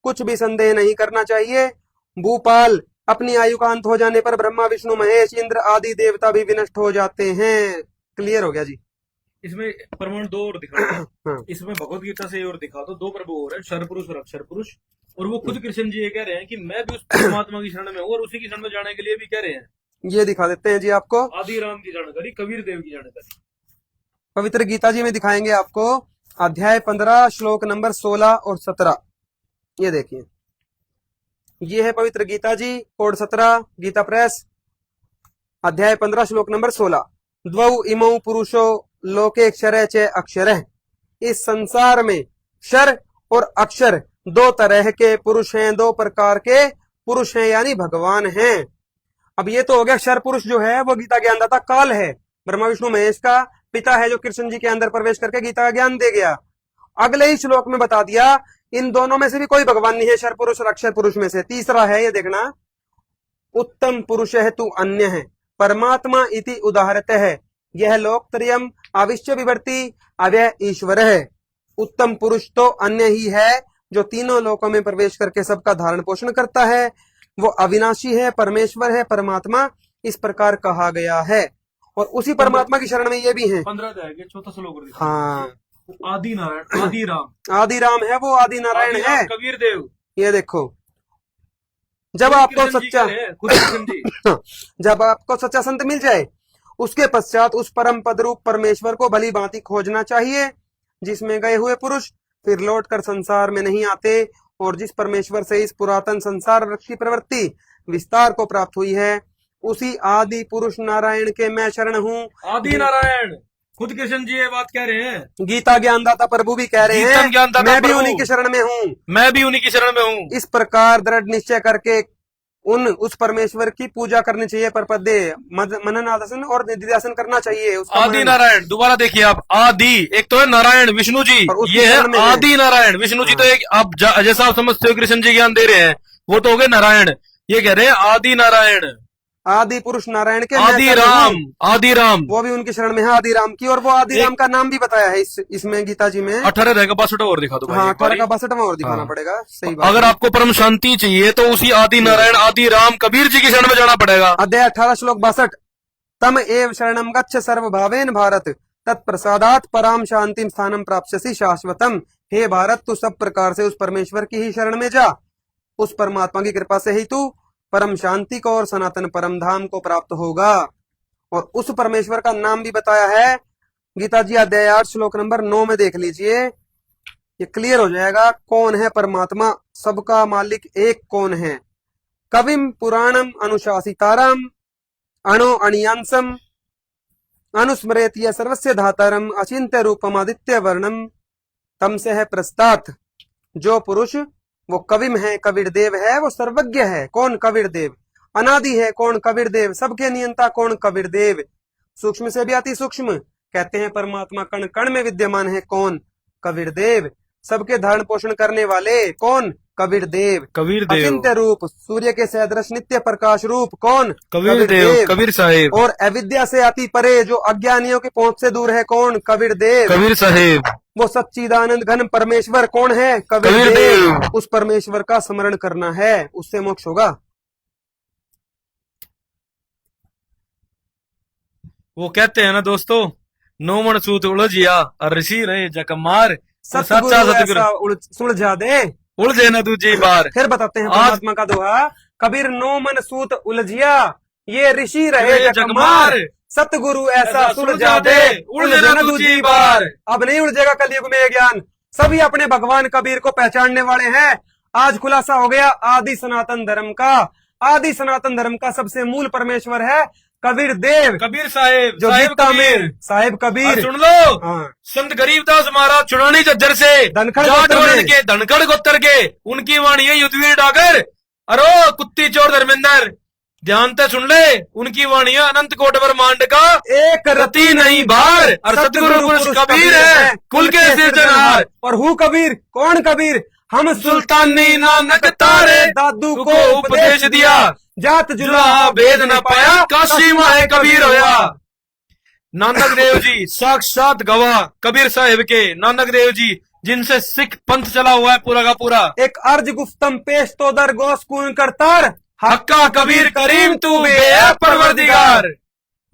S1: कुछ भी संदेह नहीं करना चाहिए। भूपाल, अपनी आयु का अंत हो जाने पर ब्रह्मा विष्णु महेश इंद्र आदि देवता भी विनष्ट हो जाते हैं। क्लियर हो गया जी।
S3: इसमें प्रमाण दो और दिखा दो।
S1: हाँ।
S3: इसमें भगवत गीता से और दिखा दो, दो प्रभु और है, क्षर पुरुष और अक्षर पुरुष। और वो खुद कृष्ण जी ये कह रहे हैं कि मैं भी उस परमात्मा की शरण में हूँ, और उसी की शरण में जाने के लिए भी कह रहे हैं।
S1: ये दिखा देते हैं जी आपको,
S3: आदि राम की जानकारी, कबीर देव की जानकारी।
S1: पवित्र गीता जी में दिखाएंगे आपको, अध्याय 15 श्लोक नंबर 16 और 17। ये देखिए, ये है पवित्र गीता जी, कोड 17, गीता प्रेस, अध्याय 15 श्लोक नंबर 16। द्वौ इमौ पुरुषो लोके क्षरे च अक्षरः। इस संसार में क्षर और अक्षर दो तरह के पुरुष हैं, दो प्रकार के पुरुष हैं, यानी भगवान हैं। अब ये तो हो गया, क्षर पुरुष जो है वो गीता ज्ञानदाता काल है, ब्रह्मा विष्णु महेश का पिता है, जो कृष्ण जी के अंदर प्रवेश करके गीता का ज्ञान दे गया। अगले ही श्लोक में बता दिया इन दोनों में से भी कोई भगवान नहीं है, क्षर पुरुष और अक्षर पुरुष में से। तीसरा है, ये देखना, उत्तम पुरुष है तू अन्य है, परमात्मा इति उदाहरत है, यह लोकत्रयम आविश्य विवर्ती अव्यय ईश्वर है। उत्तम पुरुष तो अन्य ही है, जो तीनों लोकों में प्रवेश करके सबका धारण पोषण करता है, वो अविनाशी है, परमेश्वर है, परमात्मा इस प्रकार कहा गया है। और उसी परमात्मा की शरण में ये भी हैं।
S3: 15 अध्याय के चौथा श्लोक।
S1: हाँ,
S3: आदि नारायण, आदि राम,
S1: आदि राम है, वो आदि नारायण है,
S3: कबीर देव।
S1: ये देखो, जब आपको सच्चा जब आपको सच्चा संत मिल जाए, उसके पश्चात उस परम पद रूप परमेश्वर को भली भांति खोजना चाहिए, जिसमें गए हुए पुरुष फिर लौट कर संसार में नहीं आते, और जिस परमेश्वर से इस पुरातन संसार वृक्ष की प्रवृत्ति विस्तार को प्राप्त हुई है, उसी आदि पुरुष नारायण के मैं शरण हूँ।
S3: आदि नारायण खुद कृष्ण जी ये बात कह रहे हैं,
S1: गीता ज्ञानदाता प्रभु भी कह रहे हैं, मैं भी उन्हीं की शरण में हूँ,
S3: मैं भी उन्हीं की शरण में हूँ।
S1: इस प्रकार दृढ़ निश्चय करके उस परमेश्वर की पूजा करनी चाहिए, पर पदे मनन आसन और निधिध्यासन करना चाहिए।
S3: आदि नारायण, दोबारा देखिए आप, आदि एक तो है नारायण विष्णु जी, ये है आदि नारायण। विष्णु जी तो एक, आप जैसा आप समझते हो कृष्ण जी ज्ञान दे रहे हैं, वो तो हो गए नारायण, ये कह रहे हैं आदि नारायण,
S1: आदि पुरुष नारायण के
S3: आदि राम, आदि राम,
S1: वो भी उनकी शरण में है, आदि राम की। और वो आदि राम का नाम भी बताया है इसमें गीता जी में।
S3: 18 रहेगा, 62 और दिखा दो।
S1: हाँ, 18 का 62वां और दिखाना पड़ेगा, सही बात।
S3: अगर आपको परम शांति चाहिए तो उसी आदि नारायण, आदि राम, कबीर जी की शरण में जाना पड़ेगा।
S1: अध्याय 18 श्लोक 62। तम एव शरणम गच्छ सर्वभावेन भारत, तत्प्रसादात पराम शांतिम स्थानम प्राप्स्यसि शाश्वतम। हे भारत, तू सब प्रकार से उस परमेश्वर की ही शरण में जा, उस परमात्मा की कृपा से ही तू परम शांति को और सनातन परम धाम को प्राप्त होगा। और उस परमेश्वर का नाम भी बताया है गीता जी, अध्याय 8 श्लोक नंबर 9 में देख लीजिए, ये क्लियर हो जाएगा कौन है परमात्मा, सबका मालिक एक कौन है। कविम पुराणम अनुशासितारम अणो अणियांसम अनुस्मरेत सर्वस्य धातारम अचिंत्य रूपम आदित्य वर्णम तम से है प्रस्तात्। जो पुरुष वो कविम है, कबीर देव है, वो सर्वज्ञ है, कौन? कबीर देव। अनादि है, कौन? कबीर देव। सबके नियंता, कौन? कबीर देव। सूक्ष्म से भी अति सूक्ष्म, कहते हैं परमात्मा कण कण में विद्यमान है, कौन? कबीर देव। सबके धारण पोषण करने वाले, कौन? कबीर देव।
S3: कबीर देव।
S1: अचिंत्य रूप, सूर्य के सदृश नित्य प्रकाश रूप, कौन?
S3: कबीर देव, कबीर साहेब।
S1: और अविद्या से अति परे, जो अज्ञानियों की पहुंच से दूर है, कौन? कबीर देव,
S3: कबीर साहेब।
S1: वो सच्चिदानंद घन परमेश्वर कौन है? कबीर देव। उस परमेश्वर का स्मरण करना है, उससे मोक्ष होगा।
S3: वो कहते हैं ना दोस्तों, नो मन सूत उलझिया और ऋषि रहे जकमार, सच्चा सतगुरु
S1: सुलझा दे,
S3: उलझे न दूजी बार।
S1: फिर बताते हैं परमात्मा का दोहा, कबीर नो मन सूत उलझिया, ये ऋषि रहे जगमार, सतगुरु ऐसा सुलझा दे, उलझे न दूजी बार। अब नहीं उलझेगा कलयुग में ये ज्ञान, सभी अपने भगवान कबीर को पहचानने वाले हैं। आज खुलासा हो गया आदि सनातन धर्म का। आदि सनातन धर्म का सबसे मूल परमेश्वर है कबीर देव,
S3: कबीर साहेब,
S1: जो
S3: साहेब
S1: गीता
S3: कबीर।
S1: में साहेब
S3: और
S1: कबीर।
S3: सुन लो,
S1: हाँ।
S3: संत गरीबदास महाराज चुनानी झज्जर से
S1: धनखड़
S3: जाट
S1: गोत्र
S3: वर्ण
S1: में।
S3: के धनखड़ गोत्र के, उनकी वाणी है युद्धवीर डागर। अरो कुत्ती चोर धर्मेंद्र, ध्यान से सुन ले, उनकी वाणी है अनंत कोट ब्रह्मांड का
S1: एक
S3: रति नहीं भार, और सतगुरु पुरुष कबीर है कुल के सिरजनहार।
S1: और हूँ कबीर, कौन कबीर? हम
S3: सुल्तानी नानक तारे,
S1: दादू
S3: को उपदेश दिया,
S1: जात
S3: जुला
S1: जुला
S3: भेद न पाया, काशी माहे कबीर होया। नानक देव जी साक्षात गवाह कबीर साहिब के, नानक देव जी जिनसे सिख पंथ चला हुआ है पूरा का पूरा।
S1: एक अर्ज गुफ्तम पेश तो दर गोस कून करतार,
S3: हक्का कबीर करीम तू बे परवरदिगार।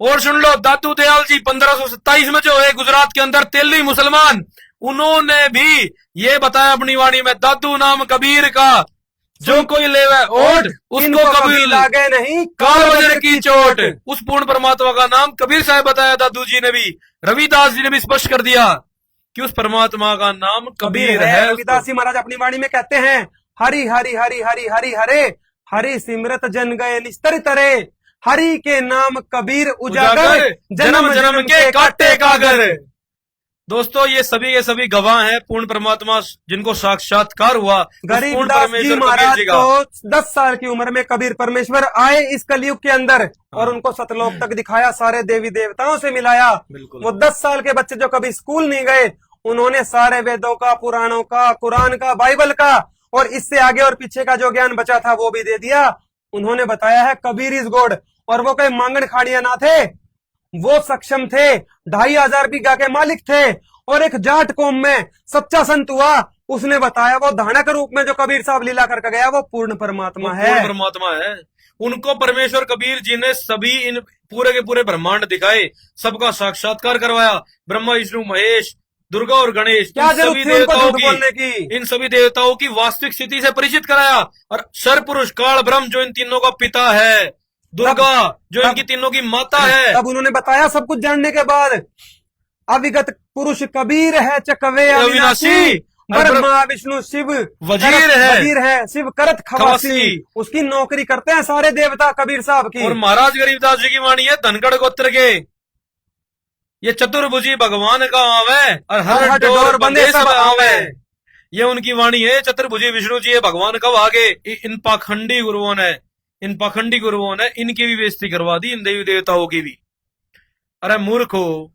S3: और सुन लो, दादू दयाल जी 1527 में जो है गुजरात के अंदर तेलवी मुसलमान, उन्होंने भी ये बताया अपनी वाणी में, दादू नाम कबीर का जो कोई लेवे ओट, उसको कबीर
S1: लागे नहीं
S3: काल वजन की चोट। उस पूर्ण परमात्मा का नाम कबीर साहब बताया दादू जी ने भी, रविदास जी ने भी स्पष्ट कर दिया कि उस परमात्मा का नाम कबीर है।
S1: रविदास जी महाराज अपनी वाणी में कहते हैं, हरि हरि हरि हरि हरि हरे, हरि सिमरत जन गए निस्तर तरे, हरि के नाम कबीर उजागर,
S3: जन्म जन्म के काटे कागर। दोस्तों, ये सभी के सभी गवाह हैं पूर्ण परमात्मा जिनको साक्षात्कार हुआ
S1: गरीबदास जी महाराज को 10 साल की उम्र में कबीर परमेश्वर आए इस कलयुग के अंदर, और उनको सतलोक तक दिखाया, सारे देवी देवताओं से मिलाया। वो 10 साल के बच्चे जो कभी स्कूल नहीं गए, उन्होंने सारे वेदों का, पुराणों का, कुरान का, बाइबल का और इससे आगे और पीछे का जो ज्ञान बचा था वो भी दे दिया। उन्होंने बताया है कबीर इज गॉड, और वो कोई मांगन खाड़िया ना थे, वो सक्षम थे, 2500 बीघा के मालिक थे, और एक जाट कौम में सच्चा संत हुआ, उसने बताया वो धानक रूप में जो कबीर साहब लीला करके गया वो पूर्ण परमात्मा है।
S3: पूर्ण परमात्मा है। उनको परमेश्वर कबीर जी ने सभी इन पूरे के पूरे ब्रह्मांड दिखाए, सबका साक्षात्कार करवाया, ब्रह्मा विष्णु महेश, दुर्गा और गणेश,
S1: क्या
S3: इन सभी देवताओं की, इन सभी देवताओं की वास्तविक स्थिति से परिचित कराया। और सर पुरुष काल ब्रह्म जो इन तीनों का पिता है, दुर्गा जो इनकी तीनों की माता है,
S1: तब उन्होंने बताया सब कुछ जानने के बाद, अविगत पुरुष कबीर है चकवे अविनाशी, ब्रह्मा विष्णु शिव वजीर है, शिव करत खवासी। उसकी नौकरी करते हैं सारे देवता कबीर साहब की।
S3: और महाराज गरीबदास जी की वाणी है धनगढ़ गोत्र के, ये चतुर्भुजी भगवान का आवे और हर डोर बंदे सब आवे। ये उनकी वाणी है, चतुर्भुजी विष्णु जी है भगवान कब आगे। इन पाखंडी गुरुओं ने इनकी भी बेइज्जती करवा दी, इन देवी देवताओं की भी। अरे मूर्खो,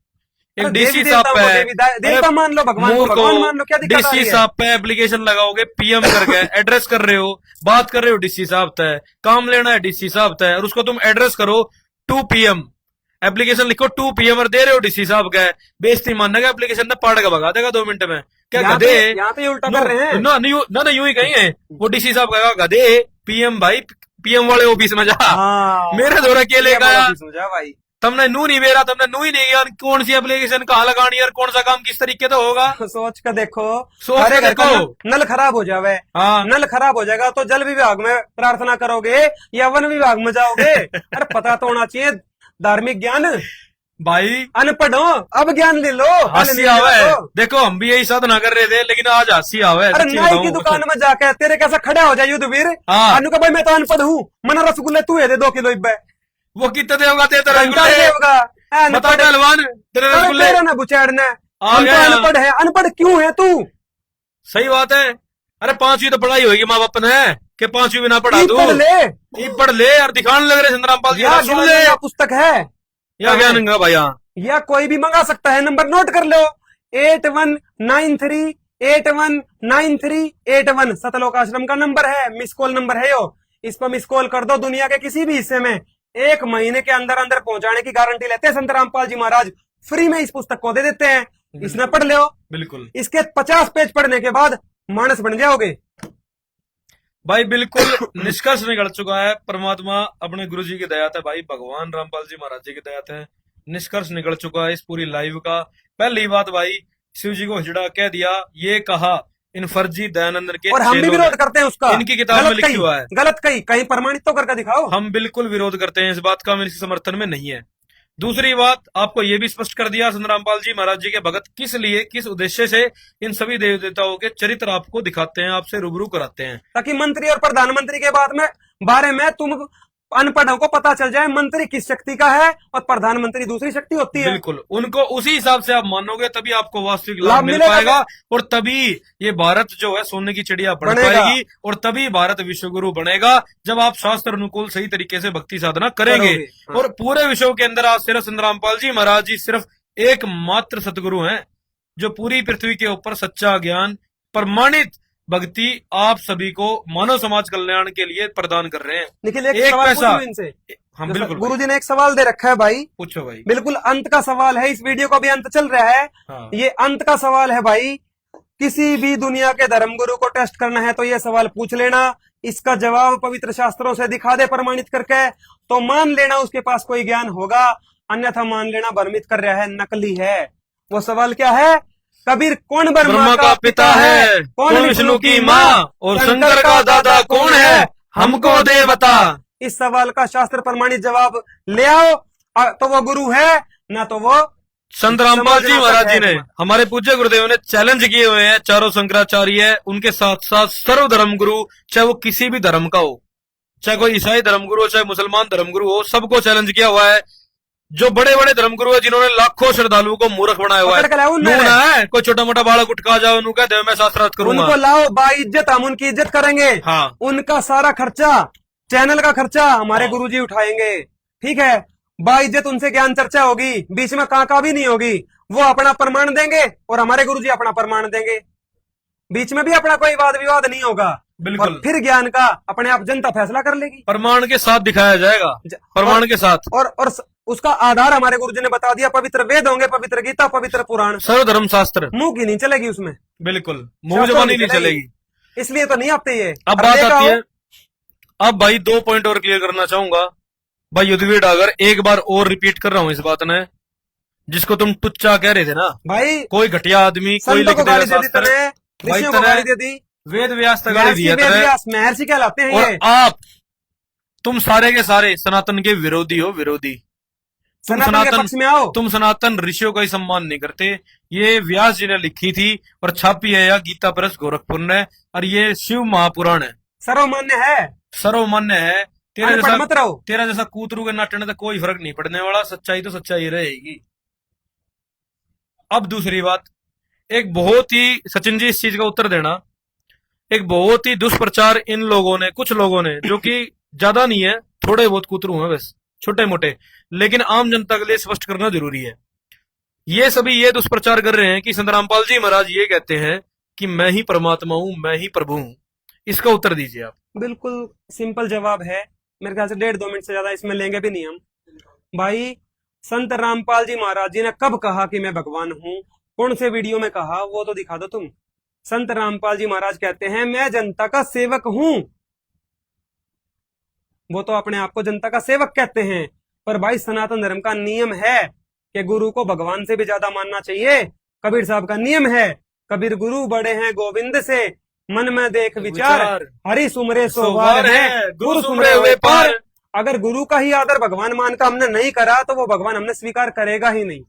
S3: एक डीसी साहब पे
S1: देवता मान लो, भगवान को भगवान मान लो, क्या दिक्कत आ रही है?
S3: डीसी साहब पे एप्लीकेशन लगाओगे, पीएम करके एड्रेस कर रहे हो, बात कर रहे हो डीसी साहब तय, काम लेना है डीसी साहब तय, और उसको तुम एड्रेस करो 2 PM, एप्लीकेशन लिखो 2 PM और दे रहे हो डीसी साहब का, बेइज्जती मानने का एप्लीकेशन ना पाड़ के भगा देगा 2 मिनट में। क्या गधे?
S1: यहाँ पे उल्टा कर रहे हैं।
S3: ना यूं ही कहीं है वो डीसी साहब का गधे, पीएम भाई पीएम वाले ऑफिस में जा, मेरे दौरा अकेले का
S1: भाई,
S3: तुमने नू नहीं बेरा, तुमने नू ही नहीं गया, कौन सी एप्लीकेशन कहाँ लगानी और कौन सा काम किस तरीके से होगा,
S1: सोच कर देखो।
S3: सोच कर देखो।
S1: नल खराब हो जावे, नल खराब हो जाएगा तो जल विभाग में प्रार्थना करोगे या वन विभाग में जाओगे? अरे पता तो होना चाहिए धार्मिक ज्ञान
S3: भाई।
S1: अनपढ़ हो, अब ज्ञान ले लो।
S3: हंसी आवे, देखो हम भी यही साधना कर रहे थे लेकिन आज हंसी आवे।
S1: अरे नाई की दुकान में जाके तेरे कैसा खड़ा हो जाए युद्धवीर, अनु का भाई मैं तो अनपढ़ हूँ, मना रसगुल्ले तू है दे 2 किलो इब्बे,
S3: वो कितने देगा तेरे
S1: रसगुल्ले
S3: बता पहलवान, तेरे रसगुल्ले
S1: ना बुचेड़ना, अनपढ़ है। अनपढ़ क्यों है तू?
S3: सही बात है। अरे 5वीं तो पढ़ाई होगी माँ बाप ने, कि 5वीं भी ना पढ़ा तू, पढ़ ले यार, दिखाने लग रहे संतरामपाल जी,
S1: पुस्तक है
S3: या ज्ञान भैया,
S1: या कोई भी मंगा सकता है। नंबर नोट कर लो, 8193819381 सतलोक आश्रम का नंबर है, मिस कॉल नंबर है यो, इस पर मिस कॉल कर दो। दुनिया के किसी भी हिस्से में 1 महीने के अंदर अंदर पहुंचाने की गारंटी लेते हैं संतरामपाल जी महाराज, फ्री में इस पुस्तक को दे देते हैं, इसमें पढ़ लो। बिल्कुल, इसके 50 पेज पढ़ने के बाद मानस बन जाओगे
S3: भाई। बिल्कुल निष्कर्ष निकल चुका है, परमात्मा अपने गुरु जी की दया है भाई, भगवान रामपाल जी महाराज जी की दया है, निष्कर्ष निकल चुका है इस पूरी लाइव का। पहली बात भाई, शिव जी को हिजड़ा कह दिया, ये कहा इन फर्जी दयानंद के,
S1: और हम भी विरोध करते हैं उसका,
S3: इनकी किताब में लिखा हुआ है।
S1: गलत कहीं प्रमाणित तो करके दिखाओ।
S3: हम बिल्कुल विरोध करते हैं इस बात का, हम इसके समर्थन में नहीं है। दूसरी बात, आपको यह भी स्पष्ट कर दिया संतरामपाल जी महाराज जी के भगत किस लिए, किस उद्देश्य से इन सभी देवी देवताओं के चरित्र आपको दिखाते हैं, आपसे रूबरू कराते हैं,
S1: ताकि मंत्री और प्रधानमंत्री के बारे में तुम अनपढ़ों को पता चल जाए मंत्री किस शक्ति का है और प्रधानमंत्री दूसरी शक्ति होती है।
S3: बिल्कुल, उनको उसी हिसाब से आप मानोगे तभी आपको वास्तविक लाभ
S1: लाभ
S3: मिल
S1: मिलेगा।
S3: पाएगा, और तभी ये भारत जो है सोने की चिड़िया बन
S1: बनेगा।
S3: पाएगी, और तभी भारत विश्वगुरु बनेगा जब आप शास्त्र अनुकूल सही तरीके से भक्ति साधना करेंगे।
S1: करोगे, हाँ।
S3: और पूरे विश्व के अंदर आज सिर्फ संतरामपाल जी महाराज जी सिर्फ एकमात्र सतगुरु हैं जो पूरी पृथ्वी के ऊपर सच्चा ज्ञान, प्रमाणित भक्ति आप सभी को मानव समाज कल्याण के लिए प्रदान कर रहे हैं।
S1: निखिल, एक
S3: एक
S1: सवाल
S3: पैसा।
S1: पूछूं इनसे।
S3: हाँ बिल्कुल,
S1: गुरुजी ने एक सवाल दे रखा है भाई,
S3: पूछो भाई।
S1: बिल्कुल अंत का सवाल है, इस वीडियो का भी अंत चल रहा है।
S3: हाँ।
S1: ये अंत का सवाल है भाई, किसी भी दुनिया के धर्मगुरु को टेस्ट करना है तो ये सवाल पूछ लेना, इसका जवाब पवित्र शास्त्रों से दिखा दे प्रमाणित करके, तो मान लेना उसके पास कोई ज्ञान होगा, अन्यथा मान लेना भ्रमित कर रहा है, नकली है। वो सवाल क्या है? कबीर कौन ब्रह्मा का पिता है,
S3: कौन विष्णु की माँ, और शंकर का दादा कौन है, हमको दे बता।
S1: इस सवाल का शास्त्र प्रमाणित जवाब ले आओ, तो वो गुरु है, ना तो वो
S3: संतरामपाल जी
S1: समझना
S3: महाराज जी
S1: सकता
S3: ने,
S1: है।
S3: हमारे पूज्य गुरुदेव ने चैलेंज किए हुए हैं चारों शंकराचार्य, उनके साथ साथ सर्व धर्म गुरु, चाहे वो किसी भी धर्म का हो, चाहे कोई ईसाई धर्मगुरु हो, चाहे मुसलमान धर्मगुरु हो, सबको चैलेंज किया हुआ है। जो बड़े बड़े धर्मगुरु है जिन्होंने लाखों श्रद्धालुओं को मूर्ख बनाया हुआ
S1: पकड़ के लाओ
S3: है,
S1: उन्हें।
S3: नूना है कोई छोटा मोटा बालक उठका जाओ, उन्होंने कह दे मैं शास्त्रार्थ
S1: उनको
S3: करूंगा।
S1: लाओ बाइज्जत, हम उनकी इज्जत करेंगे।
S3: हाँ।
S1: उनका सारा खर्चा, चैनल का खर्चा हमारे
S3: हाँ।
S1: गुरुजी उठाएंगे, ठीक है। बाइज्जत उनसे ज्ञान चर्चा होगी, बीच में काका भी नहीं होगी, वो अपना प्रमाण देंगे और हमारे गुरुजी अपना प्रमाण देंगे, बीच में भी अपना कोई वाद विवाद नहीं होगा।
S3: बिल्कुल।
S1: और फिर ज्ञान का अपने आप जनता फैसला कर लेगी,
S3: प्रमाण के साथ दिखाया जाएगा, प्रमाण के साथ।
S1: और उसका आधार हमारे गुरुजी ने बता दिया, पवित्र वेद होंगे, पवित्र गीता, पवित्र पुराण,
S3: सर्व धर्म शास्त्र।
S1: मुंह की नहीं चलेगी उसमें,
S3: बिल्कुल, मुंह जबानी नहीं चलेगी।
S1: इसलिए तो नहीं आते ये।
S3: अब बात आती है, अब भाई 2 पॉइंट और क्लियर करना चाहूंगा भाई युद्धवीर डागर, एक बार और रिपीट कर रहा हूं इस बात ने, जिसको तुम टुच्चा कह रहे थे ना
S1: भाई,
S3: कोई घटिया आदमी, कोई
S1: संतों
S3: लिख
S1: को गाली
S3: देगा
S1: दे दी
S3: शास्त्र,
S1: तूने,
S3: भाई
S1: ऋषियों को
S3: तने
S1: गाली दे दी,
S3: वेद व्यास तक गाली दिया
S1: महर्षि,
S3: तने,
S1: वेद व्यास, महर्षि कहलाते हैं
S3: और
S1: ये।
S3: आप तुम सारे के सारे सनातन के विरोधी हो, विरोधी। तुम
S1: सनातन के पक्ष में आओ।
S3: तुम सनातन ऋषियों का ही सम्मान नहीं करते। ये व्यास जी ने लिखी थी और छापी है या गीता प्रेस गोरखपुर ने, और ये शिव महापुराण है,
S1: सर्वमान्य है,
S3: सर्वमान्य है। तेरा
S1: अनपढ़
S3: जैसा
S1: मत रहो।
S3: तेरा जैसा कूतरू के नाटने तक कोई फर्क नहीं पड़ने वाला, सच्चाई तो सच्चाई रहेगी। अब दूसरी बात, एक बहुत ही, सचिन जी इस चीज का उत्तर देना, एक बहुत ही दुष्प्रचार इन लोगों ने, कुछ लोगों ने, जो कि ज्यादा नहीं है, थोड़े बहुत कूतरू हैं बस, छोटे मोटे, लेकिन आम जनता के लिए स्पष्ट करना जरूरी है। ये सभी ये दुष्प्रचार कर रहे हैं कि संतरामपाल जी महाराज ये कहते हैं कि मैं ही परमात्मा हूं, मैं ही प्रभु हूं। इसका उत्तर दीजिए आप।
S1: बिल्कुल सिंपल जवाब है, मेरे ख्याल से 1.5-2 मिनट से ज्यादा इसमें लेंगे भी नहीं हम। भाई, संत रामपाल जी महाराज जी ने कब कहा कि मैं भगवान हूं? कौन से वीडियो में कहा, वो तो दिखा दो तुम। संत रामपाल जी महाराज कहते हैं मैं जनता का सेवक हूं, वो तो अपने आप को जनता का सेवक कहते हैं। पर भाई, सनातन धर्म का नियम है कि गुरु को भगवान से भी ज्यादा मानना चाहिए। कबीर साहब का नियम है, कबीर गुरु बड़े हैं गोविंद से, मन में देख विचार, हरि सुमरे सोवार है, गुरु सुमरे हुए पार। अगर गुरु का ही आदर भगवान मान का हमने नहीं करा तो वो भगवान हमने स्वीकार करेगा ही नहीं।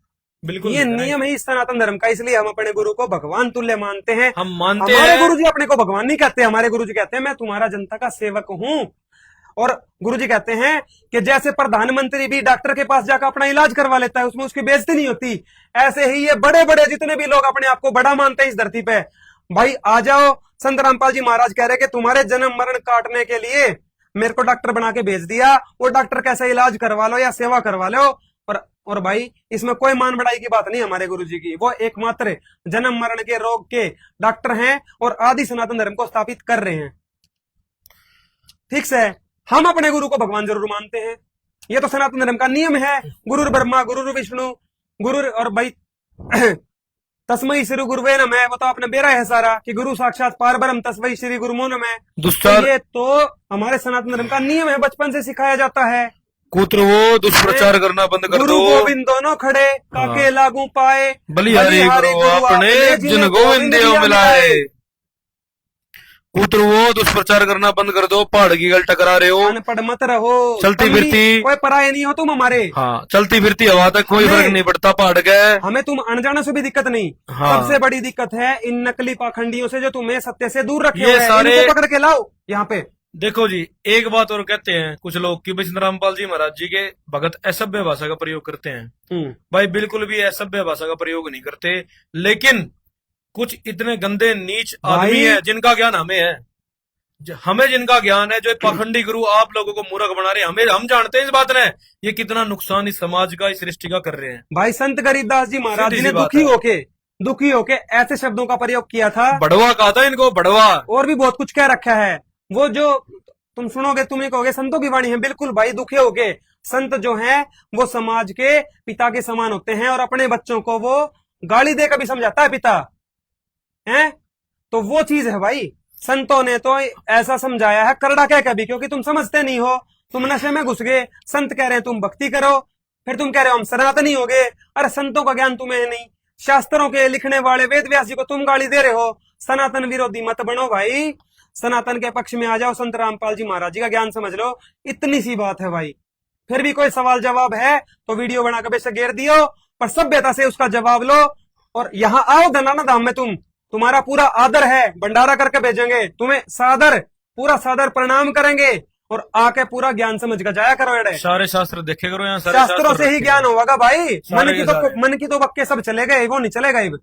S3: बिल्कुल,
S1: ये नियम है इस सनातन धर्म का, इसलिए हम अपने गुरु को भगवान तुल्य मानते हैं।
S3: हम मानते
S1: हमारे
S3: हैं।
S1: गुरु जी अपने को भगवान नहीं कहते, हमारे गुरु जी कहते हैं मैं तुम्हारा जनता का सेवक हूं। और गुरु जी कहते हैं कि जैसे प्रधानमंत्री भी डॉक्टर के पास जाकर अपना इलाज करवा लेता है, उसमें उसकी बेइज्जती नहीं होती, ऐसे ही ये बड़े बड़े जितने भी लोग अपने आप को बड़ा मानते हैं इस धरती पे, भाई आ जाओ। संत रामपाल जी महाराज कह रहे कि तुम्हारे जन्म मरण काटने के लिए मेरे को डॉक्टर बना के भेज दिया, वो डॉक्टर कैसा इलाज करवा लो या सेवा करवा लो। और भाई, इसमें कोई मान बढ़ाई की बात नहीं हमारे गुरु जी की, वो एकमात्र जन्म मरण के रोग के डॉक्टर हैं और आदि सनातन धर्म को स्थापित कर रहे हैं। ठीक से, हम अपने गुरु को भगवान जरूर मानते हैं, ये तो सनातन धर्म का नियम है। गुरु ब्रह्मा, गुरु विष्णु, गुरु, और भाई तस्मै श्री गुरुवे नमः, वो तो आपने बेरा है सारा कि गुरु साक्षात पार ब्रह्म, तस्मै श्री गुरुमो नमः।
S3: दुष्चार,
S1: ये तो हमारे सनातन धर्म का नियम है, बचपन से सिखाया जाता है।
S3: कूतरो दुष्प्रचार करना बंद कर
S1: गुरु
S3: दो।
S1: गोविंद दोनों खड़े, काके लागू पाए,
S3: बलिहारी गुरु आपने जिन गोविंद मिलाए। उतरो दुष्प्रचार करना बंद कर दो, पहाड़ की गल टकरा रहे हो,
S1: अनपढ़ मत रहो,
S3: चलती
S1: तुम भी
S3: फिरती-
S1: कोई पराये नहीं हो तुम हमारे।
S3: हाँ चलती फिरती हवा तक कोई
S1: हमें-
S3: फर्क नहीं पड़ता पहाड़ का।
S1: हमें तुम अनजाने से भी दिक्कत नहीं।
S3: हाँ।
S1: सबसे बड़ी दिक्कत है इन नकली पाखंडियों से जो तुम्हें सत्य से दूर रखे
S3: ये
S1: हुए हैं।
S3: सारे-
S1: इनको पकड़ के लाओ यहाँ पे।
S3: देखो जी, एक बात और कहते हैं कुछ लोग कि भाई चंद्ररामपाल जी महाराज जी के भगत असभ्य भाषा का प्रयोग करते हैं। भाई बिल्कुल भी असभ्य भाषा का प्रयोग नहीं करते, लेकिन कुछ इतने गंदे नीच आदमी
S1: भाई-
S3: है जिनका ज्ञान हमें है, हमें जिनका ज्ञान है, जो एक पाखंडी गुरु आप लोगों को मूर्ख बना रहे हैं। हम जानते हैं इस बात ने ये कितना नुकसान इस समाज का, इस सृष्टि का कर रहे हैं।
S1: भाई संत गरीबदास जी महाराज जी
S3: सीधी
S1: ने
S3: सी बात
S1: दुखी होके ऐसे शब्दों का प्रयोग किया था।
S3: बड़वा कहा था इनको, बड़वा।
S1: और भी बहुत कुछ कह रखा है। वो जो तुम सुनोगे तुम ही कहोगे संतों की वाणी है। बिल्कुल भाई, दुखी होगे। संत जो हैं वो समाज के पिता के समान होते हैं और अपने बच्चों को वो गाली दे कभी समझाता है पिता है। तो वो चीज है भाई। संतों ने तो ऐसा समझाया है करड़ा कह कभी, क्योंकि तुम समझते नहीं हो, तुम नशे में घुस गए। संत कह रहे हैं तुम भक्ति करो, फिर तुम कह रहे हो हम सनातनी हो गए। अरे संतों का ज्ञान तुम्हें है नहीं। शास्त्रों के लिखने वाले वेद व्यास जी को तुम गाली दे रहे हो। सनातन विरोधी मत बनो भाई, सनातन के पक्ष में आ जाओ। संत रामपाल जी महाराज जी का ज्ञान समझ लो, इतनी सी बात है भाई। फिर भी कोई सवाल जवाब है तो वीडियो बनाकर बेशक घेर दियो, पर सभ्यता से उसका जवाब लो। और यहाँ आओ धनाना धाम में, तुम्हारा पूरा आदर है, भंडारा करके भेजेंगे तुम्हें। पूरा सादर प्रणाम करेंगे और आके पूरा ज्ञान समझ कर जाया करो। एड़े
S3: सारे शास्त्र देखे करो, यहाँ सारे
S1: शास्त्रों
S3: शास्त्र
S1: से ही
S3: रखे
S1: ज्ञान
S3: हैं।
S1: होगा भाई।
S3: सारे के सारे।
S1: मन की तो बक्के सब चले गए, वो नहीं चलेगा।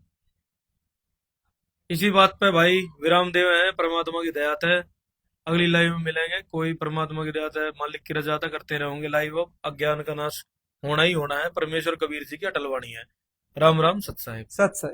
S3: इसी बात पे भाई विराम देव है। परमात्मा की दयात है, अगली लाइव में मिलेंगे। कोई परमात्मा की दयात है, मालिक की रजाता करते रहेंगे लाइव। अब अज्ञान का नाश होना ही होना है। परमेश्वर कबीर जी की अटल वाणी है। राम राम सत साहिब।
S1: सच।